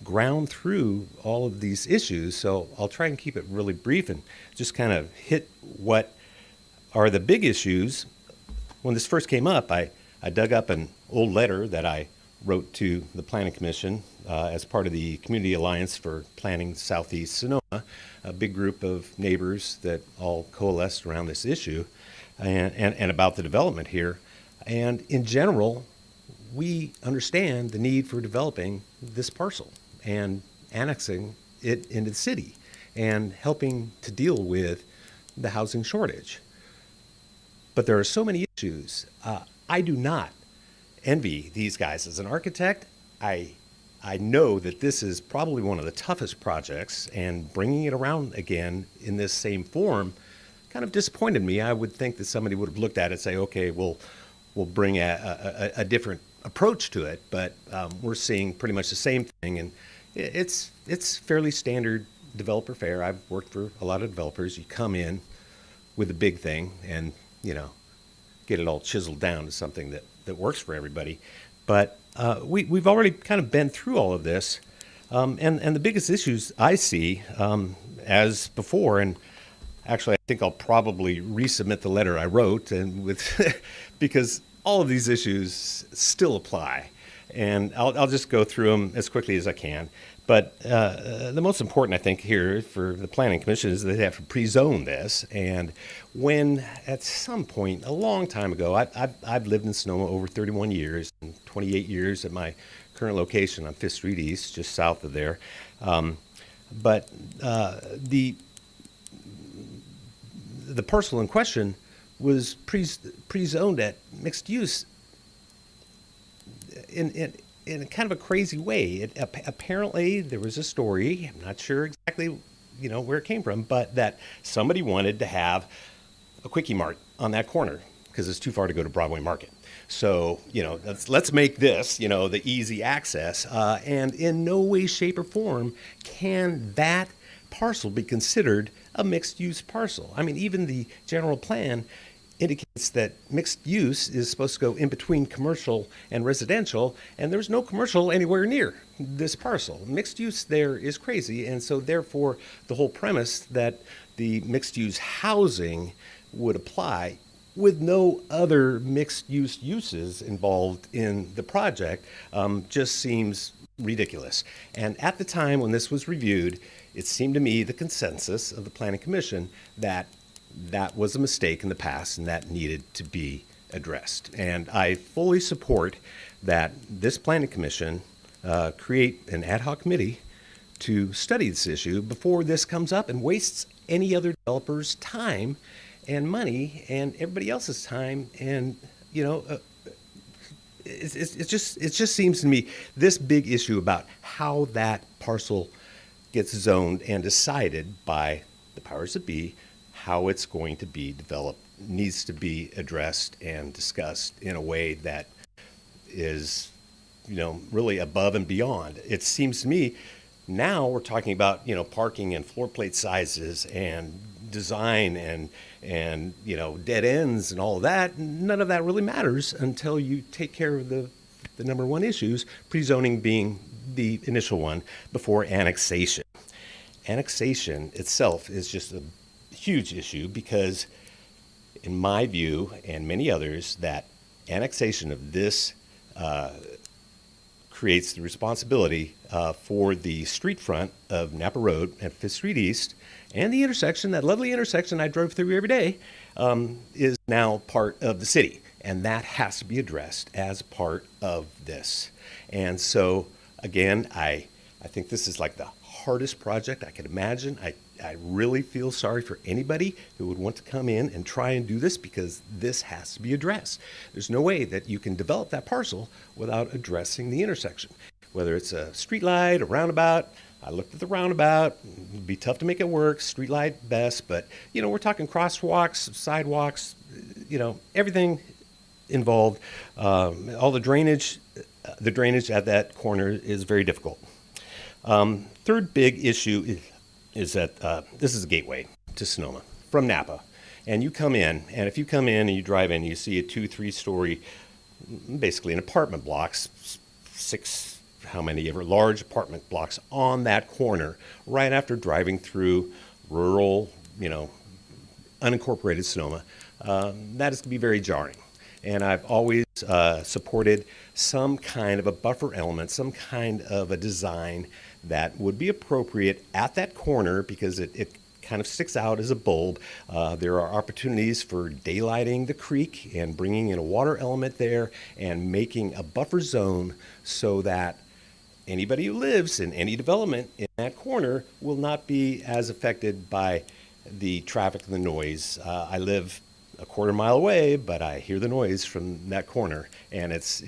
ground through all of these issues. So I'll try and keep it really brief and just kind of hit what are the big issues. When this first came up, I dug up an old letter that I wrote to the Planning Commission as part of the Community Alliance for Planning Southeast Sonoma, a big group of neighbors that all coalesced around this issue and about the development here. And in general, we understand the need for developing this parcel and annexing it into the city and helping to deal with the housing shortage. But there are so many issues. I do not envy these guys. As an architect, I know that this is probably one of the toughest projects, and bringing it around again in this same form kind of disappointed me. I would think that somebody would have looked at it and say, okay, we'll bring a different approach to it, but we're seeing pretty much the same thing, and it's fairly standard developer fare. I've worked for a lot of developers. You come in with a big thing and, get it all chiseled down to something that works for everybody. But we've already kind of been through all of this. And the biggest issues I see, as before, and actually I think I'll probably resubmit the letter I wrote and because all of these issues still apply. And I'll just go through them as quickly as I can. But the most important, I think, here for the Planning Commission is that they have to pre-zone this. And when, at some point, a long time ago, I've lived in Sonoma over 31 years, and 28 years at my current location on 5th Street East, just south of there. But the parcel in question was pre-zoned at mixed use in a kind of a crazy way. Apparently, there was a story, I'm not sure exactly, where it came from, but that somebody wanted to have a Quickie Mart on that corner because it's too far to go to Broadway Market. So, let's make this, the easy access. And in no way, shape, or form can that parcel be considered a mixed-use parcel. I mean, even the general plan indicates that mixed use is supposed to go in between commercial and residential, and there's no commercial anywhere near this parcel. Mixed use there is crazy, and so therefore the whole premise that the mixed use housing would apply with no other mixed use uses involved in the project just seems ridiculous. And at the time when this was reviewed, it seemed to me the consensus of the Planning Commission that was a mistake in the past and that needed to be addressed. And I fully support that this Planning Commission create an ad hoc committee to study this issue before this comes up and wastes any other developer's time and money and everybody else's time. And, it just seems to me this big issue about how that parcel gets zoned and decided by the powers that be, how it's going to be developed, needs to be addressed and discussed in a way that is, really above and beyond. It seems to me now we're talking about, parking and floor plate sizes and design and dead ends and all of that. None of that really matters until you take care of the number one issues, pre-zoning being the initial one before annexation. Annexation itself is just a huge issue because, in my view and many others, that annexation of this creates the responsibility for the street front of Napa Road and 5th Street East and the intersection, that lovely intersection I drove through every day, is now part of the city. And that has to be addressed as part of this. And so, again, I think this is like the hardest project I could imagine. I really feel sorry for anybody who would want to come in and try and do this because this has to be addressed. There's no way that you can develop that parcel without addressing the intersection. Whether it's a street light, a roundabout. I looked at the roundabout. It'd be tough to make it work. Street light best, but we're talking crosswalks, sidewalks, everything involved. All the drainage at that corner is very difficult. Third big issue is that this is a gateway to Sonoma from Napa. And you come in, and if you come in and you drive in, you see a 2-3 story, basically an apartment blocks, large apartment blocks on that corner right after driving through rural, unincorporated Sonoma. That is to be very jarring. And I've always supported some kind of a buffer element, some kind of a design that would be appropriate at that corner because it kind of sticks out as a bulb. There are opportunities for daylighting the creek and bringing in a water element there and making a buffer zone so that anybody who lives in any development in that corner will not be as affected by the traffic and the noise. I live a quarter mile away, but I hear the noise from that corner, and it's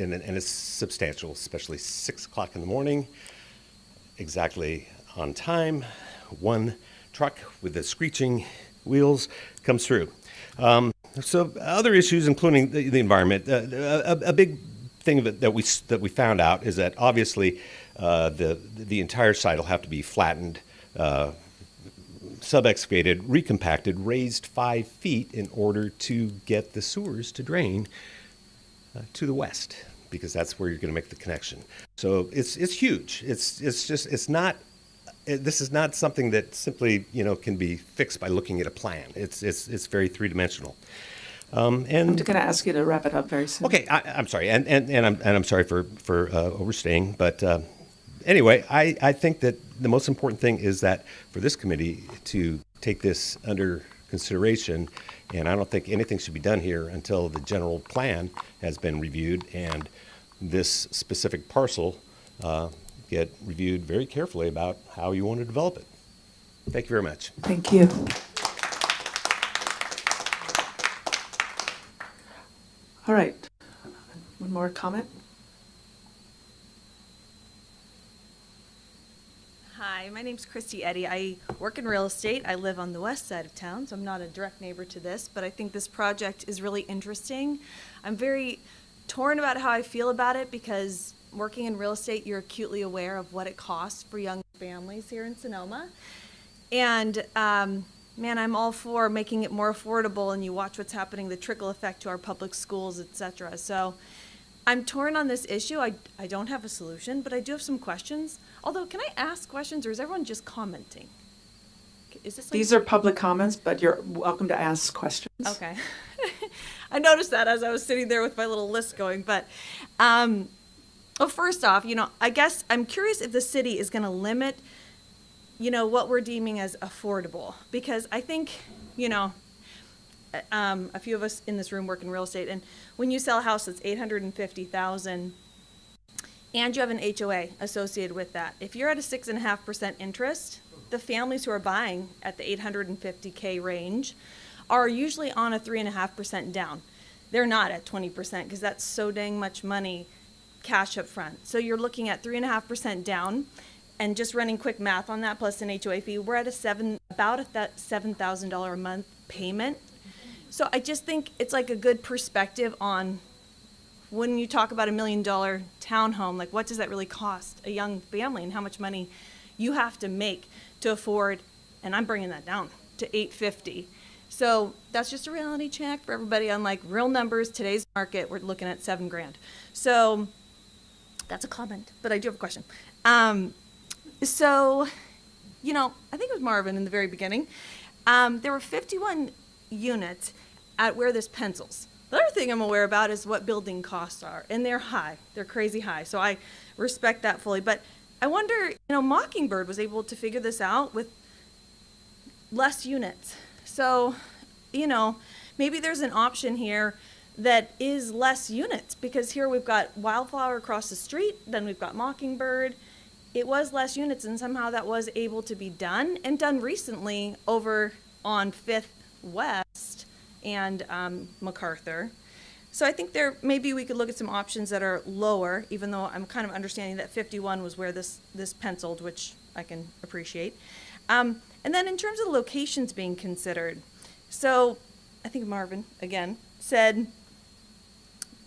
substantial, especially 6 o'clock in the morning. Exactly on time, one truck with the screeching wheels comes through. So other issues, including the environment, a big thing that we found out is that obviously the entire site will have to be flattened sub-excavated, recompacted, raised 5 feet in order to get the sewers to drain to the west, because that's where you're going to make the connection. So it's huge. It's not. This is not something that simply can be fixed by looking at a plan. It's very three-dimensional. And I'm just going to ask you to wrap it up very soon. Okay, I'm sorry, and I'm sorry for overstaying, but anyway, I think that the most important thing is that for this committee to take this under consideration, and I don't think anything should be done here until the general plan has been reviewed and this specific parcel get reviewed very carefully about how you want to develop it. Thank you very much. Thank you. All right. One more comment? Hi, my name's Christy Eddy. I work in real estate. I live on the west side of town, so I'm not a direct neighbor to this, but I think this project is really interesting. I'm very torn about how I feel about it because working in real estate, you're acutely aware of what it costs for young families here in Sonoma. And man, I'm all for making it more affordable, and you watch what's happening, the trickle effect to our public schools, etc. So I'm torn on this issue. I don't have a solution, but I do have some questions. Although, can I ask questions, or is everyone just commenting? Is this like... These are public comments, but you're welcome to ask questions. Okay. I noticed that as I was sitting there with my little list going, but well, first off, I guess I'm curious if the city is going to limit what we're deeming as affordable, because I think, a few of us in this room work in real estate, and when you sell a house that's $850,000 and you have an HOA associated with that, if you're at a 6.5% interest, the families who are buying at the $850K range are usually on a 3.5% down. They're not at 20% because that's so dang much money cash up front. So you're looking at 3.5% down. And just running quick math on that plus an HOA fee, we're at about that $7,000 a month payment. So I just think it's like a good perspective on when you talk about $1 million townhome, like what does that really cost a young family and how much money you have to make to afford, and I'm bringing that down to $850. So that's just a reality check for everybody on like real numbers. Today's market, we're looking at $7,000. So that's a comment, but I do have a question. So, I think it was Marvin in the very beginning. There were 51 units at where this pencils. The other thing I'm aware about is what building costs are, and they're high. They're crazy high. So I respect that fully. But I wonder, Mockingbird was able to figure this out with less units. So, maybe there's an option here that is less units, because here we've got Wildflower across the street, then we've got Mockingbird. It was less units, and somehow that was able to be done, and done recently over on 5th West and MacArthur. So I think maybe we could look at some options that are lower, even though I'm kind of understanding that 51 was where this penciled, which I can appreciate. And then in terms of the locations being considered, so I think Marvin, again, said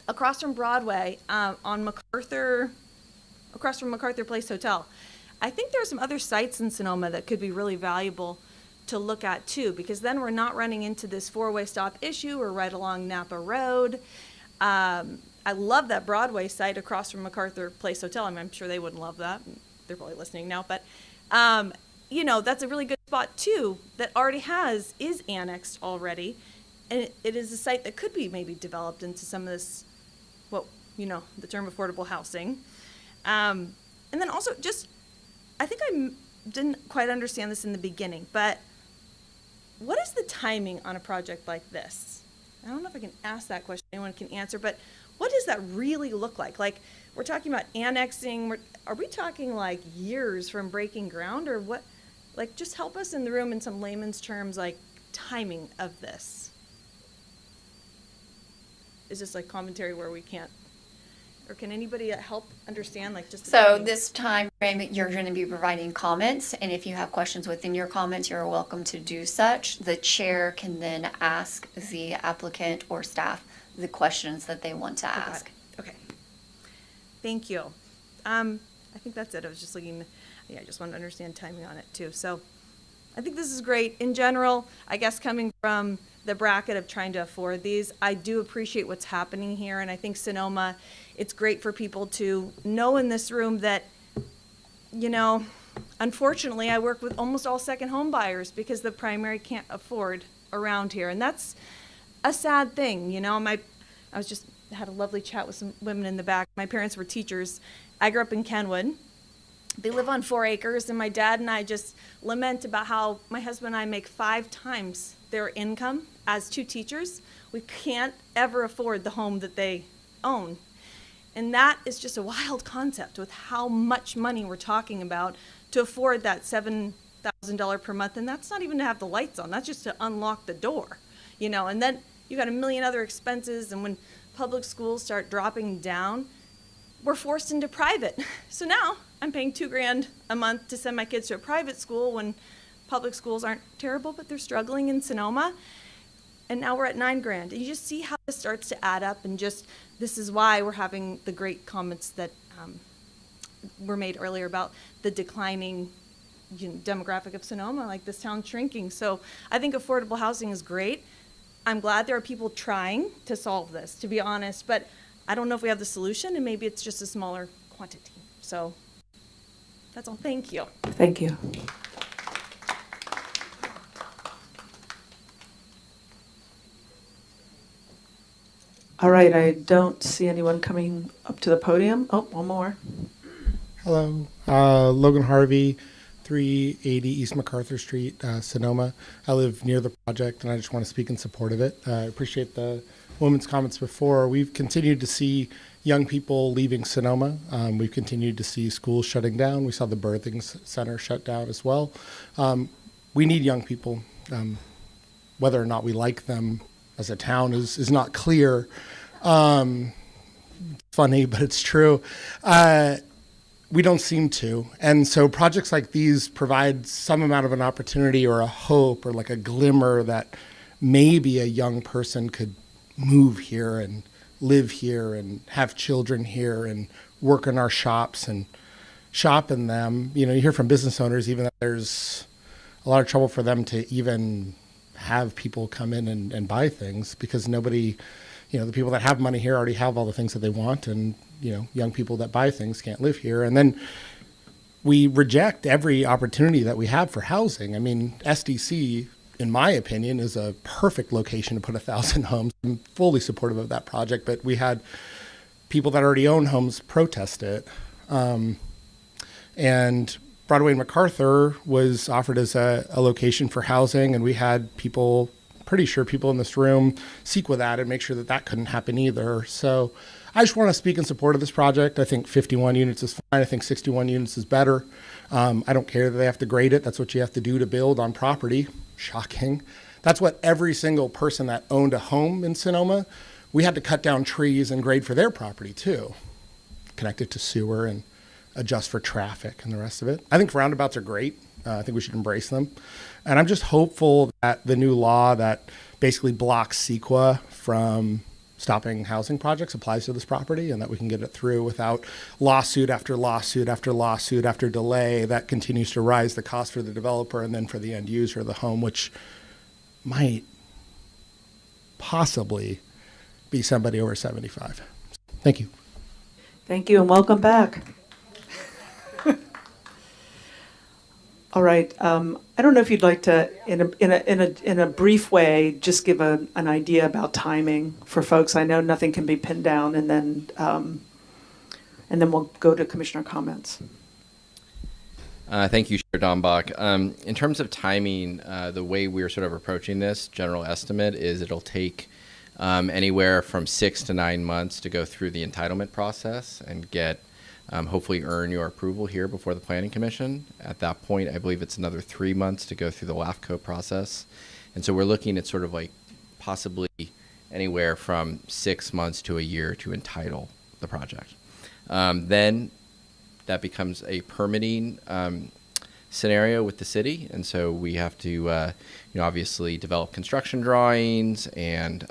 across from Broadway on MacArthur, across from MacArthur Place Hotel. I think there are some other sites in Sonoma that could be really valuable to look at too, because then we're not running into this 4-way stop issue. We're right along Napa Road. I love that Broadway site across from MacArthur Place Hotel. I'm sure they wouldn't love that. They're probably listening now, but that's a really good spot too that already is annexed already. And it is a site that could be maybe developed into some of this, the term affordable housing. And then also I think I didn't quite understand this in the beginning, but what is the timing on a project like this? I don't know if I can ask that question, anyone can answer, but what does that really look like? Like, we're talking about annexing, are we talking like years from breaking ground, or what? Like, just help us in the room in some layman's terms, like timing of this. Is this like commentary where we can't? Or can anybody help understand, like, just... So this time frame, you're going to be providing comments, and if you have questions within your comments, you're welcome to do such. The chair can then ask the applicant or staff the questions that they want to ask. Okay. Thank you. I think that's it. I was just looking, I just wanted to understand timing on it too. So I think this is great. In general, I guess coming from the bracket of trying to afford these, I do appreciate what's happening here, and I think Sonoma, it's great for people to know in this room that, you know, unfortunately, I work with almost all second home buyers because the primary can't afford around here, and that's a sad thing, you know. I was just had a lovely chat with some women in the back. My parents were teachers. I grew up in Kenwood. They live on 4 acres, and my dad and I just lament about how my husband and I make 5 times their income as 2 teachers. We can't ever afford the home that they own. And that is just a wild concept with how much money we're talking about to afford that $7,000 per month. And that's not even to have the lights on. That's just to unlock the door, you know. And then you got a million other expenses. And when public schools start dropping down, we're forced into private. So now I'm paying $2,000 a month to send my kids to a private school when public schools aren't terrible, but they're struggling in Sonoma. And now we're at $9,000. And you just see how this starts to add up, and just this is why we're having the great comments that were made earlier about the declining demographic of Sonoma, like this town shrinking. So I think affordable housing is great. I'm glad there are people trying to solve this, to be honest, but I don't know if we have the solution, and maybe it's just a smaller quantity. So that's all. Thank you. Thank you. All right, I don't see anyone coming up to the podium. Oh, one more. Hello, Logan Harvey, 380 East MacArthur Street, Sonoma. I live near the project, and I just want to speak in support of it. I appreciate the woman's comments before. We've continued to see young people leaving Sonoma. We've continued to see schools shutting down. We saw the birthing center shut down as well. We need young people. Whether or not we like them as a town is not clear. Funny, but it's true. We don't seem to. And so projects like these provide some amount of an opportunity or a hope or like a glimmer that maybe a young person could move here and live here and have children here and work in our shops and shop in them. You know, you hear from business owners even that there's a lot of trouble for them to even have people come in and buy things because nobody, you know, the people that have money here already have all the things that they want, and, you know, young people that buy things can't live here. And then we reject every opportunity that we have for housing. I mean, SDC, in my opinion, is a perfect location to put 1,000 homes. I'm fully supportive of that project, but we had people that already own homes protest it. And Broadway and MacArthur was offered as a location for housing, and we had people, pretty sure people in this room, seek with that and make sure that that couldn't happen either. So I just want to speak in support of this project. I think 51 units is fine. I think 61 units is better. I don't care that they have to grade it. That's what you have to do to build on property. Shocking. That's what every single person that owned a home in Sonoma, we had to cut down trees and grade for their property too, connected to sewer and adjust for traffic and the rest of it. I think roundabouts are great. I think we should embrace them. And I'm just hopeful that the new law that basically blocks CEQA from stopping housing projects applies to this property, and that we can get it through without lawsuit after lawsuit after lawsuit after delay that continues to rise the cost for the developer and then for the end user of the home, which might possibly be somebody over 75. Thank you. Thank you, and welcome back. All right. I don't know if you'd like to, in a brief way, just give an idea about timing for folks. I know nothing can be pinned down, and then we'll go to commissioner comments. Thank you, Chair DAMBACH. In terms of timing, the way we're sort of approaching this, general estimate is it'll take anywhere from 6 to 9 months to go through the entitlement process and get hopefully earn your approval here before the Planning Commission. At that point, I believe it's another 3 months to go through the LAFCO process. And so we're looking at sort of like possibly anywhere from 6 months to a year to entitle the project. Then that becomes a permitting scenario with the city. And so we have to, obviously develop construction drawings and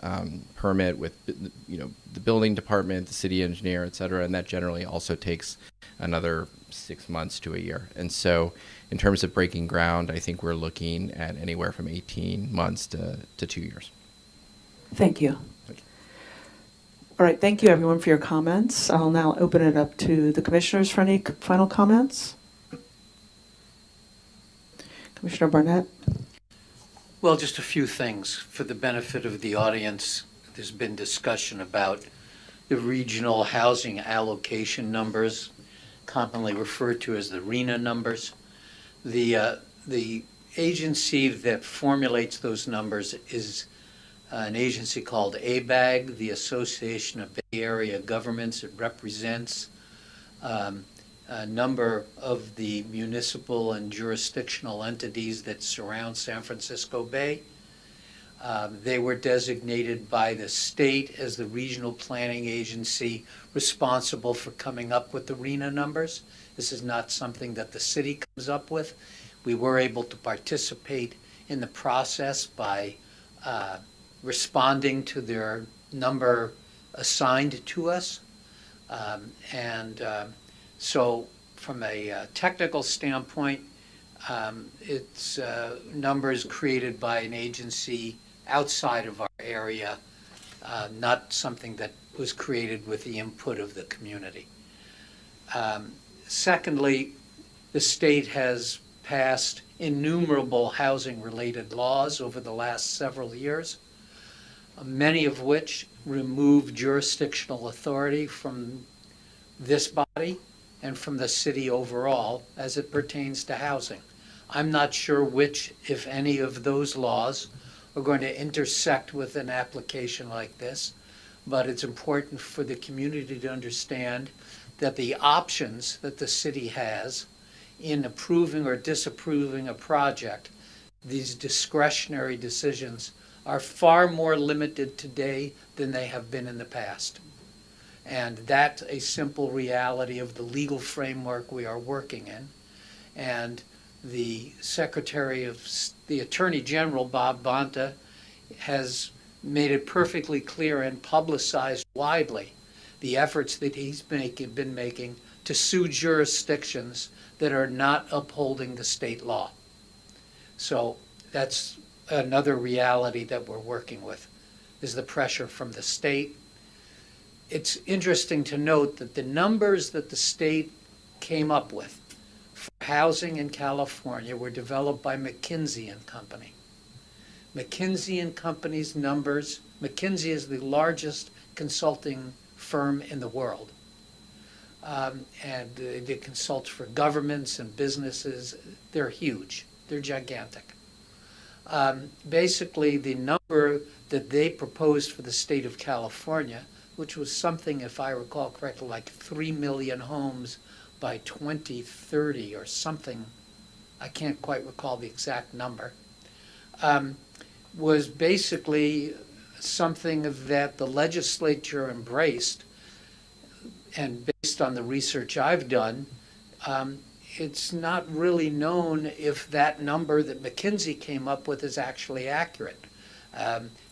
permit with, the building department, the city engineer, et cetera. And that generally also takes another 6 months to a year. And so in terms of breaking ground, I think we're looking at anywhere from 18 months to 2 years. Thank you. All right, thank you everyone for your comments. I'll now open it up to the commissioners for any final comments. Commissioner Barnett. Well, just a few things for the benefit of the audience. There's been discussion about the regional housing allocation numbers, commonly referred to as the RHNA numbers. The agency that formulates those numbers is an agency called ABAG, the Association of Bay Area Governments. It represents a number of the municipal and jurisdictional entities that surround San Francisco Bay. They were designated by the state as the regional planning agency responsible for coming up with the RHNA numbers. This is not something that the city comes up with. We were able to participate in the process by responding to their number assigned to us. So from a technical standpoint, it's numbers created by an agency outside of our area, not something that was created with the input of the community. Secondly, the state has passed innumerable housing-related laws over the last several years, many of which remove jurisdictional authority from this body and from the city overall as it pertains to housing. I'm not sure which, if any, of those laws are going to intersect with an application like this, but it's important for the community to understand that the options that the city has in approving or disapproving a project, these discretionary decisions, are far more limited today than they have been in the past. And that's a simple reality of the legal framework we are working in. And the Attorney General, Bob Bonta, has made it perfectly clear and publicized widely the efforts that he's been making to sue jurisdictions that are not upholding the state law. So that's another reality that we're working with, is the pressure from the state. It's interesting to note that the numbers that the state came up with for housing in California were developed by McKinsey and Company. McKinsey and Company's numbers, McKinsey is the largest consulting firm in the world. And they consult for governments and businesses. They're huge. They're gigantic. Basically, the number that they proposed for the state of California, which was something, if I recall correctly, like 3 million homes by 2030 or something, I can't quite recall the exact number, was basically something that the legislature embraced. And based on the research I've done, it's not really known if that number that McKinsey came up with is actually accurate.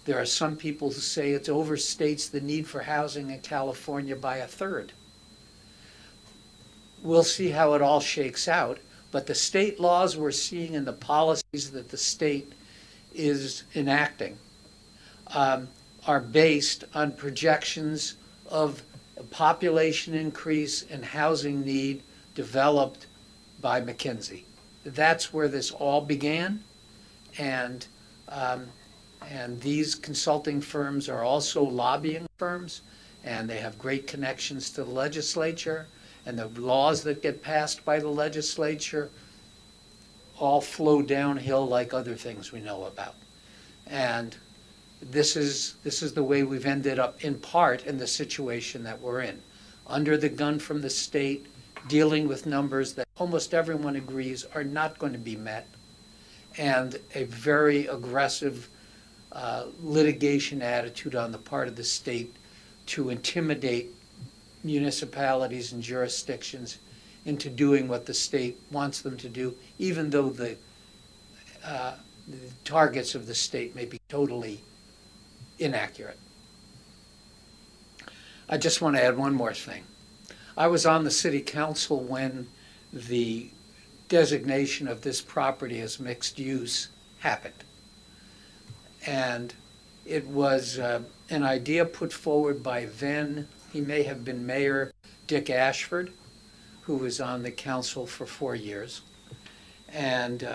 There are some people who say it overstates the need for housing in California by a third. We'll see how it all shakes out, but the state laws we're seeing and the policies that the state is enacting are based on projections of a population increase and housing need developed by McKinsey. That's where this all began, and these consulting firms are also lobbying firms, and they have great connections to the legislature, and the laws that get passed by the legislature all flow downhill like other things we know about. And this is the way we've ended up, in part, in the situation that we're in. Under the gun from the state, dealing with numbers that almost everyone agrees are not going to be met, and a very aggressive litigation attitude on the part of the state to intimidate municipalities and jurisdictions into doing what the state wants them to do, even though the targets of the state may be totally inaccurate. I just want to add one more thing. I was on the city council when the designation of this property as mixed use happened. And it was an idea put forward by then, he may have been Mayor Dick Ashford, who was on the council for 4 years. And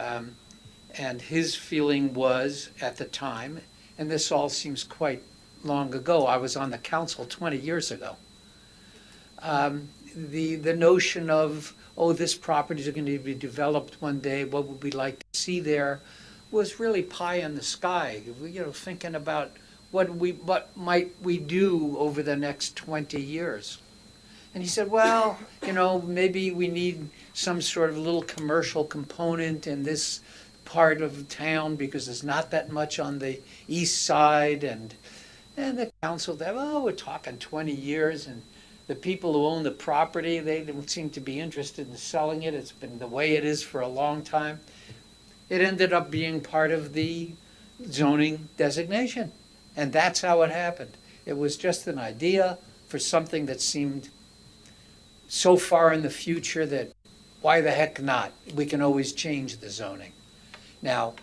his feeling was at the time, and this all seems quite long ago, I was on the council 20 years ago, the notion of, oh, this property is going to be developed one day, what would we like to see there, was really pie in the sky. You know, thinking about what might we do over the next 20 years. And he said, well, you know, maybe we need some sort of little commercial component in this part of town because there's not that much on the east side. And the council, well, we're talking 20 years, and the people who own the property, they don't seem to be interested in selling it. It's been the way it is for a long time. It ended up being part of the zoning designation. And that's how it happened. It was just an idea for something that seemed so far in the future that why the heck not? We can always change the zoning. Now,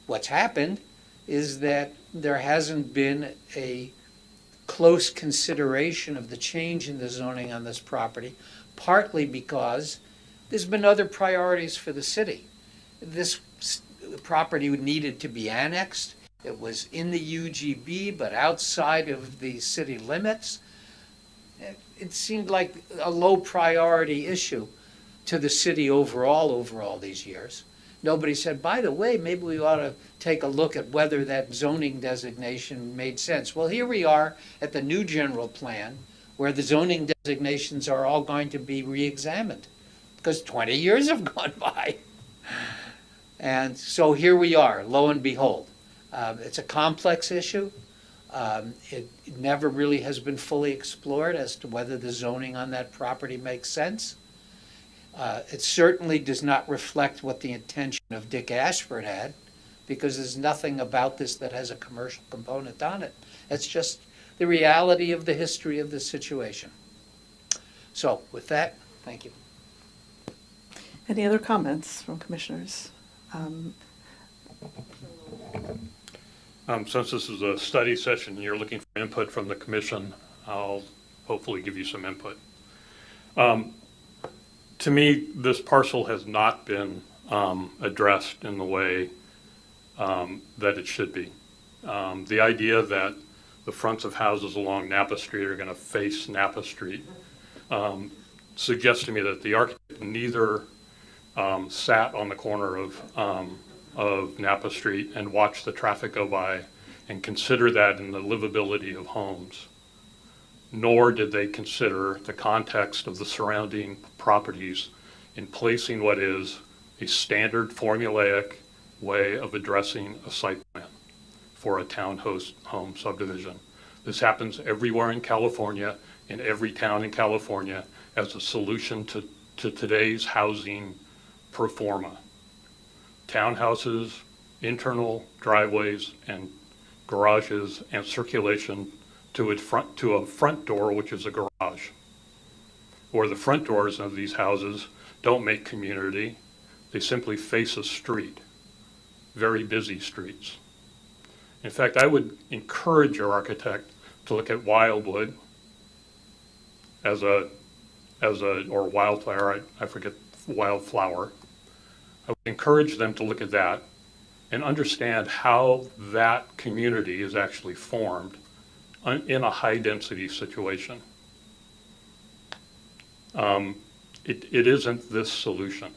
what's happened is that there hasn't been a close consideration of the change in the zoning on this property, partly because there's been other priorities for the city. This property needed to be annexed. It was in the UGB, but outside of the city limits. It seemed like a low priority issue to the city overall over all these years. Nobody said, by the way, maybe we ought to take a look at whether that zoning designation made sense. Well, here we are at the new general plan where the zoning designations are all going to be re-examined because 20 years have gone by. And so here we are, lo and behold. It's a complex issue. It never really has been fully explored as to whether the zoning on that property makes sense. It certainly does not reflect what the intention of Dick Ashford had, because there's nothing about this that has a commercial component on it. It's just the reality of the history of the situation. So with that, thank you. Any other comments from commissioners? Since this is a study session, you're looking for input from the commission, I'll hopefully give you some input. To me, this parcel has not been addressed in the way that it should be. The idea that the fronts of houses along Napa Street are going to face Napa Street suggests to me that the architect neither sat on the corner of Napa Street and watched the traffic go by and consider that in the livability of homes, nor did they consider the context of the surrounding properties in placing what is a standard formulaic way of addressing a site plan for a townhouse home subdivision. This happens everywhere in California, in every town in California, as a solution to today's housing pro forma. Townhouses, internal driveways and garages, and circulation to a front door, which is a garage. Or the front doors of these houses don't make community. They simply face a street, very busy streets. In fact, I would encourage your architect to look at Wildwood or Wildflower, I forget, Wildflower. I would encourage them to look at that and understand how that community is actually formed in a high density situation. It isn't this solution.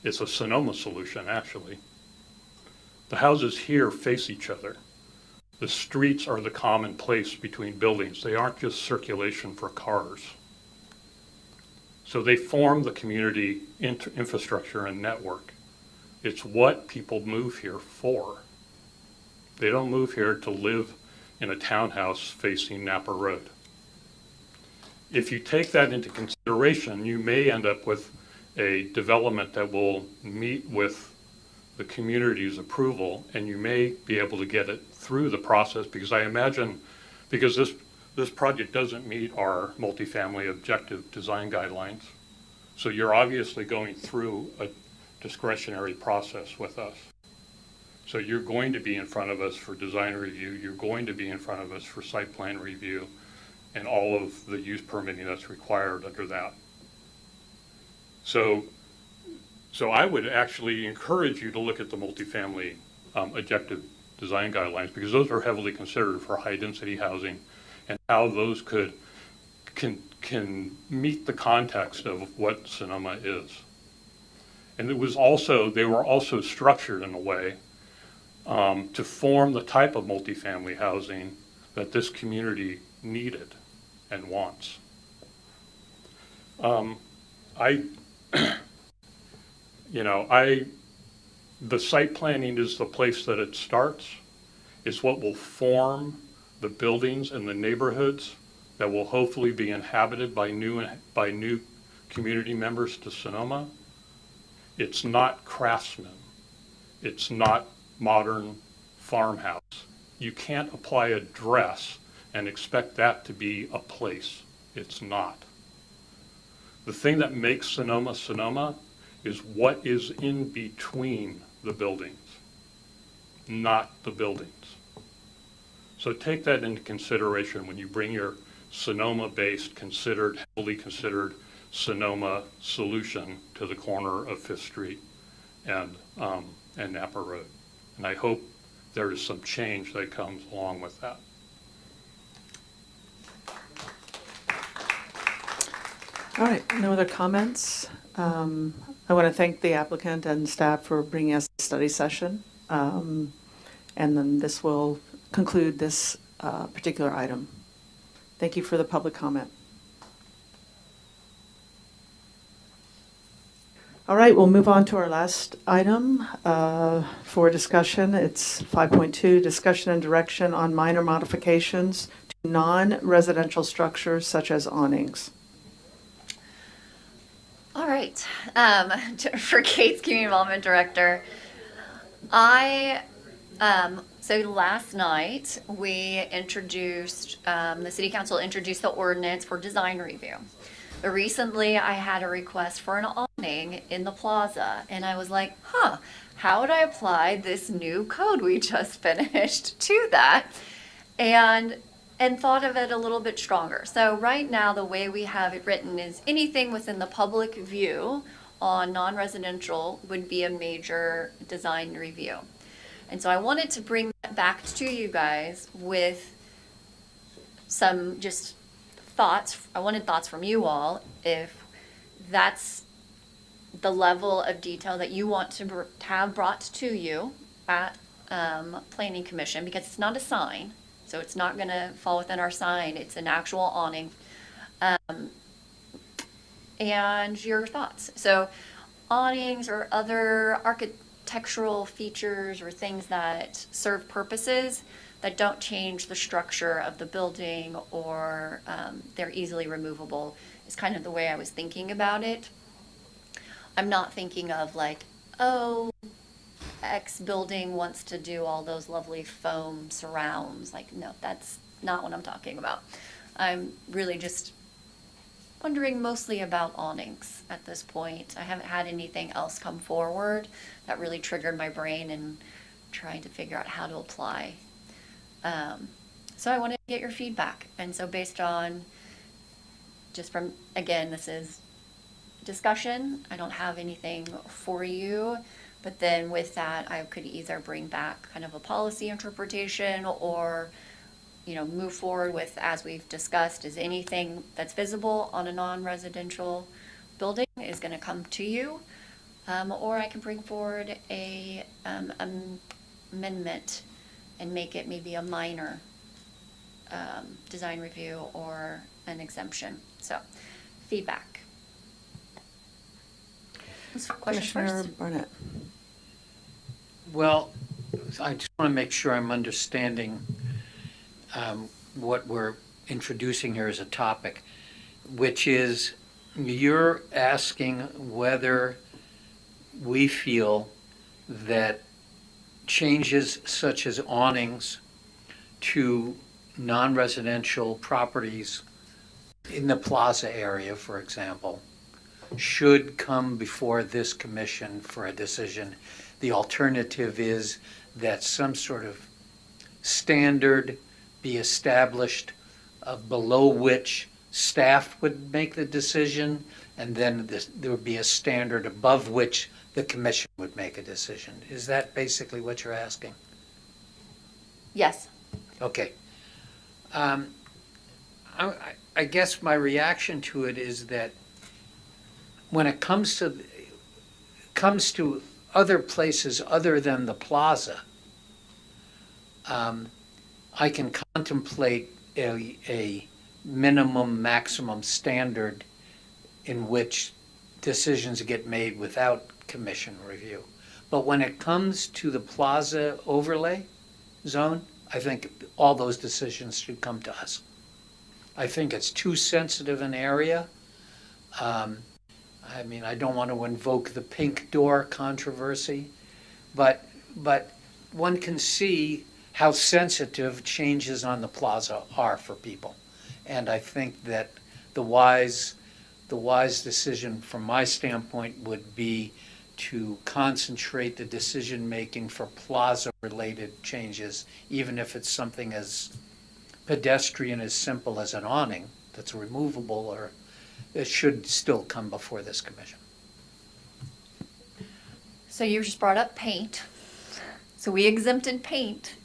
It's a Sonoma solution, actually. The houses here face each other. The streets are the common place between buildings. They aren't just circulation for cars. So they form the community infrastructure and network. It's what people move here for. They don't move here to live in a townhouse facing Napa Road. If you take that into consideration, you may end up with a development that will meet with the community's approval, and you may be able to get it through the process, because I imagine, because this project doesn't meet our multifamily objective design guidelines. So you're obviously going through a discretionary process with us. So you're going to be in front of us for design review, you're going to be in front of us for site plan review, and all of the use permitting that's required under that. So I would actually encourage you to look at the multifamily objective design guidelines, because those are heavily considered for high density housing and how those can meet the context of what Sonoma is. And they were also structured in a way to form the type of multifamily housing that this community needed and wants. The site planning is the place that it starts. It's what will form the buildings and the neighborhoods that will hopefully be inhabited by new community members to Sonoma. It's not craftsmen. It's not modern farmhouse. You can't apply a dress and expect that to be a place. It's not. The thing that makes Sonoma Sonoma is what is in between the buildings, not the buildings. So take that into consideration when you bring your Sonoma-based, heavily considered Sonoma solution to the corner of 5th Street and Napa Road. And I hope there is some change that comes along with that. All right, no other comments. I want to thank the applicant and staff for bringing us a study session. And then this will conclude this particular item. Thank you for the public comment. All right, we'll move on to our last item for discussion. It's 5.2, discussion and direction on minor modifications to non-residential structures such as awnings. All right. For Kate's Community Development Director, so last night we introduced, the City Council introduced the ordinance for design review. But recently I had a request for an awning in the plaza, and I was like, how would I apply this new code we just finished to that? And thought of it a little bit stronger. So right now, the way we have it written is anything within the public view on non-residential would be a major design review. And so I wanted to bring that back to you guys with some just thoughts. I wanted thoughts from you all if that's the level of detail that you want to have brought to you at Planning Commission, because it's not a sign. So it's not going to fall within our sign. It's an actual awning. And your thoughts. So awnings or other architectural features or things that serve purposes that don't change the structure of the building or they're easily removable is kind of the way I was thinking about it. I'm not thinking of like, oh, X building wants to do all those lovely foam surrounds. Like, no, that's not what I'm talking about. I'm really just wondering mostly about awnings at this point. I haven't had anything else come forward that really triggered my brain and trying to figure out how to apply. So I wanted to get your feedback. And so based on just from, again, this is discussion. I don't have anything for you. But then with that, I could either bring back kind of a policy interpretation or, move forward with, as we've discussed, is anything that's visible on a non-residential building is going to come to you. Or I can bring forward a amendment and make it maybe a minor design review or an exemption. So, feedback. Commissioner Barnett. Well, I just want to make sure I'm understanding what we're introducing here as a topic, which is you're asking whether we feel that changes such as awnings to non-residential properties in the Plaza area, for example, should come before this commission for a decision. The alternative is that some sort of standard be established below which staff would make the decision, and then there would be a standard above which the commission would make a decision. Is that basically what you're asking? Yes. Okay. I guess my reaction to it is that when it comes to other places other than the Plaza, I can contemplate a minimum maximum standard in which decisions get made without commission review. But when it comes to the Plaza overlay zone, I think all those decisions should come to us. I think it's too sensitive an area. I mean, I don't want to invoke the pink door controversy, but one can see how sensitive changes on the Plaza are for people. And I think that the wise decision from my standpoint would be to concentrate the decision-making for Plaza-related changes, even if it's something as pedestrian as simple as an awning that's removable, or it should still come before this commission. So you just brought up paint. So we exempted paint.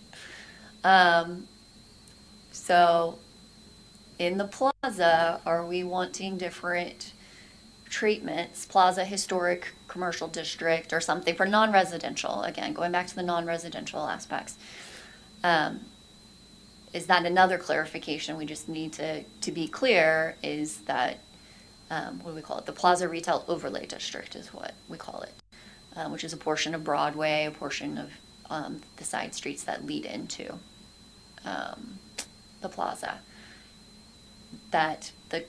So in the Plaza, are we wanting different treatments, Plaza Historic Commercial District or something for non-residential? Again, going back to the non-residential aspects. Is that another clarification we just need to be clear is that, what do we call it? The Plaza Retail Overlay District is what we call it, which is a portion of Broadway, a portion of the side streets that lead into the Plaza. That the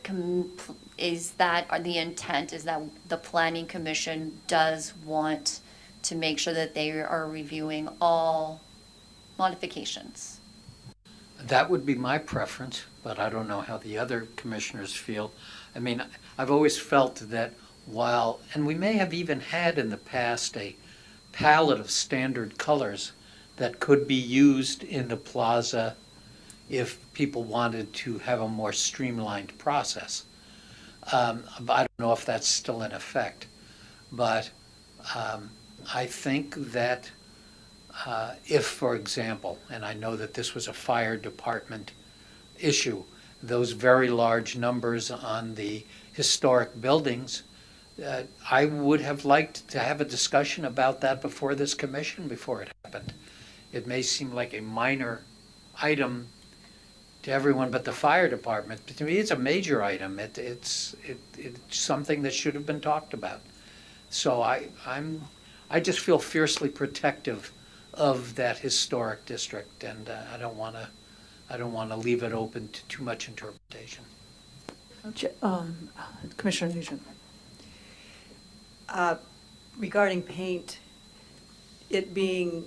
intent is that the Planning Commission does want to make sure that they are reviewing all modifications. That would be my preference, but I don't know how the other commissioners feel. I mean, I've always felt that while, and we may have even had in the past a palette of standard colors that could be used in the Plaza if people wanted to have a more streamlined process. I don't know if that's still in effect, but I think that if, for example, and I know that this was a fire department issue, those very large numbers on the historic buildings, I would have liked to have a discussion about that before this commission, before it happened. It may seem like a minor item to everyone but the fire department, but to me it's a major item. It's something that should have been talked about. So I just feel fiercely protective of that historic district, and I don't want to leave it open to too much interpretation. Commissioner Nugent. Regarding paint, it being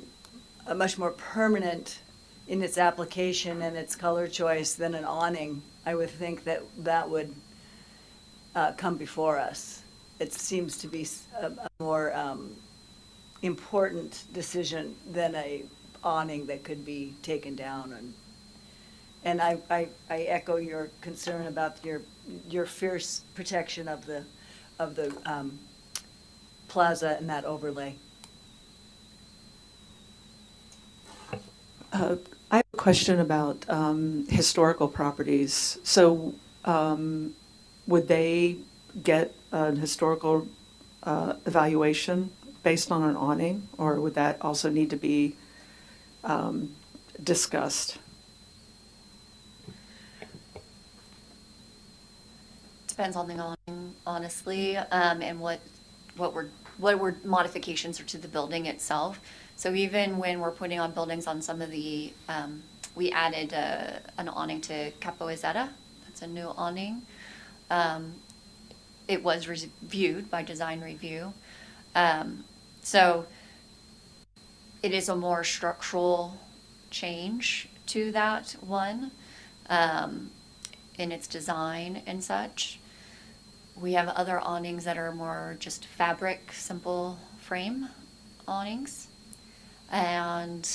a much more permanent in its application and its color choice than an awning, I would think that that would come before us. It seems to be a more important decision than a awning that could be taken down. And I echo your concern about your fierce protection of the Plaza and that overlay. I have a question about historical properties. So would they get an historical evaluation based on an awning, or would that also need to be discussed? Depends on the awning, honestly, and what modifications are to the building itself. So even when we're putting on buildings on some of the, we added an awning to Capoeira. That's a new awning. It was reviewed by design review. So it is a more structural change to that one. in its design and such. We have other awnings that are more just fabric, simple frame awnings. And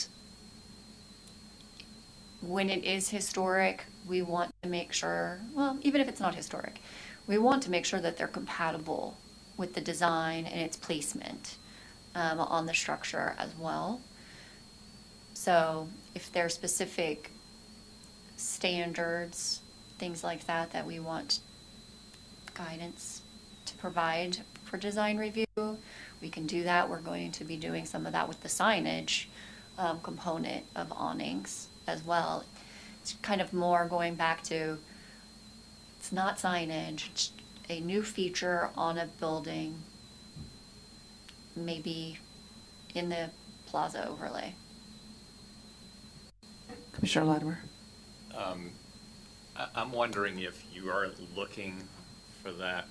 when it is historic, we want to make sure, well, even if it's not historic, we want to make sure that they're compatible with the design and its placement on the structure as well. So if there are specific standards, things like that, that we want guidance to provide for design review, we can do that. We're going to be doing some of that with the signage component of awnings as well. It's kind of more going back to, it's not signage, it's a new feature on a building, maybe in the Plaza overlay. Commissioner Latimer. I'm wondering if you are looking for that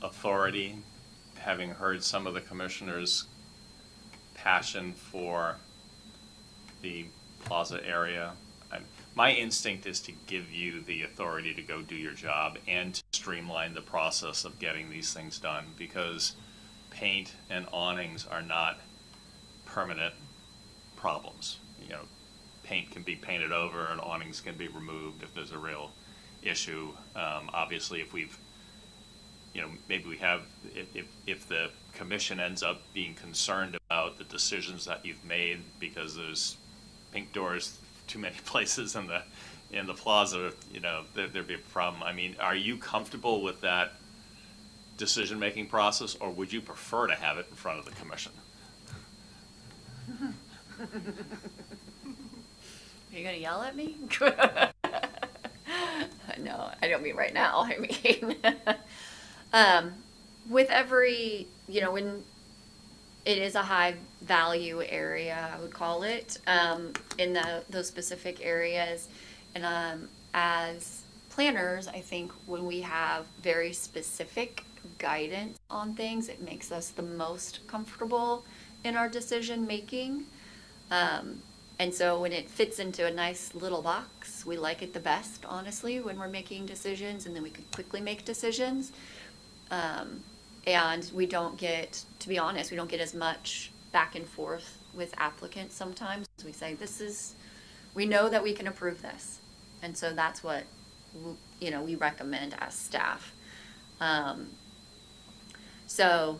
authority, having heard some of the commissioners' passion for the Plaza area. My instinct is to give you the authority to go do your job and to streamline the process of getting these things done, because paint and awnings are not permanent problems. You know, paint can be painted over and awnings can be removed if there's a real issue. Obviously, if we've, you know, maybe we have, if the commission ends up being concerned about the decisions that you've made because there's pink doors too many places in the Plaza, you know, there'd be a problem. I mean, are you comfortable with that decision-making process, or would you prefer to have it in front of the commission? Are you gonna yell at me? No, I don't mean right now. I mean, with every, you know, when it is a high value area, I would call it, in those specific areas. And as planners, I think when we have very specific guidance on things, it makes us the most comfortable in our decision making. And so when it fits into a nice little box, we like it the best, honestly, when we're making decisions, and then we can quickly make decisions. And we don't get, to be honest, we don't get as much back and forth with applicants sometimes. We say, we know that we can approve this. And so that's what, you know, we recommend as staff. So,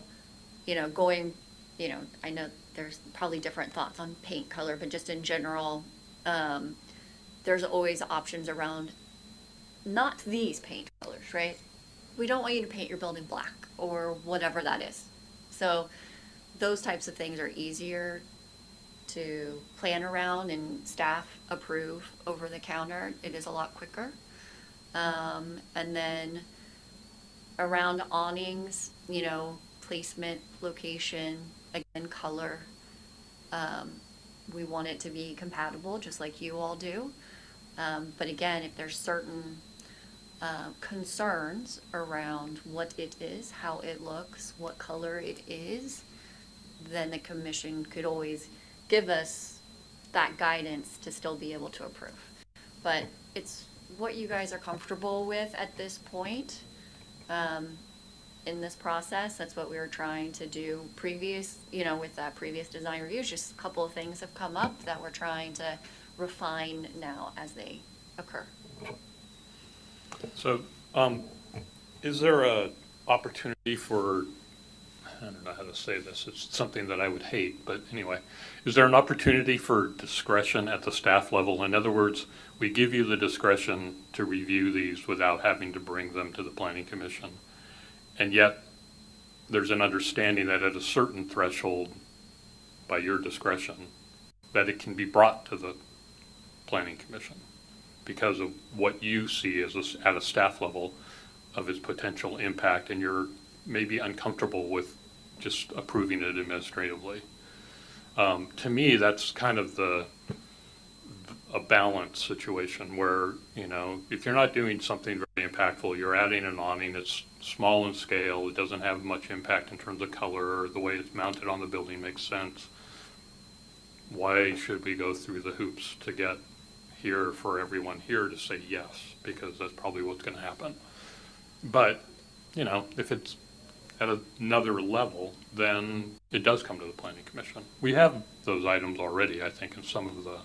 you know, going, you know, I know there's probably different thoughts on paint color, but just in general, there's always options around not these paint colors, right? We don't want you to paint your building black or whatever that is. So those types of things are easier to plan around and staff approve over the counter. It is a lot quicker. And then around awnings, you know, placement, location, again, color. We want it to be compatible, just like you all do. But again, if there's certain concerns around what it is, how it looks, what color it is, then the commission could always give us that guidance to still be able to approve. But it's what you guys are comfortable with at this point. In this process, that's what we were trying to do previous, you know, with that previous design reviews. Just a couple of things have come up that we're trying to refine now as they occur. So, is there a opportunity for, I don't know how to say this, it's something that I would hate, but anyway, is there an opportunity for discretion at the staff level? In other words, we give you the discretion to review these without having to bring them to the Planning Commission. And yet, there's an understanding that at a certain threshold, by your discretion, that it can be brought to the Planning Commission because of what you see as at a staff level of its potential impact, and you're maybe uncomfortable with just approving it administratively. To me, that's kind of a balance situation where, you know, if you're not doing something very impactful, you're adding an awning that's small in scale, it doesn't have much impact in terms of color, or the way it's mounted on the building makes sense. Why should we go through the hoops to get here for everyone here to say yes, because that's probably what's going to happen. But, you know, if it's at another level, then it does come to the Planning Commission. We have those items already, I think, in some of the,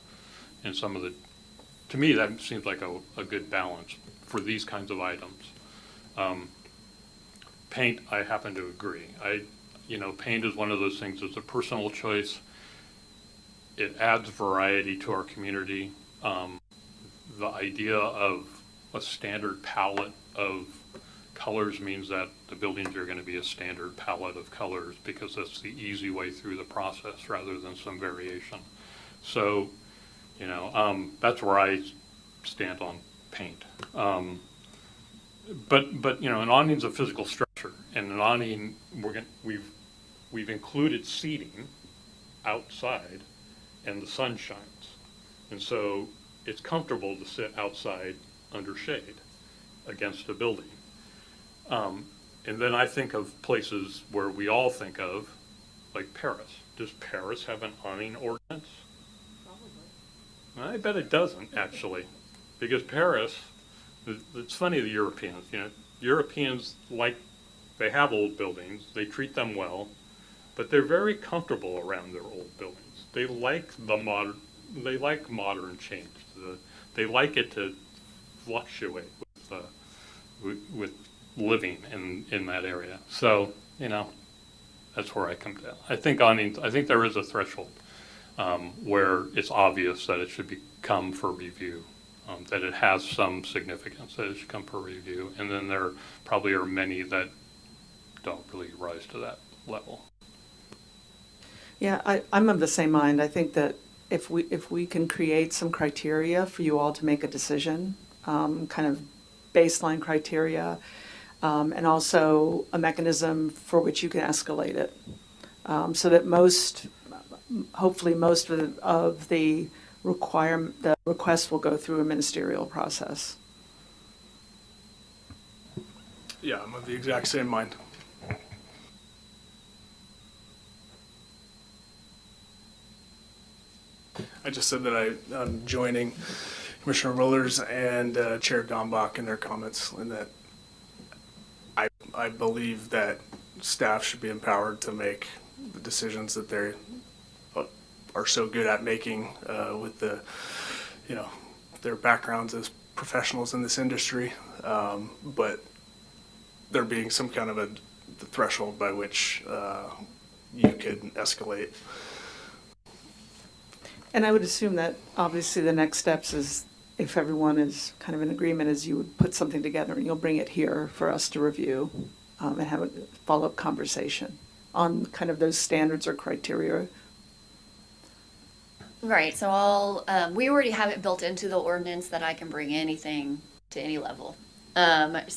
to me, that seems like a good balance for these kinds of items. Paint, I happen to agree. Paint is one of those things, it's a personal choice. It adds variety to our community. The idea of a standard palette of colors means that the buildings are going to be a standard palette of colors, because that's the easy way through the process rather than some variation. So, that's where I stand on paint. But an awning's a physical structure, and an awning, we've included seating outside, and the sun shines, and so it's comfortable to sit outside under shade against a building. And then I think of places where we all think of, like Paris. Does Paris have an awning ordinance? Probably. I bet it doesn't, actually, because Paris, it's funny, the Europeans, Europeans they have old buildings, they treat them well, but they're very comfortable around their old buildings. They like modern change. They like it to fluctuate with living in that area. So, that's where I come down. I think there is a threshold where it's obvious that it should come for review, that it has some significance, that it should come for review. And then there probably are many that don't really rise to that level. Yeah, I'm of the same mind. I think that if we can create some criteria for you all to make a decision, kind of baseline criteria, and also a mechanism for which you can escalate it, so that hopefully most of the requests will go through a ministerial process. Yeah, I'm of the exact same mind. I just said that I'm joining Commissioner Willers and Chair DAMBACH in their comments, and that I believe that staff should be empowered to make the decisions that they are so good at making with their backgrounds as professionals in this industry, but there being some kind of the threshold by which you could escalate. And I would assume that obviously the next steps is, if everyone is kind of in agreement, is you would put something together and you'll bring it here for us to review and have a follow-up conversation on kind of those standards or criteria. Right, so we already have it built into the ordinance that I can bring anything to any level. But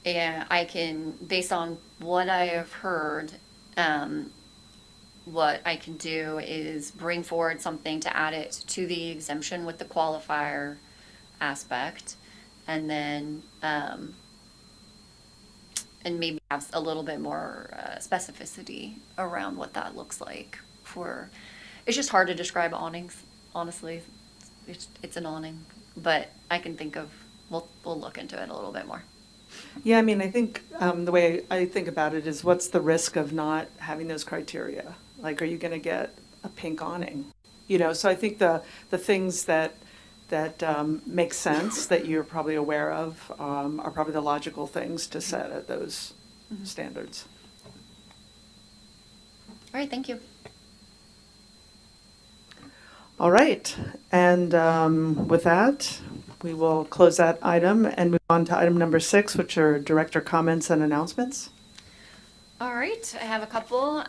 I can, based on what I have heard, what I can do is bring forward something to add it to the exemption with the qualifier aspect, and then and maybe have a little bit more specificity around what that looks like. It's just hard to describe awnings, honestly. It's an awning, but I can think of, we'll look into it a little bit more. Yeah, I mean, I think the way I think about it is, what's the risk of not having those criteria? Like, are you going to get a pink awning? So I think the things that make sense, that you're probably aware of, are probably the logical things to set at those standards. All right, thank you. All right, and with that, we will close that item and move on to item number 6, which are director comments and announcements. All right, I have a couple.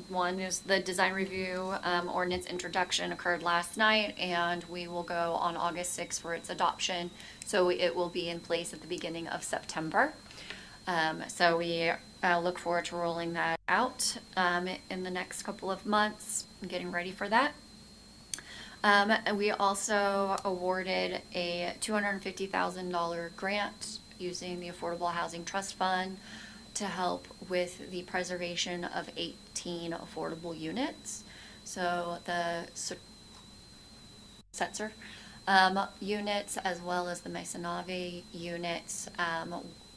One is the design review ordinance introduction occurred last night, and we will go on August 6th for its adoption. So it will be in place at the beginning of September. So we look forward to rolling that out in the next couple of months, and getting ready for that. And we also awarded a $250,000 grant using the Affordable Housing Trust Fund to help with the preservation of 18 affordable units. So the Setzer units, as well as the Masonavi units,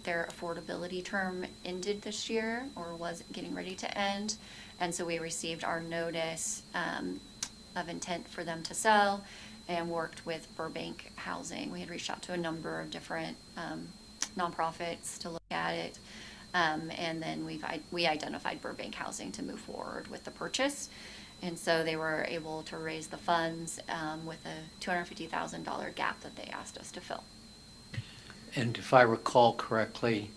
their affordability term ended this year, or was getting ready to end. And so we received our notice of intent for them to sell, and worked with Burbank Housing. We had reached out to a number of different nonprofits to look at it. And then we identified Burbank Housing to move forward with the purchase. And so they were able to raise the funds with a $250,000 gap that they asked us to fill. And if I recall correctly,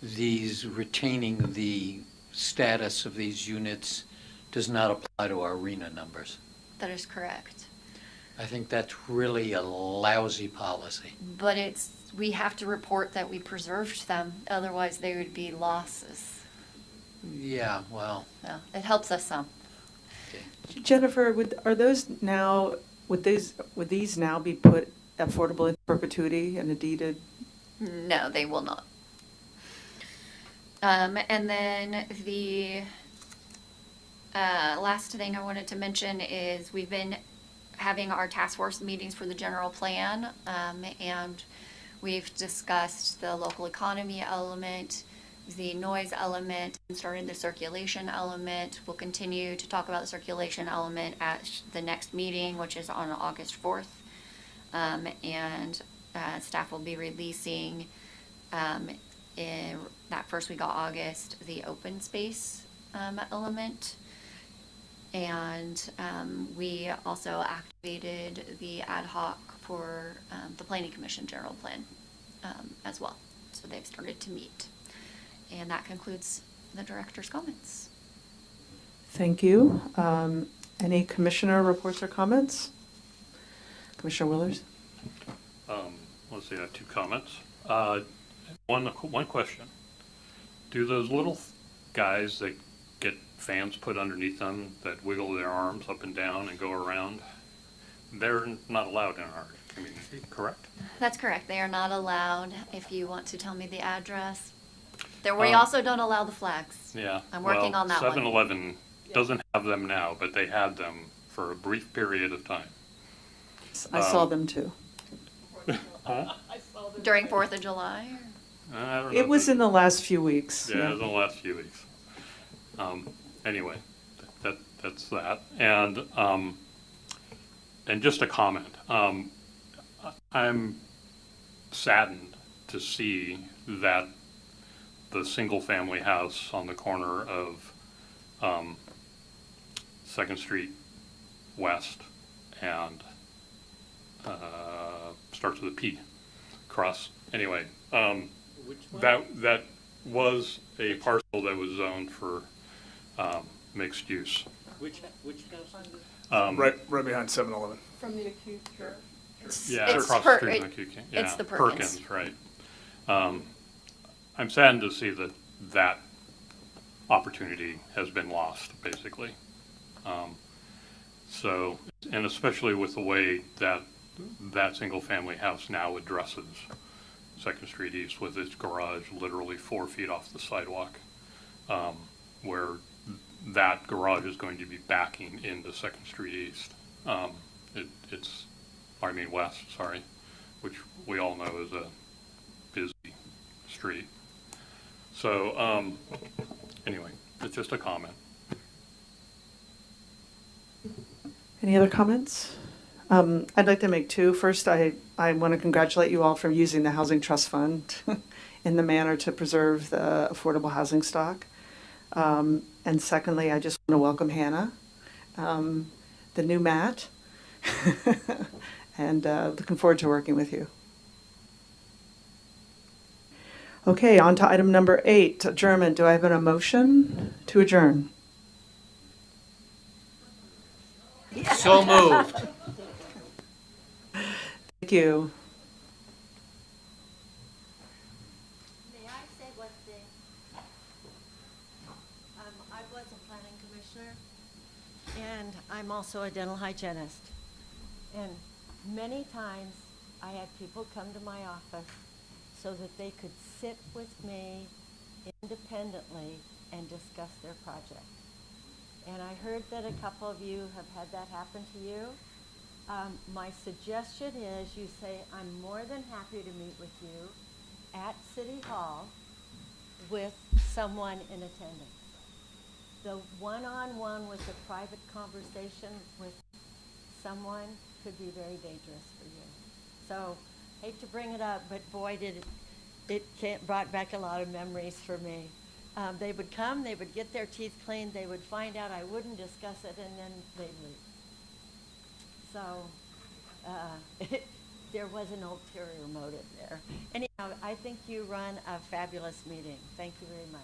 these retaining the status of these units does not apply to our arena numbers. That is correct. I think that's really a lousy policy. But we have to report that we preserved them, otherwise they would be losses. Yeah, well. Yeah, it helps us some. Jennifer, would these now be put affordable in perpetuity and a deeded? No, they will not. And then the last thing I wanted to mention is we've been having our task force meetings for the general plan, and we've discussed the local economy element, the noise element, and started the circulation element. We'll continue to talk about the circulation element at the next meeting, which is on August 4th. And staff will be releasing in that first week of August the open space element. And we also activated the ad hoc for the Planning Commission general plan as well. So they've started to meet. And that concludes the director's comments. Thank you. Any commissioner reports or comments? Commissioner Willers? Let's see, I have two comments. One question. Do those little guys that get fans put underneath them that wiggle their arms up and down and go around, they're not allowed in our community, correct? That's correct. They are not allowed. If you want to tell me the address. We also don't allow the flags. Yeah. I'm working on that one. 7-Eleven doesn't have them now, but they had them for a brief period of time. I saw them too. Huh? During 4th of July? I don't know. It was in the last few weeks. Yeah, it was in the last few weeks. Anyway, that's that. And just a comment. I'm saddened to see that the single-family house on the corner of 2nd Street West and starts with a P, cross. Anyway, that was a parcel that was zoned for mixed use. Which house? Right behind 7-Eleven. From the acute care. Yeah, across the street from the acute care. Yeah, it's the Perkins. right. I'm saddened to see that opportunity has been lost, basically. So, and especially with the way that single-family house now addresses 2nd Street East with its garage literally 4 feet off the sidewalk, where that garage is going to be backing into 2nd Street East. West, sorry, which we all know is a busy street. So, anyway, it's just a comment. Any other comments? I'd like to make two. First, I want to congratulate you all for using the Housing Trust Fund in the manner to preserve the affordable housing stock. And secondly, I just want to welcome Hannah, the new Matt, and looking forward to working with you. Okay, on to item number 8, adjournment. Do I have a motion to adjourn? So moved. Thank you. May I say one thing? I was a planning commissioner, and I'm also a dental hygienist. And many times I had people come to my office so that they could sit with me independently and discuss their project. And I heard that a couple of you have had that happen to you. My suggestion is you say, I'm more than happy to meet with you at City Hall with someone in attendance. The one-on-one with a private conversation with someone could be very dangerous for you. So, hate to bring it up, but boy, did it brought back a lot of memories for me. They would come, they would get their teeth cleaned, they would find out I wouldn't discuss it, and then they'd leave. So, there was an ulterior motive there. Anyhow, I think you run a fabulous meeting. Thank you very much.